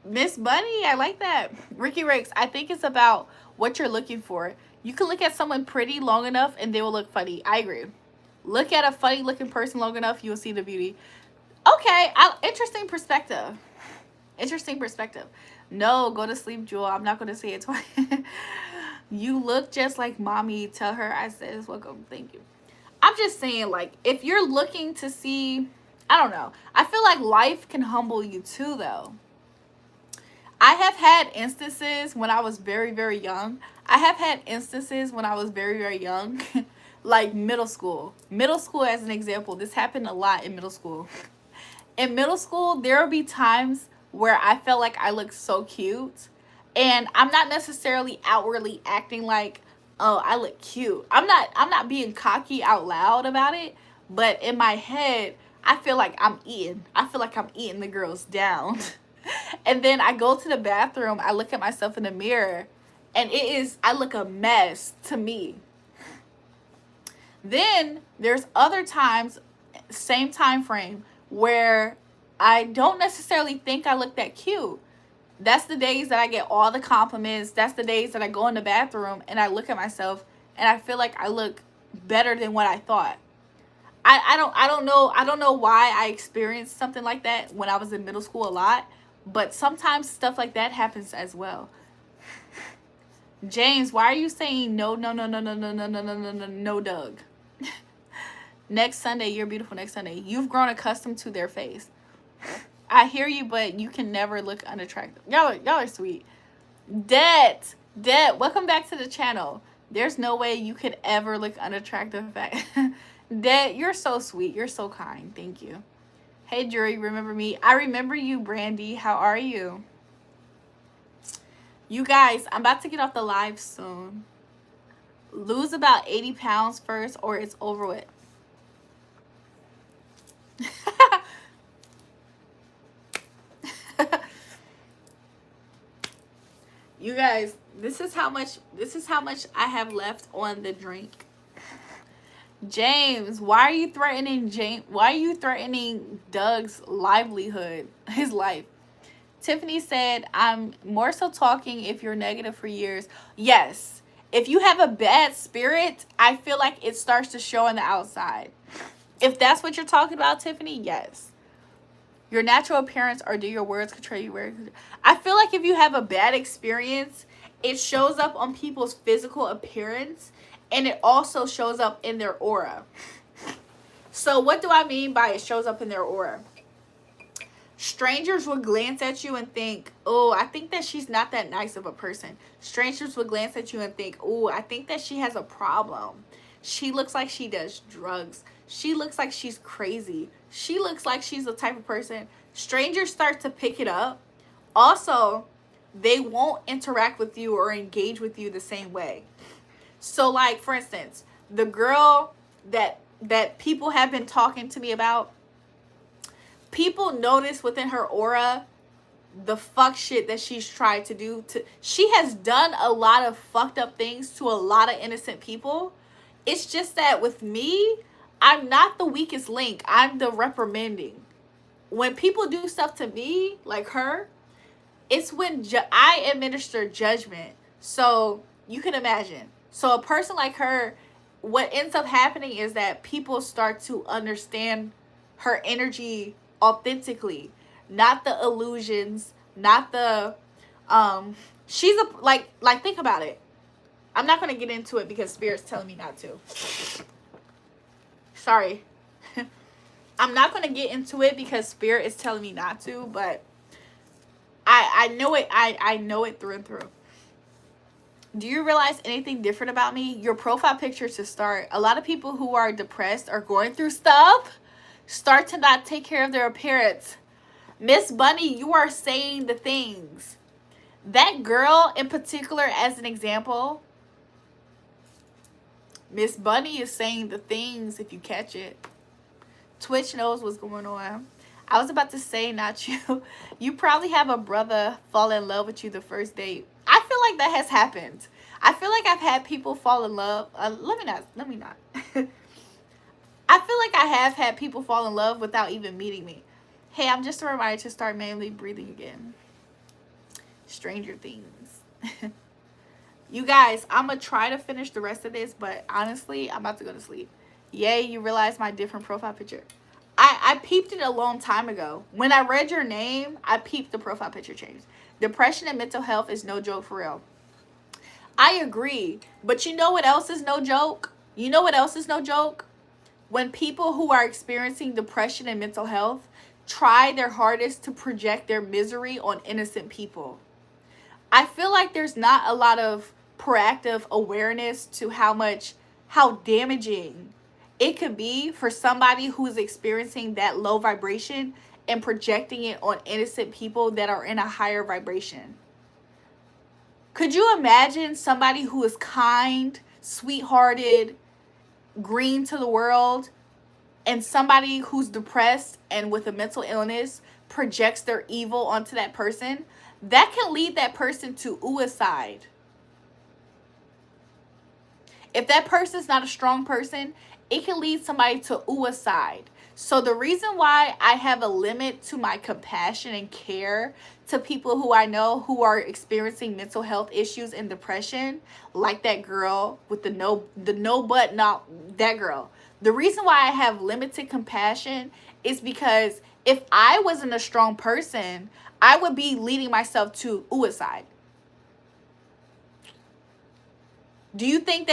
Miss Bunny, I like that. Ricky Riggs, I think it's about what you're looking for. You can look at someone pretty long enough and they will look funny. I agree. Look at a funny looking person long enough, you'll see the beauty. Okay, interesting perspective. Interesting perspective. No, go to sleep, Jewel. I'm not going to say it twice. You look just like mommy. Tell her I said welcome. Thank you. I'm just saying, like, if you're looking to see, I don't know. I feel like life can humble you too, though. I have had instances when I was very, very young. Like middle school. Middle school, as an example. This happened a lot in middle school. In middle school, there will be times where I felt like I looked so cute. And I'm not necessarily outwardly acting like, oh, I look cute. I'm not being cocky out loud about it. But in my head, I feel like I'm eating the girls down. And then I go to the bathroom, I look at myself in the mirror, and I look a mess to me. Then there's other times same time frame where I don't necessarily think I look that cute. That's the days that I get all the compliments. That's the days that I go in the bathroom and I look at myself and I feel like I look better than what I thought. I don't know why I experienced something like that when I was in middle school a lot, but sometimes stuff like that happens as well. James, why are you saying no, Doug? Next Sunday, you're beautiful next Sunday. You've grown accustomed to their face. I hear you, but you can never look unattractive. Y'all are sweet. Det, welcome back to the channel. There's no way you could ever look unattractive. Det, you're so sweet. You're so kind. Thank you. Hey, Jury, remember me? I remember you, Brandy. How are you? You guys, I'm about to get off the live soon. Lose about 80 pounds first or it's over with. You guys, this is how much I have left on the drink. James, why are you threatening Doug's livelihood, his life? Tiffany said, I'm more so talking if you're negative for years. Yes. If you have a bad spirit, I feel like it starts to show on the outside. If that's what you're talking about, Tiffany, yes. Your natural appearance, or do your words portray you? I feel like if you have a bad experience, it shows up on people's physical appearance, and it also shows up in their aura. So what do I mean by it shows up in their aura? Strangers will glance at you and think, oh, I think that she's not that nice of a person. Strangers will glance at you and think, oh, I think that she has a problem. She looks like she does drugs. She looks like she's crazy. She looks like she's the type of person. Strangers start to pick it up. Also, they won't interact with you or engage with you the same way. So, like, for instance, the girl that people have been talking to me about, people notice within her aura the fuck shit that she's tried to do. She has done a lot of fucked up things to a lot of innocent people. It's just that with me, I'm not the weakest link. I'm the reprimanding. When people do stuff to me, like her, it's when I administer judgment. So you can imagine. So a person like her, what ends up happening is that people start to understand her energy authentically, not the illusions, not the she's a like think about it. I'm not going to get into it because Spirit's telling me not to. Sorry. I'm not going to get into it because Spirit is telling me not to, but I know it. I know it through and through. Do you realize anything different about me? Your profile picture to start. A lot of people who are depressed or going through stuff start to not take care of their appearance. Miss Bunny, you are saying the things. That girl in particular, as an example, Miss Bunny is saying the things if you catch it. Twitch knows what's going on. I was about to say, not you. You probably have a brother fall in love with you the first date. I feel like that has happened. I feel like I've had people fall in love. Let me not. I feel like I have had people fall in love without even meeting me. Hey, I'm just a reminder to start manually breathing again. Stranger Things. You guys, I'm going to try to finish the rest of this, but honestly, I'm about to go to sleep. Yay, you realize my different profile picture. I peeped it a long time ago. When I read your name, I peeped the profile picture change. Depression and mental health is no joke for real. I agree, but you know what else is no joke? You know what else is no joke? When people who are experiencing depression and mental health try their hardest to project their misery on innocent people. I feel like there's not a lot of proactive awareness to how damaging it could be for somebody who's experiencing that low vibration and projecting it on innocent people that are in a higher vibration. Could you imagine somebody who is kind, sweethearted, green to the world, and somebody who's depressed and with a mental illness projects their evil onto that person? That can lead that person to suicide. If that person's not a strong person, it can lead somebody to suicide. So the reason why I have a limit to my compassion and care to people who I know who are experiencing mental health issues and depression, like that girl with the no butt, not that girl. The reason why I have limited compassion is because if I wasn't a strong person, I would be leading myself to suicide. Do you think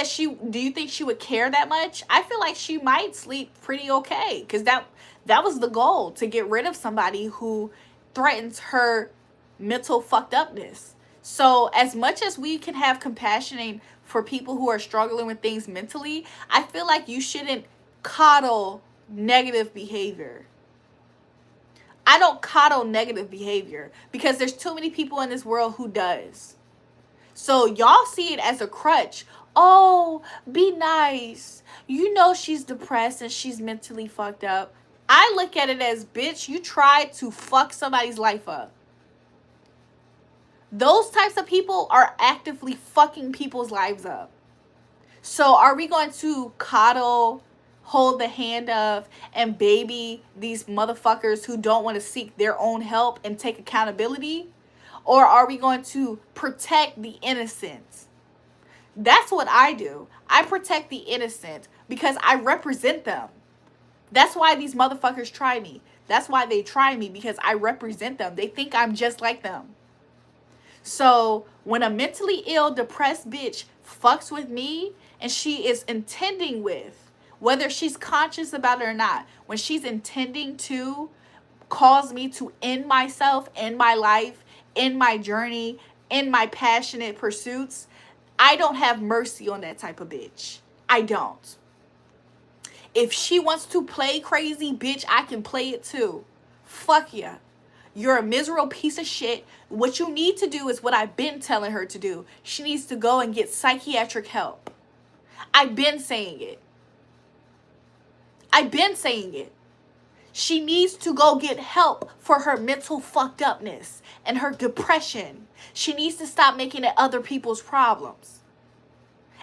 she would care that much? I feel like she might sleep pretty okay, because that was the goal, to get rid of somebody who threatens her mental fucked upness. So as much as we can have compassion for people who are struggling with things mentally, I feel like you shouldn't coddle negative behavior. I don't coddle negative behavior because there's too many people in this world who does. So y'all see it as a crutch. Oh, be nice. You know she's depressed and she's mentally fucked up. I look at it as, bitch, you tried to fuck somebody's life up. Those types of people are actively fucking people's lives up. So are we going to coddle, hold the hand of, and baby these motherfuckers who don't want to seek their own help and take accountability? Or are we going to protect the innocent? That's what I do. I protect the innocent because I represent them. That's why these motherfuckers try me. That's why they try me, because I represent them. They think I'm just like them. So when a mentally ill, depressed bitch fucks with me and she is intending with, whether she's conscious about it or not, when she's intending to cause me to end myself, end my life, in my journey, in my passionate pursuits, I don't have mercy on that type of bitch. I don't. If she wants to play crazy, bitch, I can play it too. Fuck yeah. You're a miserable piece of shit. What you need to do is what I've been telling her to do. She needs to go and get psychiatric help. I've been saying it. I've been saying it. She needs to go get help for her mental fucked upness and her depression. She needs to stop making it other people's problems.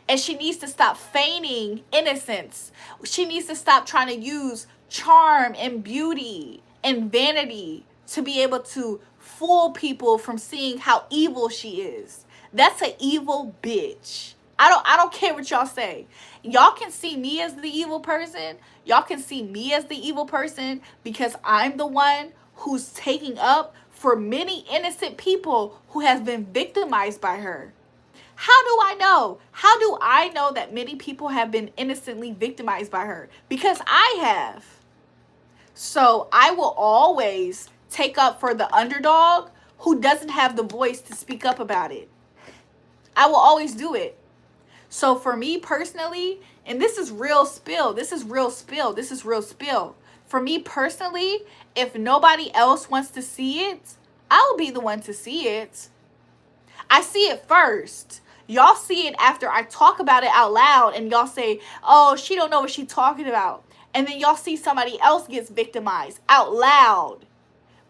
And she needs to stop feigning innocence. She needs to stop trying to use charm and beauty and vanity to be able to fool people from seeing how evil she is. That's an evil bitch. I don't care what y'all say. Y'all can see me as the evil person. Y'all can see me as the evil person because I'm the one who's taking up for many innocent people who have been victimized by her. How do I know? How do I know that many people have been innocently victimized by her? Because I have. So I will always take up for the underdog who doesn't have the voice to speak up about it. I will always do it. So for me personally, and this is real spill. For me personally, if nobody else wants to see it, I'll be the one to see it. I see it first. Y'all see it after I talk about it out loud and y'all say, oh, she don't know what she's talking about. And then y'all see somebody else gets victimized out loud.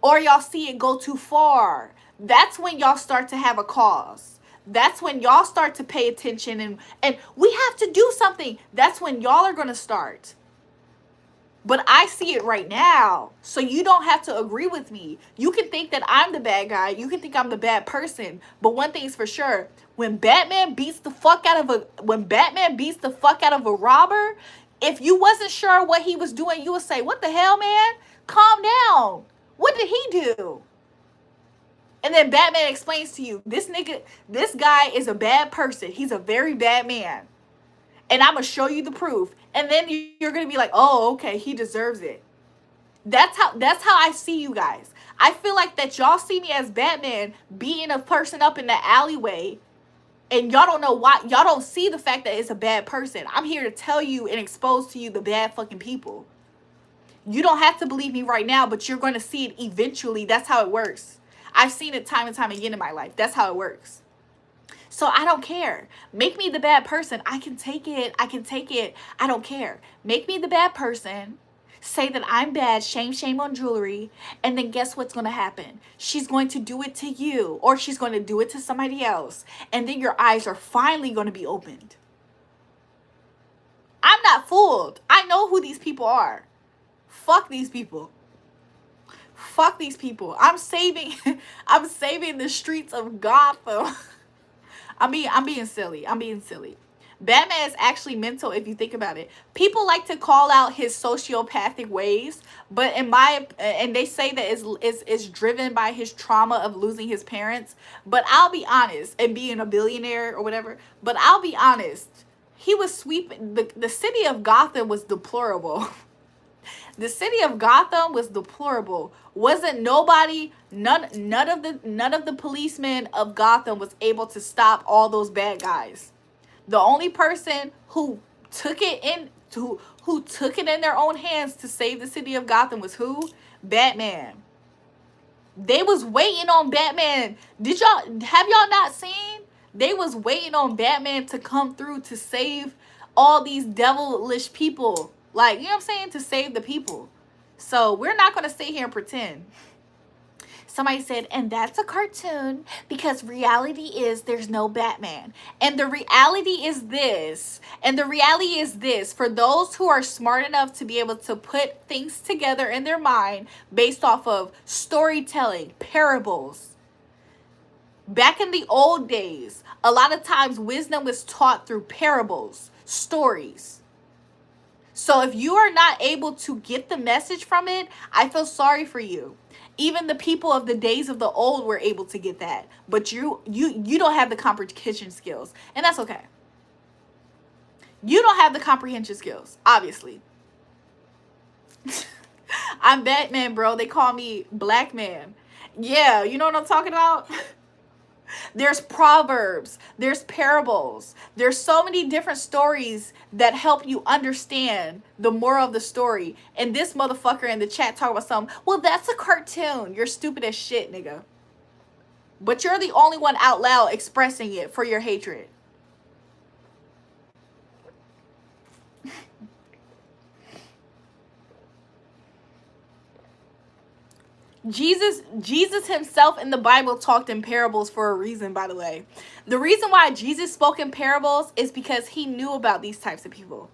Or y'all see it go too far. That's when y'all start to have a cause. That's when y'all start to pay attention and we have to do something. That's when y'all are going to start. But I see it right now. So you don't have to agree with me. You can think that I'm the bad guy. You can think I'm the bad person. But one thing's for sure. When Batman beats the fuck out of a robber, if you wasn't sure what he was doing, you would say, what the hell, man? Calm down. What did he do? And then Batman explains to you, this guy is a bad person. He's a very bad man. And I'm going to show you the proof. And then you're going to be like, oh, okay, he deserves it. That's how I see you guys. I feel like that y'all see me as Batman beating a person up in the alleyway. And y'all don't know why. Y'all don't see the fact that it's a bad person. I'm here to tell you and expose to you the bad fucking people. You don't have to believe me right now, but you're going to see it eventually. That's how it works. I've seen it time and time again in my life. That's how it works. So I don't care. Make me the bad person. I can take it. I don't care. Make me the bad person. Say that I'm bad. Shame on Julrae. And then guess what's going to happen? She's going to do it to you. Or she's going to do it to somebody else. And then your eyes are finally going to be opened. I'm not fooled. I know who these people are. Fuck these people. Fuck these people. I'm saving I'm saving the streets of Gotham. I'm being silly. I'm being silly. Batman is actually mental if you think about it. People like to call out his sociopathic ways, but and they say that it's driven by his trauma of losing his parents. But I'll be honest, and being a billionaire or whatever, but I'll be honest, he was sweeping the city of Gotham was deplorable. The city of Gotham was deplorable. Wasn't nobody, none of the policemen of Gotham was able to stop all those bad guys. The only person who took it in their own hands to save the city of Gotham was who? Batman. They was waiting on Batman. Have y'all not seen? They was waiting on Batman to come through to save all these devilish people. Like, you know what I'm saying? To save the people. So we're not going to sit here and pretend. Somebody said, and that's a cartoon because reality is there's no Batman. And the reality is this. And the reality is this. For those who are smart enough to be able to put things together in their mind based off of storytelling, parables. Back in the old days, a lot of times wisdom was taught through parables, stories. So if you are not able to get the message from it, I feel sorry for you. Even the people of the days of the old were able to get that. But you don't have the comprehension skills. And that's okay. You don't have the comprehension skills, obviously. I'm Batman, bro. They call me Black Man. Yeah, you know what I'm talking about? There's proverbs, there's parables, there's so many different stories that help you understand the moral of the story. And this motherfucker in the chat talk about something, well, that's a cartoon. You're stupid as shit, nigga. But you're the only one out loud expressing it for your hatred. Jesus himself in the Bible talked in parables for a reason, by the way. The reason why Jesus spoke in parables is because he knew about these types of people.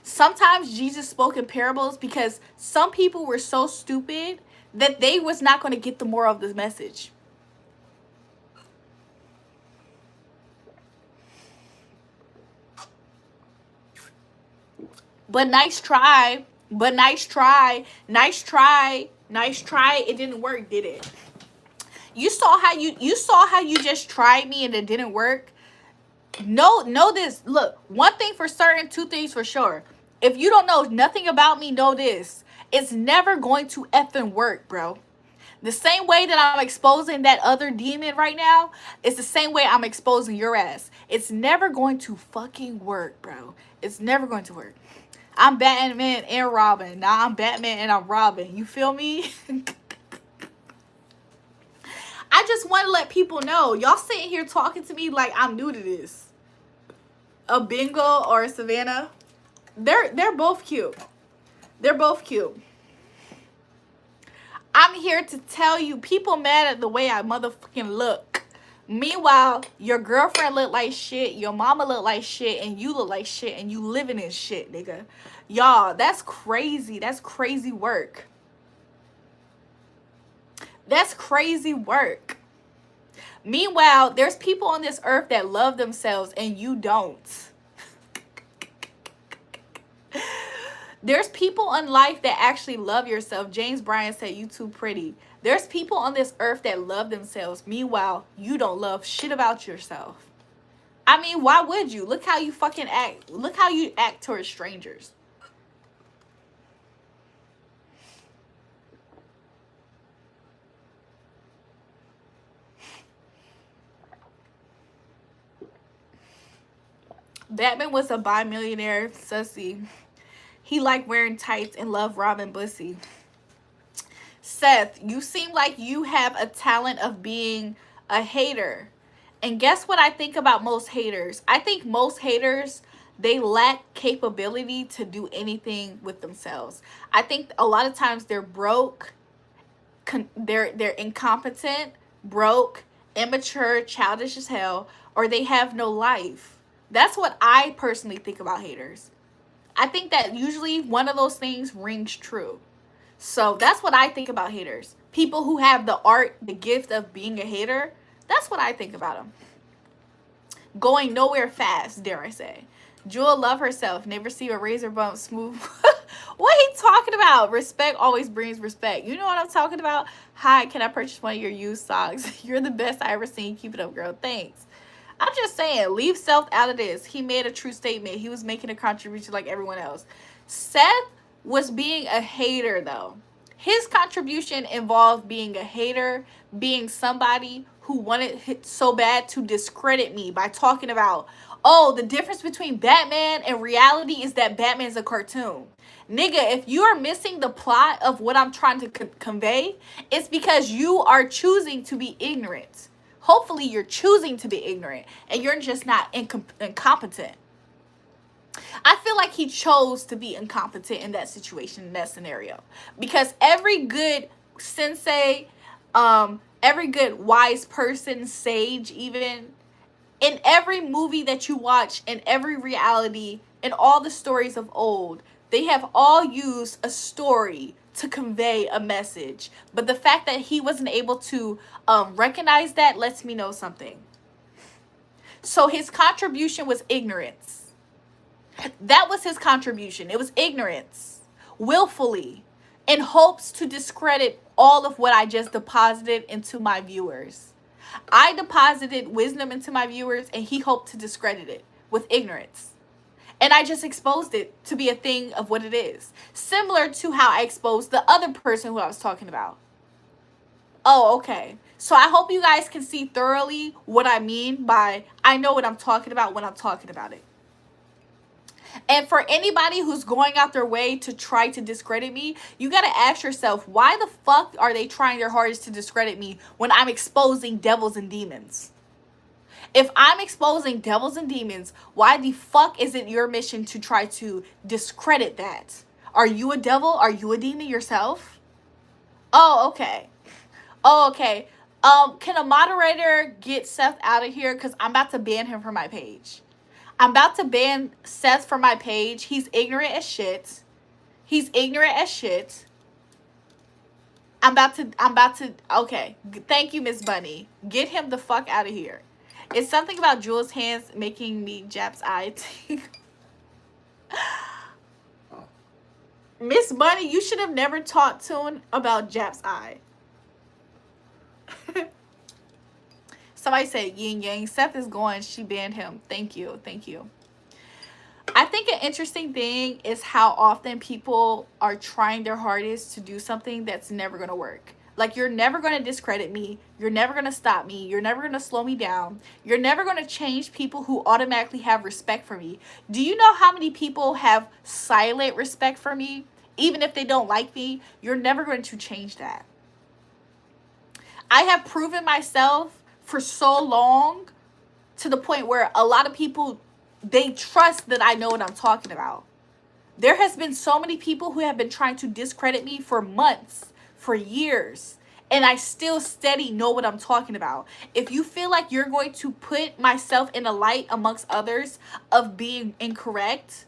Sometimes Jesus spoke in parables because some people were so stupid that they was not going to get the moral of this message. But nice try. But nice try. Nice try. Nice try. It didn't work, did it? You saw how you just tried me and it didn't work. Know this. Look, one thing for certain, two things for sure. If you don't know nothing about me, know this. It's never going to effing work, bro. The same way that I'm exposing that other demon right now, it's the same way I'm exposing your ass. It's never going to fucking work, bro. It's never going to work. I'm Batman and Robin. Now I'm Batman and I'm Robin. You feel me? I just want to let people know. Y'all sitting here talking to me like I'm new to this. A Bingo or a Savannah. They're both cute. They're both cute. I'm here to tell you, people mad at the way I motherfucking look. Meanwhile, your girlfriend look like shit, your mama look like shit, and you look like shit, and you living in shit, nigga. Y'all, that's crazy. That's crazy work. That's crazy work. Meanwhile, there's people on this earth that love themselves, and you don't. There's people in life that actually love yourself. James Bryan said, you too pretty. There's people on this earth that love themselves. Meanwhile, you don't love shit about yourself. I mean, why would you? Look how you fucking act. Look how you act towards strangers. Batman was a bi-millionaire sussy. He liked wearing tights and loved Robin Bussy. Seth, you seem like you have a talent of being a hater. And guess what I think about most haters? I think most haters, they lack capability to do anything with themselves. I think a lot of times they're broke, they're incompetent, broke, immature, childish as hell, or they have no life. That's what I personally think about haters. I think that usually one of those things rings true. So that's what I think about haters. People who have the art, the gift of being a hater. That's what I think about them. Going nowhere fast, dare I say. Jewel love herself. Never see a razor bump smooth. What he talking about? Respect always brings respect. You know what I'm talking about? Hi, can I purchase one of your used socks? You're the best I ever seen. Keep it up, girl. Thanks. I'm just saying, leave Seth out of this. He made a true statement. He was making a contribution like everyone else. Seth was being a hater, though. His contribution involved being a hater, being somebody who wanted so bad to discredit me by talking about, oh, the difference between Batman and reality is that Batman's a cartoon. Nigga, if you are missing the plot of what I'm trying to convey, it's because you are choosing to be ignorant. Hopefully you're choosing to be ignorant and you're just not incompetent. I feel like he chose to be incompetent in that situation, in that scenario. Because every good sensei, every good wise person, sage even, in every movie that you watch, in every reality, in all the stories of old, they have all used a story to convey a message. But the fact that he wasn't able to recognize that lets me know something. So his contribution was ignorance. That was his contribution. It was ignorance, willfully, in hopes to discredit all of what I just deposited into my viewers. I deposited wisdom into my viewers, and he hoped to discredit it with ignorance. And I just exposed it to be a thing of what it is. Similar to how I exposed the other person who I was talking about. Oh, okay. So I hope you guys can see thoroughly what I mean by I know what I'm talking about when I'm talking about it. And for anybody who's going out their way to try to discredit me, you got to ask yourself, why the fuck are they trying their hardest to discredit me when I'm exposing devils and demons? If I'm exposing devils and demons, why the fuck is it your mission to try to discredit that? Are you a devil? Are you a demon yourself? Oh, okay. Oh, okay. Can a moderator get Seth out of here? Because I'm about to ban him from my page. I'm about to ban Seth from my page. He's ignorant as shit. He's ignorant as shit. I'm about to, okay. Thank you, Miss Bunny. Get him the fuck out of here. It's something about Jules' hands making me Jap's eye tingle. Miss Bunny, you should have never taught Toon about Jap's eye. Somebody said yin yang. Seth is going. She banned him. Thank you. Thank you. I think an interesting thing is how often people are trying their hardest to do something that's never going to work. Like, you're never going to discredit me. You're never going to stop me. You're never going to slow me down. You're never going to change people who automatically have respect for me. Do you know how many people have silent respect for me? Even if they don't like me, you're never going to change that. I have proven myself for so long to the point where a lot of people, they trust that I know what I'm talking about. There has been so many people who have been trying to discredit me for months, for years, and I still steady know what I'm talking about. If you feel like you're going to put myself in a light amongst others of being incorrect,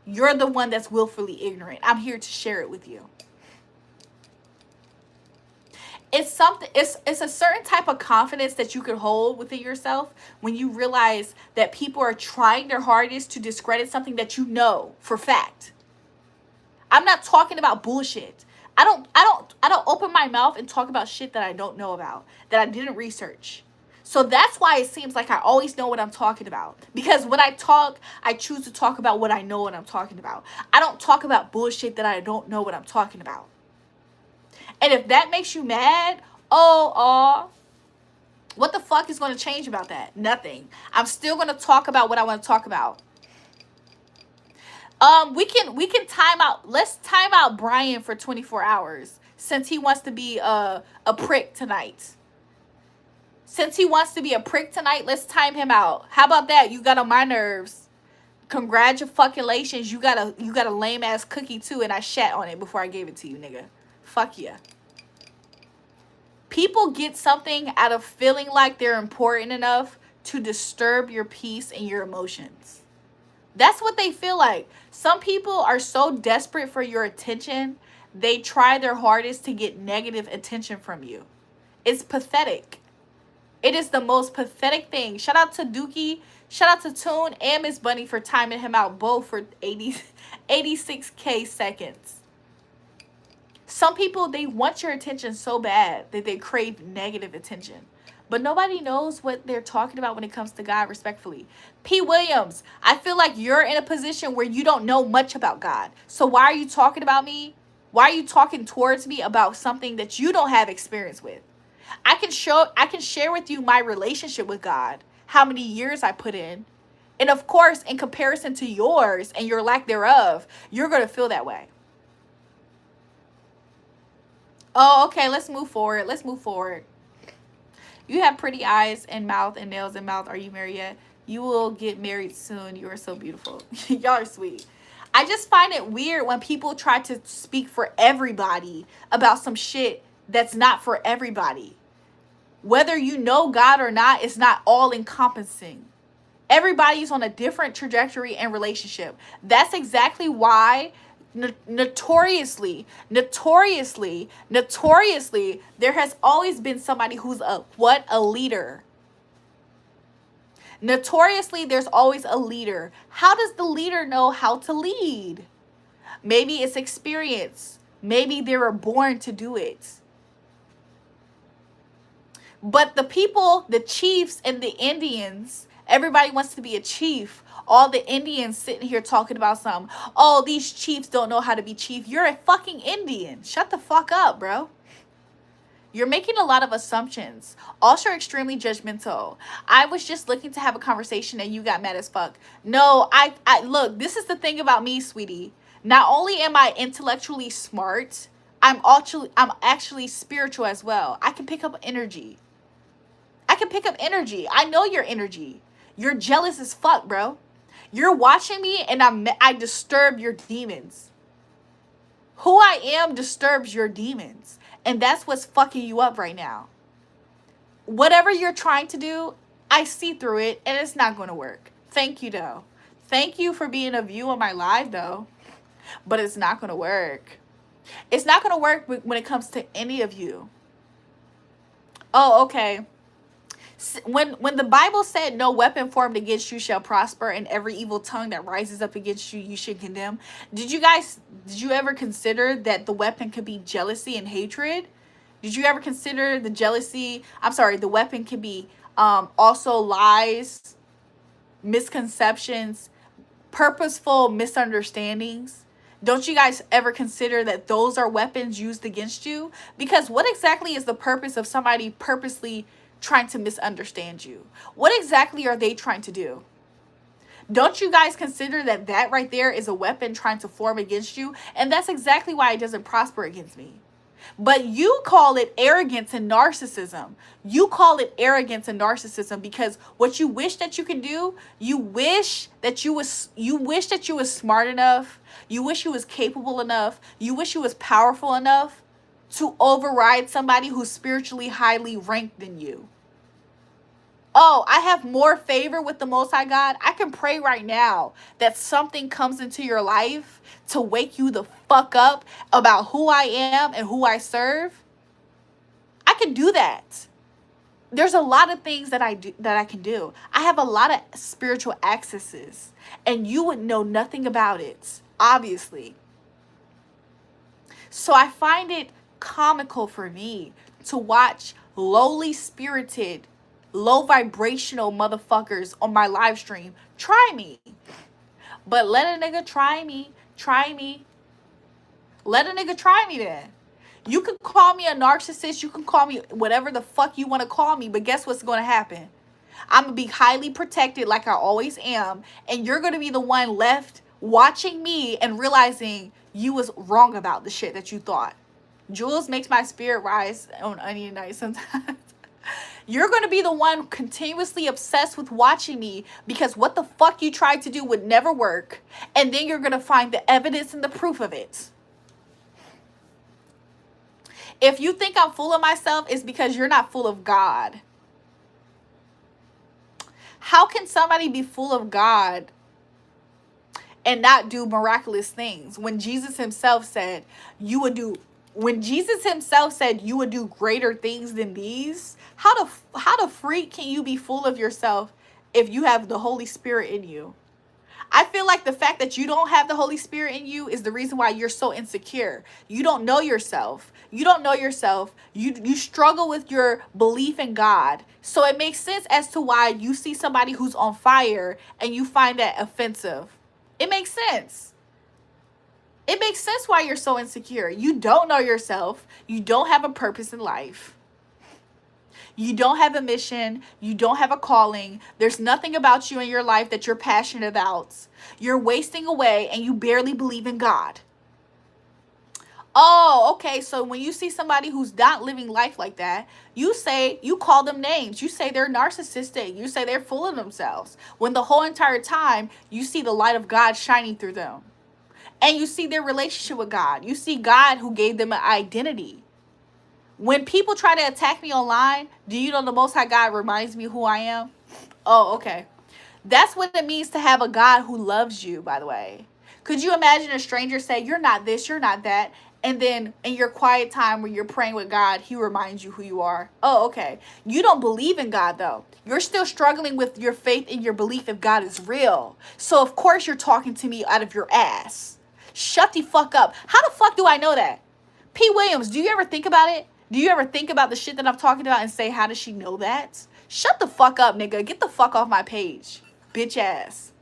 you're the one that's willfully ignorant. I'm here to share it with you. It's something, it's a certain type of confidence that you can hold within yourself when you realize that people are trying their hardest to discredit something that you know for fact. I'm not talking about bullshit. I don't open my mouth and talk about shit that I don't know about, that I didn't research. So that's why it seems like I always know what I'm talking about. Because when I talk, I choose to talk about what I know what I'm talking about. I don't talk about bullshit that I don't know what I'm talking about. And if that makes you mad, what the fuck is going to change about that? Nothing. I'm still going to talk about what I want to talk about. We can time out. Let's time out Brian for 24 hours since he wants to be a prick tonight. Since he wants to be a prick tonight, let's time him out. How about that? You got on my nerves. Congratulations. You got a lame ass cookie too, and I shat on it before I gave it to you, nigga. Fuck yeah. People get something out of feeling like they're important enough to disturb your peace and your emotions. That's what they feel like. Some people are so desperate for your attention, they try their hardest to get negative attention from you. It's pathetic. It is the most pathetic thing. Shout out to Dookie. Shout out to Toon and Miss Bunny for timing him out both for 86K seconds. Some people, they want your attention so bad that they crave negative attention. But nobody knows what they're talking about when it comes to God, respectfully. P. Williams, I feel like you're in a position where you don't know much about God. So why are you talking about me? Why are you talking towards me about something that you don't have experience with? I can share with you my relationship with God, how many years I put in. And of course, in comparison to yours and your lack thereof, you're going to feel that way. Oh, okay, let's move forward. Let's move forward. You have pretty eyes and mouth and nails and mouth. Are you married yet? You will get married soon. You are so beautiful. Y'all are sweet. I just find it weird when people try to speak for everybody about some shit that's not for everybody. Whether you know God or not, it's not all encompassing. Everybody's on a different trajectory and relationship. That's exactly why notoriously, there has always been somebody who's a leader. Notoriously, there's always a leader. How does the leader know how to lead? Maybe it's experience. Maybe they were born to do it. But the people, the chiefs and the Indians, everybody wants to be a chief. All the Indians sitting here talking about something. Oh, these chiefs don't know how to be chief. You're a fucking Indian. Shut the fuck up, bro. You're making a lot of assumptions. Also, extremely judgmental. I was just looking to have a conversation and you got mad as fuck. No, I look, this is the thing about me, sweetie. Not only am I intellectually smart, I'm actually spiritual as well. I can pick up energy. I know your energy. You're jealous as fuck, bro. You're watching me and I disturb your demons. Who I am disturbs your demons. And that's what's fucking you up right now. Whatever you're trying to do, I see through it and it's not going to work. Thank you, though. Thank you for being a view on my live, though. But it's not going to work. It's not going to work when it comes to any of you. Oh, okay. When the Bible said no weapon formed against you shall prosper and every evil tongue that rises up against you, you should condemn. Did you ever consider that the weapon could be jealousy and hatred? Did you ever consider the weapon could be also lies, misconceptions, purposeful misunderstandings? Don't you guys ever consider that those are weapons used against you? Because what exactly is the purpose of somebody purposely trying to misunderstand you? What exactly are they trying to do? Don't you guys consider that that right there is a weapon trying to form against you? And that's exactly why it doesn't prosper against me. But you call it arrogance and narcissism. You call it arrogance and narcissism because what you wish that you can do, you wish that you was smart enough, you wish you was capable enough, you wish you was powerful enough to override somebody who's spiritually highly ranked than you. Oh, I have more favor with the Most High God. I can pray right now that something comes into your life to wake you the fuck up about who I am and who I serve. I can do that. There's a lot of things that I can do. I have a lot of spiritual accesses, and you would know nothing about it, obviously. So I find it comical for me to watch lowly spirited, low vibrational motherfuckers on my live stream try me. But let a nigga try me. Let a nigga try me then. You can call me a narcissist, you can call me whatever the fuck you want to call me, but guess what's going to happen? I'm going to be highly protected like I always am, and you're going to be the one left watching me and realizing you was wrong about the shit that you thought. Jules makes my spirit rise on onion night sometimes. You're going to be the one continuously obsessed with watching me because what the fuck you tried to do would never work. And then you're going to find the evidence and the proof of it. If you think I'm full of myself, it's because you're not full of God. How can somebody be full of God and not do miraculous things when Jesus himself said you would do greater things than these? How the freak can you be full of yourself if you have the Holy Spirit in you? I feel like the fact that you don't have the Holy Spirit in you is the reason why you're so insecure. You don't know yourself. You don't know yourself. You struggle with your belief in God. So it makes sense as to why you see somebody who's on fire and you find that offensive. It makes sense. It makes sense why you're so insecure. You don't know yourself. You don't have a purpose in life. You don't have a mission. You don't have a calling. There's nothing about you in your life that you're passionate about. You're wasting away and you barely believe in God. Oh, okay. So when you see somebody who's not living life like that, you call them names. You say they're narcissistic. You say they're full of themselves. When the whole entire time you see the light of God shining through them. And you see their relationship with God. You see God who gave them an identity. When people try to attack me online, do you know the Most High God reminds me who I am? Oh, okay. That's what it means to have a God who loves you, by the way. Could you imagine a stranger say, you're not this, you're not that, and then in your quiet time when you're praying with God, he reminds you who you are? Oh, okay. You don't believe in God, though. You're still struggling with your faith and your belief if God is real. So, of course, you're talking to me out of your ass. Shut the fuck up. How the fuck do I know that? P. Williams, do you ever think about it? Do you ever think about the shit that I'm talking about and say, how does she know that? Shut the fuck up, nigga. Get the fuck off my page. Bitch ass.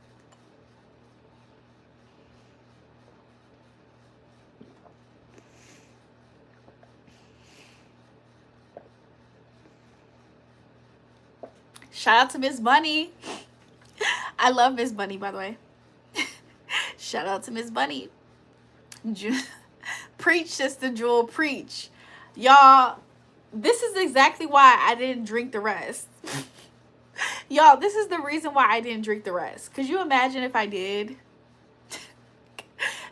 Shout out to Miss Bunny. I love Miss Bunny, by the way. Shout out to Miss Bunny. Preach, Sister Jewel, preach. Y'all, this is exactly why I didn't drink the rest. Y'all, this is the reason why I didn't drink the rest. Could you imagine if I did?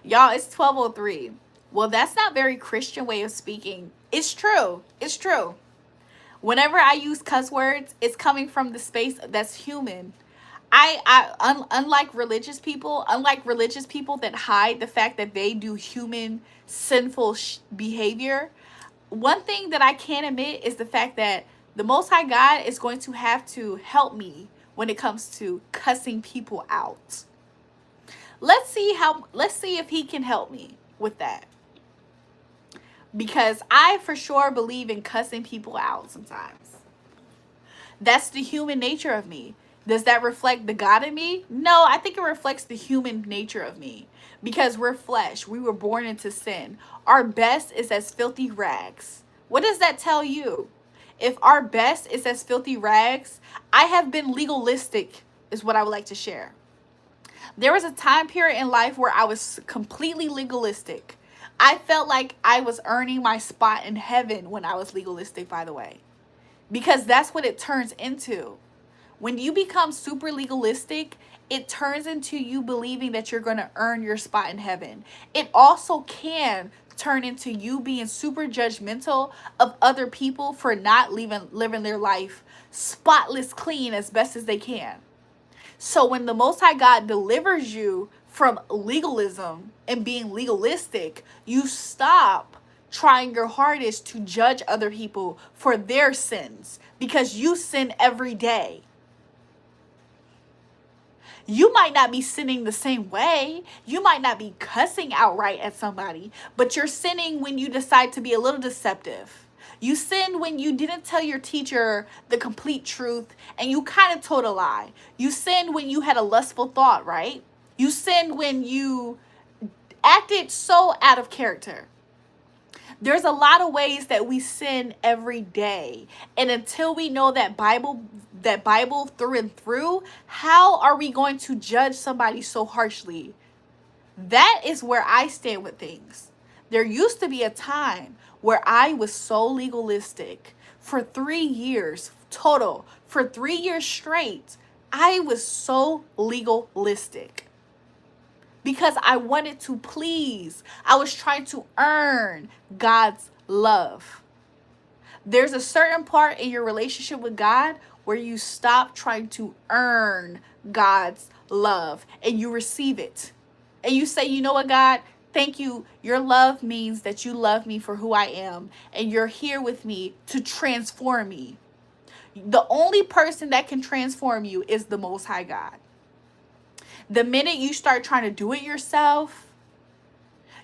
Y'all, it's 12:03. Well, that's not very Christian way of speaking. It's true. It's true. Whenever I use cuss words, it's coming from the space that's human. Unlike religious people that hide the fact that they do human sinful behavior, one thing that I can't admit is the fact that the Most High God is going to have to help me when it comes to cussing people out. Let's see if he can help me with that. Because I for sure believe in cussing people out sometimes. That's the human nature of me. Does that reflect the God in me? No, I think it reflects the human nature of me. Because we're flesh. We were born into sin. Our best is as filthy rags. What does that tell you? If our best is as filthy rags, I have been legalistic, is what I would like to share. There was a time period in life where I was completely legalistic. I felt like I was earning my spot in heaven when I was legalistic, by the way. Because that's what it turns into. When you become super legalistic, it turns into you believing that you're going to earn your spot in heaven. It also can turn into you being super judgmental of other people for not living their life spotless clean as best as they can. So when the Most High God delivers you from legalism and being legalistic, you stop trying your hardest to judge other people for their sins because you sin every day. You might not be sinning the same way. You might not be cussing outright at somebody, but you're sinning when you decide to be a little deceptive. You sinned when you didn't tell your teacher the complete truth and you kind of told a lie. You sinned when you had a lustful thought, right? You sinned when you acted so out of character. There's a lot of ways that we sin every day. And until we know that Bible through and through, how are we going to judge somebody so harshly? That is where I stand with things. There used to be a time where I was so legalistic for 3 years total. For 3 years straight, I was so legalistic. Because I wanted to please. I was trying to earn God's love. There's a certain part in your relationship with God where you stop trying to earn God's love and you receive it. And you say, you know what, God, thank you. Your love means that you love me for who I am, and you're here with me to transform me. The only person that can transform you is the Most High God. The minute you start trying to do it yourself,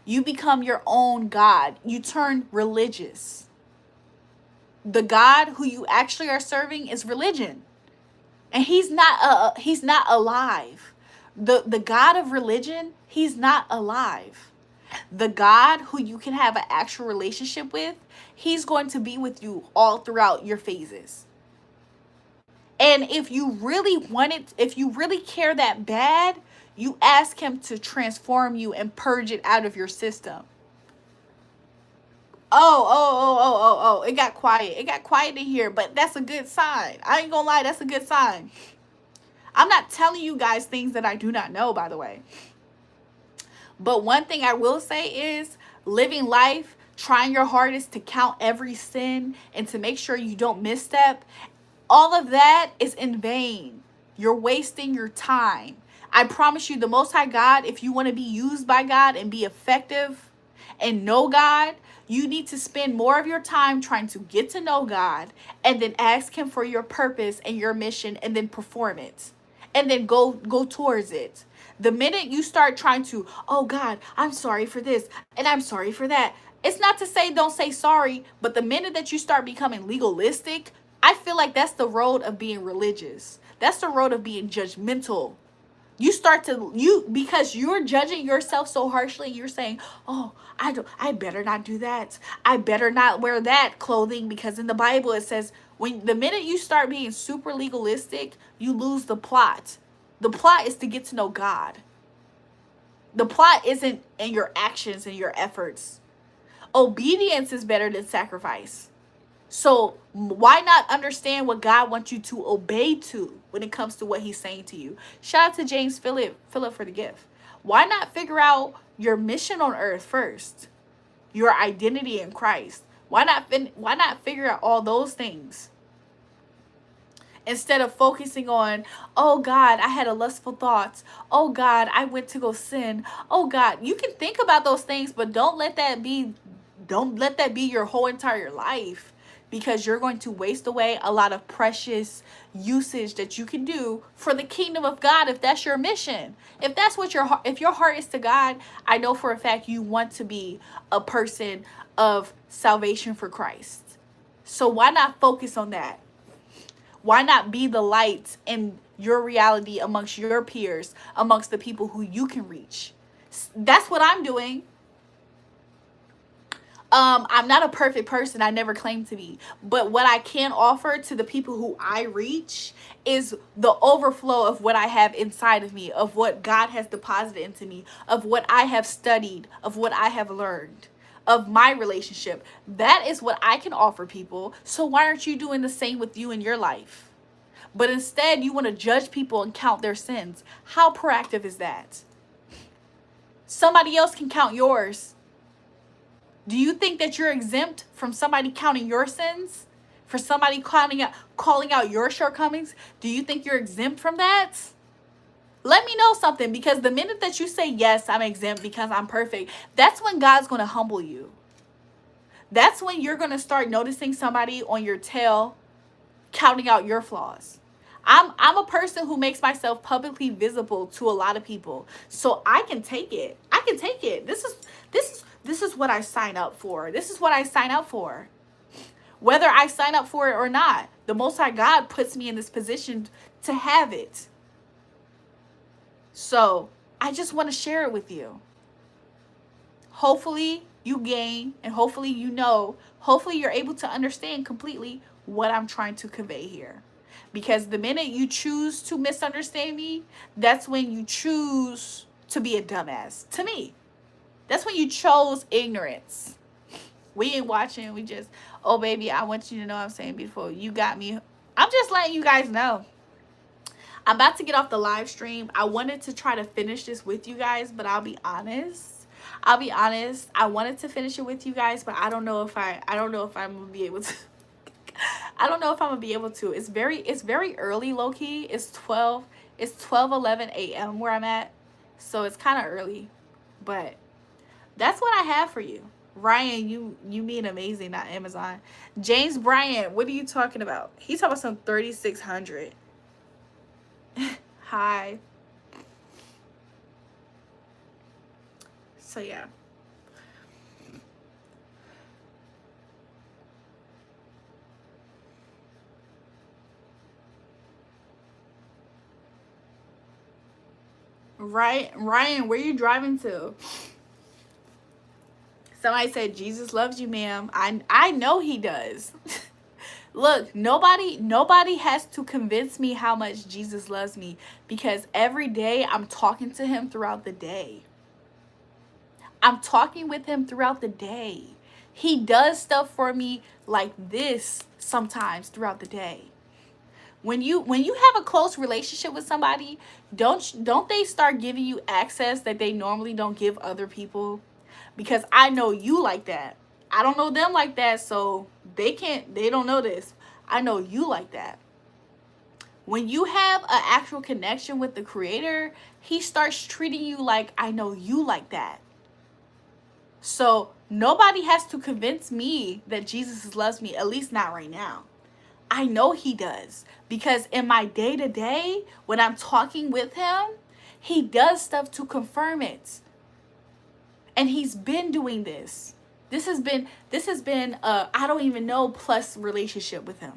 you become your own God. You turn religious. The God who you actually are serving is religion. And he's not alive. The God of religion, he's not alive. The God who you can have an actual relationship with, he's going to be with you all throughout your phases. And if you really want it, if you really care that bad, you ask him to transform you and purge it out of your system. Oh, it got quiet. It got quiet in here, but that's a good sign. I ain't gonna lie, that's a good sign. I'm not telling you guys things that I do not know, by the way. But one thing I will say is living life, trying your hardest to count every sin and to make sure you don't misstep, all of that is in vain. You're wasting your time. I promise you, the Most High God, if you want to be used by God and be effective and know God, you need to spend more of your time trying to get to know God and then ask him for your purpose and your mission and then perform it. And then go towards it. The minute you start trying to, oh God, I'm sorry for this and I'm sorry for that. It's not to say don't say sorry, but the minute that you start becoming legalistic, I feel like that's the road of being religious. That's the road of being judgmental. You start to, because you're judging yourself so harshly, you're saying, oh, I better not do that. I better not wear that clothing, because in the Bible it says, the minute you start being super legalistic, you lose the plot. The plot is to get to know God. The plot isn't in your actions and your efforts. Obedience is better than sacrifice. So why not understand what God wants you to obey to when it comes to what he's saying to you? Shout out to James Phillip for the gift. Why not figure out your mission on earth first? Your identity in Christ. Why not figure out all those things? Instead of focusing on, oh God, I had a lustful thoughts. Oh God, I went to go sin. Oh God, you can think about those things, but don't let that be your whole entire life, because you're going to waste away a lot of precious usage that you can do for the kingdom of God if that's your mission. If that's what if your heart is to God, I know for a fact you want to be a person of salvation for Christ. So why not focus on that? Why not be the light in your reality amongst your peers, amongst the people who you can reach? That's what I'm doing. I'm not a perfect person. I never claimed to be. But what I can offer to the people who I reach is the overflow of what I have inside of me, of what God has deposited into me, of what I have studied, of what I have learned, of my relationship. That is what I can offer people. So why aren't you doing the same with you in your life? But instead, you want to judge people and count their sins. How proactive is that? Somebody else can count yours. Do you think that you're exempt from somebody counting your sins? For somebody calling out your shortcomings? Do you think you're exempt from that? Let me know something, because the minute that you say, yes, I'm exempt because I'm perfect, that's when God's going to humble you. That's when you're going to start noticing somebody on your tail counting out your flaws. I'm a person who makes myself publicly visible to a lot of people, so I can take it. I can take it. This is what I sign up for. This is what I sign up for. Whether I sign up for it or not, the Most High God puts me in this position to have it. So I just want to share it with you. Hopefully you gain, and hopefully you know, hopefully you're able to understand completely what I'm trying to convey here. Because the minute you choose to misunderstand me, that's when you choose to be a dumbass. To me, that's when you chose ignorance. We ain't watching. We just, oh, baby, I want you to know I'm saying beautiful. You got me. I'm just letting you guys know. I'm about to get off the live stream. I wanted to try to finish this with you guys, but I'll be honest. I wanted to finish it with you guys, but I don't know if I'm going to be able to. I don't know if I'm gonna be able to. It's very early, low key. It's 12:11 a.m. where I'm at, So it's kind of early, but that's what I have for you. Ryan, you mean amazing, not Amazon. James Bryant, what are you talking about? He's talking about some 3,600. Hi. So yeah. Right, Ryan, where you driving to? Somebody said Jesus loves you, ma'am. I know he does. Look, nobody has to convince me how much Jesus loves me, because every day I'm talking to him throughout the day. I'm talking with him throughout the day. He does stuff for me like this sometimes throughout the day. When you have a close relationship with somebody, don't they start giving you access that they normally don't give other people? Because I know you like that. I don't know them like that, so they don't know this. I know you like that. When you have an actual connection with the Creator, he starts treating you like, I know you like that. So nobody has to convince me that Jesus loves me, at least not right now. I know he does, because in my day-to-day, when I'm talking with him, he does stuff to confirm it. And he's been doing this. This has been I don't even know, plus relationship with him.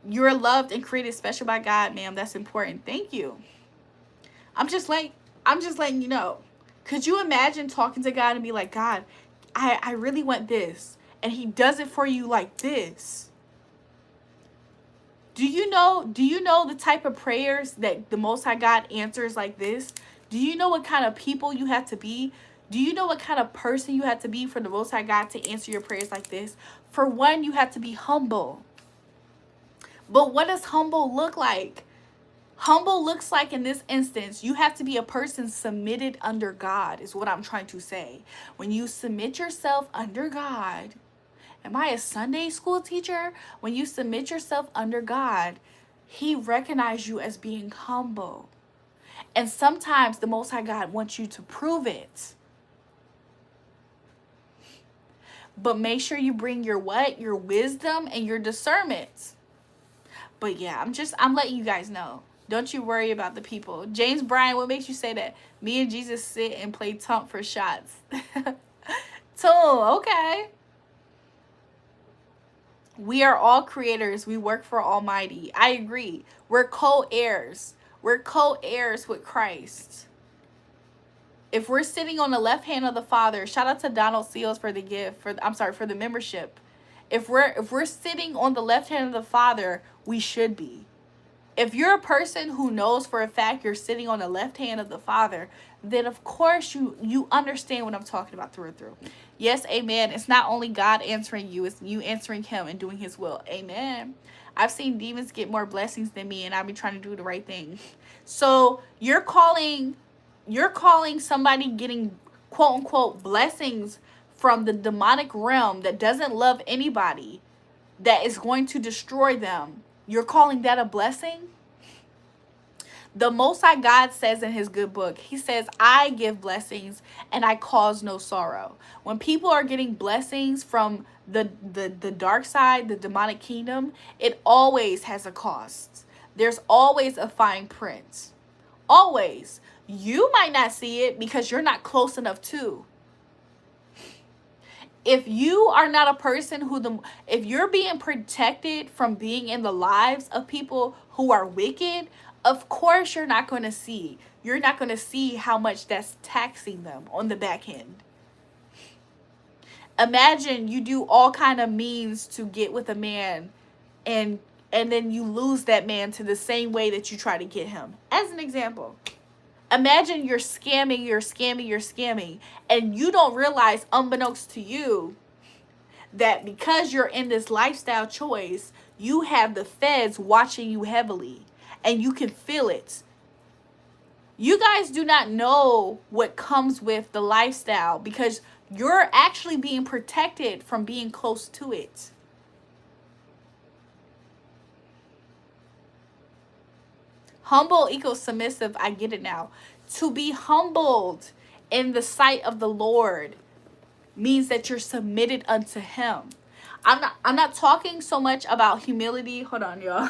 You're loved and created special by God, ma'am. That's important. Thank you. I'm just letting you know. Could you imagine talking to God and be like, God, I really want this, and he does it for you like this? Do you know the type of prayers that the Most High God answers like this? Do you know what kind of people you have to be? Do you know what kind of person you have to be for the Most High God to answer your prayers like this? For one, you have to be humble. But what does humble look like? Humble looks like, in this instance, you have to be a person submitted under God, is what I'm trying to say. When you submit yourself under God, am I a Sunday school teacher? When you submit yourself under God, he recognizes you as being humble. And sometimes the Most High God wants you to prove it. But make sure you bring your what? Your wisdom and your discernment. But yeah, I'm letting you guys know. Don't you worry about the people. James Bryan, what makes you say that? Me and Jesus sit and play tump for shots. Tool, okay. We are all creators. We work for Almighty. I agree. We're co-heirs. We're co-heirs with Christ. If we're sitting on the left hand of the Father, shout out to Donald Seals for the gift, for the membership. If we're sitting on the left hand of the Father, we should be. If you're a person who knows for a fact you're sitting on the left hand of the Father, then of course you understand what I'm talking about through and through. Yes, amen. It's not only God answering you, it's you answering him and doing his will. Amen. I've seen demons get more blessings than me, and I've been trying to do the right thing. So you're calling somebody getting quote unquote blessings from the demonic realm that doesn't love anybody, that is going to destroy them. You're calling that a blessing? The Most High God says in his good book, he says, I give blessings and I cause no sorrow. When people are getting blessings from the dark side, the demonic kingdom, it always has a cost. There's always a fine print. Always. You might not see it because you're not close enough to. If you are not a person if you're being protected from being in the lives of people who are wicked, of course you're not going to see. You're not going to see how much that's taxing them on the back end. Imagine you do all kind of means to get with a man, and then you lose that man to the same way that you try to get him. As an example. Imagine you're scamming, and you don't realize, unbeknownst to you, that because you're in this lifestyle choice, you have the feds watching you heavily, and you can feel it. You guys do not know what comes with the lifestyle because you're actually being protected from being close to it. Humble equals submissive. I get it now. To be humbled in the sight of the Lord means that you're submitted unto him. I'm not talking so much about humility. Hold on, y'all.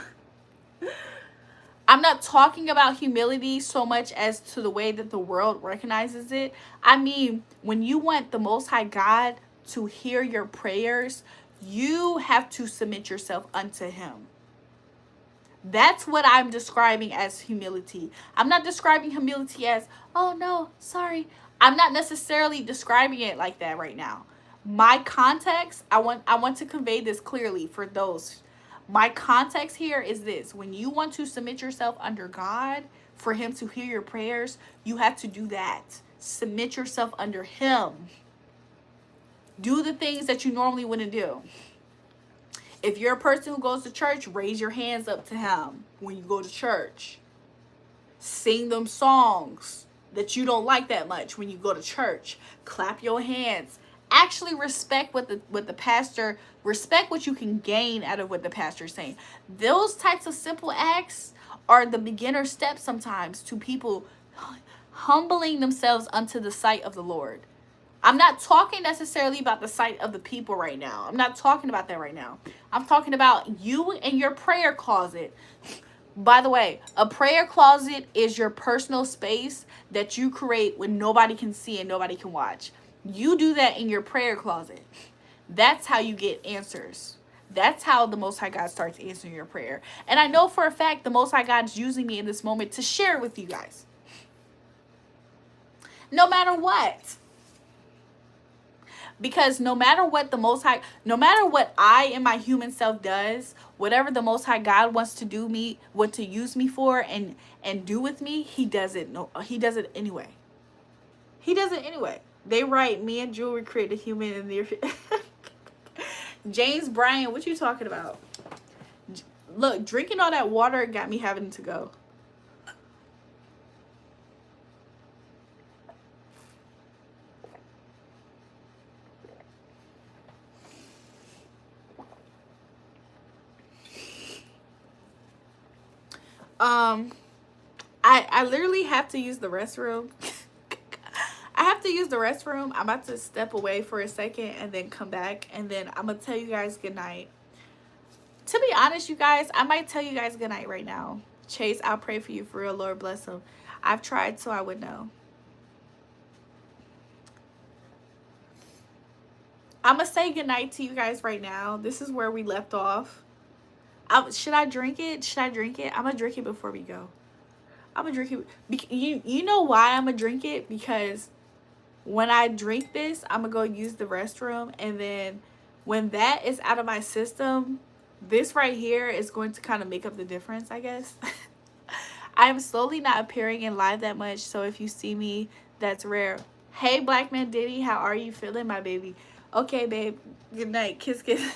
I'm not talking about humility so much as to the way that the world recognizes it. I mean, when you want the Most High God to hear your prayers, you have to submit yourself unto him. That's what I'm describing as humility. I'm not describing humility as, oh no, sorry. I'm not necessarily describing it like that right now. My context, I want to convey this clearly for those. My context here is this. When you want to submit yourself under God for him to hear your prayers, you have to do that. Submit yourself under him. Do the things that you normally wouldn't do. If you're a person who goes to church, raise your hands up to him when you go to church. Sing them songs that you don't like that much when you go to church. Clap your hands. Actually respect what the pastor, respect what you can gain out of what the pastor is saying. Those types of simple acts are the beginner steps sometimes to people humbling themselves unto the sight of the Lord. I'm not talking necessarily about the sight of the people right now. I'm not talking about that right now. I'm talking about you and your prayer closet. By the way, a prayer closet is your personal space that you create when nobody can see and nobody can watch. You do that in your prayer closet. That's how you get answers. That's how the Most High God starts answering your prayer. And I know for a fact the Most High God is using me in this moment to share it with you guys. No matter what. Because no matter what the Most High, no matter what I and my human self does, whatever the Most High God wants to do me, what to use me for and do with me, he does it. No, he does it anyway. He does it anyway. They write, me and Julrae created human in their James Bryan, what you talking about? Look, drinking all that water got me having to go. I literally have to use the restroom. I have to use the restroom. I'm about to step away for a second and then come back. And then I'm going to tell you guys good night. To be honest, you guys, I might tell you guys good night right now. Chase, I'll pray for you for real. Lord bless him. I've tried so I would know. I'm going to say good night to you guys right now. This is where we left off. Should I drink it? Should I drink it? I'm going to drink it before we go. I'm going to drink it. You know why I'm going to drink it? Because when I drink this, I'm going to go use the restroom. And then when that is out of my system, this right here is going to kind of make up the difference, I guess. I am slowly not appearing in live that much. So if you see me, that's rare. Hey, Black Man Diddy, how are you feeling, my baby? Okay, babe. Good night. Kiss, kiss.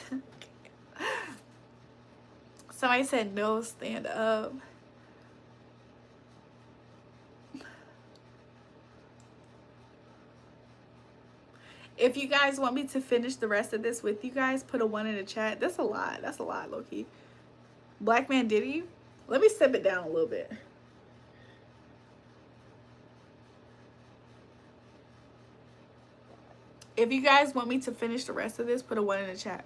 Somebody said no, stand up. If you guys want me to finish the rest of this with you guys, put a 1 in the chat. That's a lot. That's a lot, low-key. Black Man Diddy. Let me step it down a little bit. If you guys want me to finish the rest of this, put a 1 in the chat.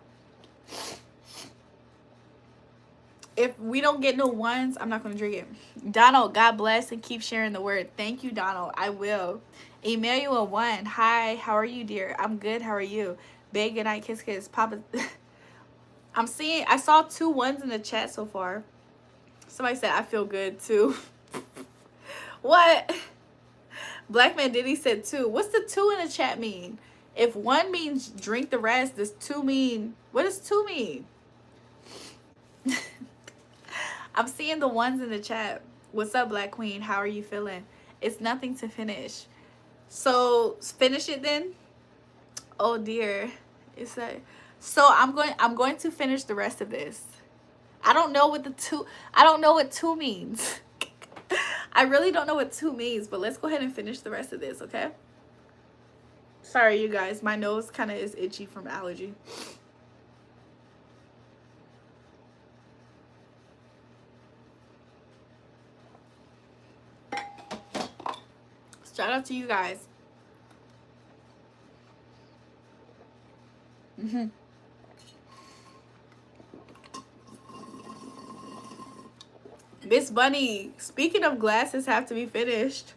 If we don't get no ones, I'm not going to drink it. Donald, God bless and keep sharing the word. Thank you, Donald. I will. Emmanuel 1. Hi, how are you, dear? I'm good. How are you? Big good night. Kiss, kiss. Papa. I saw 2 1s in the chat so far. Somebody said, I feel good too. What? Black Man Diddy said 2. What's the 2 in the chat mean? If 1 means drink the rest, does 2 mean, what does 2 mean? I'm seeing the 1s in the chat. What's up, Black Queen? How are you feeling? It's nothing to finish. So finish it then. Oh dear. It's like, so I'm going to finish the rest of this. I don't know what 2 means. I really don't know what 2 means, but let's go ahead and finish the rest of this, okay? Sorry, you guys. My nose kind of is itchy from allergy. Shout out to you guys. Miss Bunny, speaking of glasses have to be finished.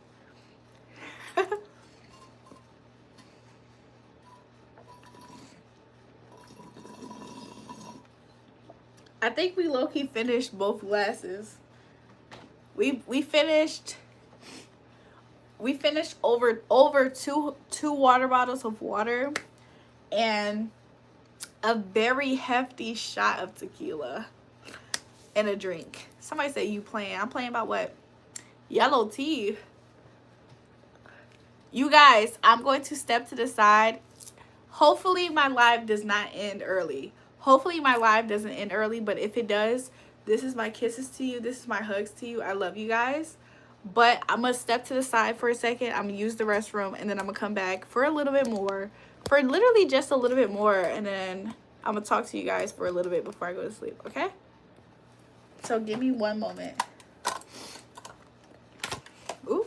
I think we low-key finished both glasses. We finished over two water bottles of water and a very hefty shot of tequila and a drink. Somebody say you playing. I'm playing about what? Yellow tea. You guys, I'm going to step to the side. Hopefully my live does not end early. Hopefully my live doesn't end early, but if it does, this is my kisses to you. This is my hugs to you. I love you guys. But I'm going to step to the side for a second. I'm going to use the restroom, and then I'm going to come back for a little bit more. For literally just a little bit more, and then I'm going to talk to you guys for a little bit before I go to sleep, okay? So give me one moment. Ooh.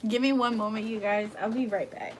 Give me one moment, you guys. I'll be right back.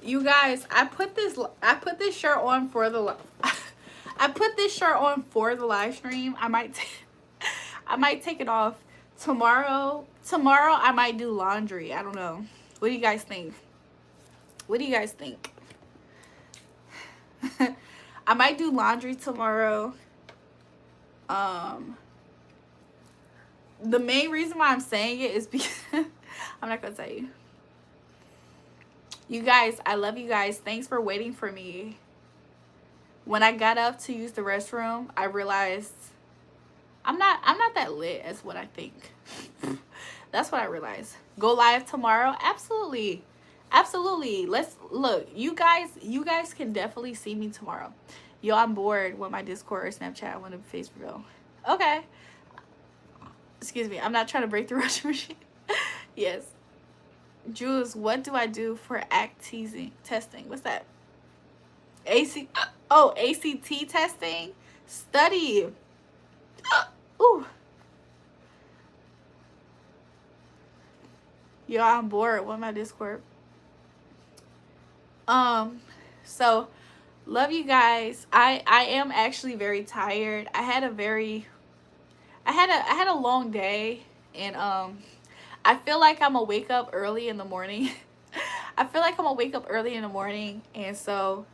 You guys, I put this shirt on for the I put this shirt on for the live stream. I might take it off tomorrow. Tomorrow I might do laundry. I don't know. What do you guys think? What do you guys think? I might do laundry tomorrow. The main reason why I'm saying it is because I'm not gonna tell you. You guys, I love you guys. Thanks for waiting for me. When I got up to use the restroom, I realized I'm not that lit as what I think. That's what I realized. Go live tomorrow? Absolutely. Absolutely. Let's look. You guys can definitely see me tomorrow. Yo, I'm bored with my Discord or Snapchat. I want to face reveal. Okay. Excuse me. I'm not trying to break the Russian machine. Yes. Jules, what do I do for ACT testing? What's that? ACT testing? Study. Ooh. Yo, I'm bored with my Discord. So love you guys. I am actually very tired. I had a long day, and I feel like I'm gonna wake up early in the morning. And so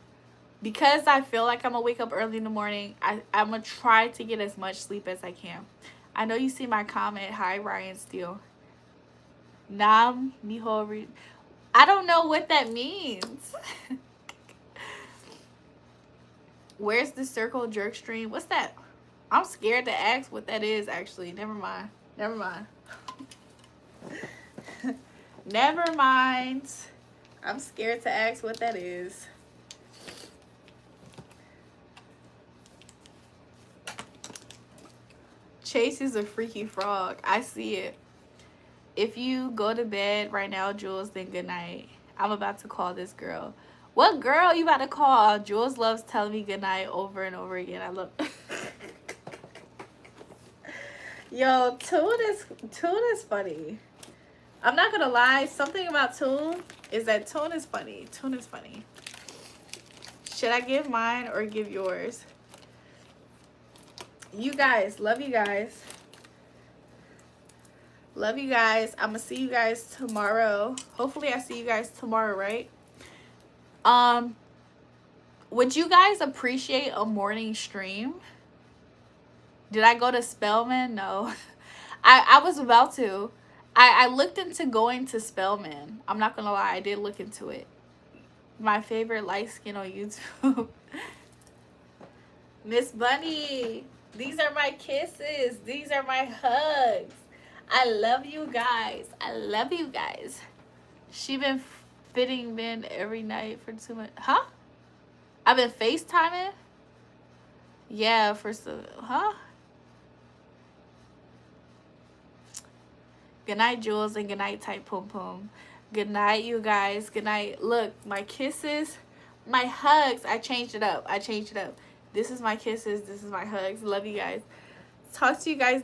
because I feel like I'm gonna wake up early in the morning, I'm gonna try to get as much sleep as I can. I know you see my comment. Hi, Ryan Steele. Nam miho. I don't know what that means. Where's the circle jerk stream? What's that? I'm scared to ask what that is, actually. Never mind. Never mind. I'm scared to ask what that is. Chase is a freaky frog. I see it. If you go to bed right now, Jules, then good night. I'm about to call this girl. What girl you about to call? Jules loves telling me good night over and over again. I love Yo, Tune is funny. I'm not gonna lie, something about Tune is that Tune is funny. Tune is funny. Should I give mine or give yours? You guys, love you guys. Love you guys. I'm gonna see you guys tomorrow. Hopefully I see you guys tomorrow, right? Would you guys appreciate a morning stream? Did I go to Spelman? No. I was about to. I looked into going to Spelman. I'm not gonna lie, I did look into it. My favorite light skin on YouTube. Miss Bunny, these are my kisses. These are my hugs. I love you guys. I love you guys. She been fitting men every night for 2 months. Huh? I've been FaceTiming? Yeah, for some. Huh? Good night, Jules, and good night, Tight Pum Pum. Good night, you guys. Good night. Look, my kisses, my hugs. I changed it up. This is my kisses. This is my hugs. Love you guys. Talk to you guys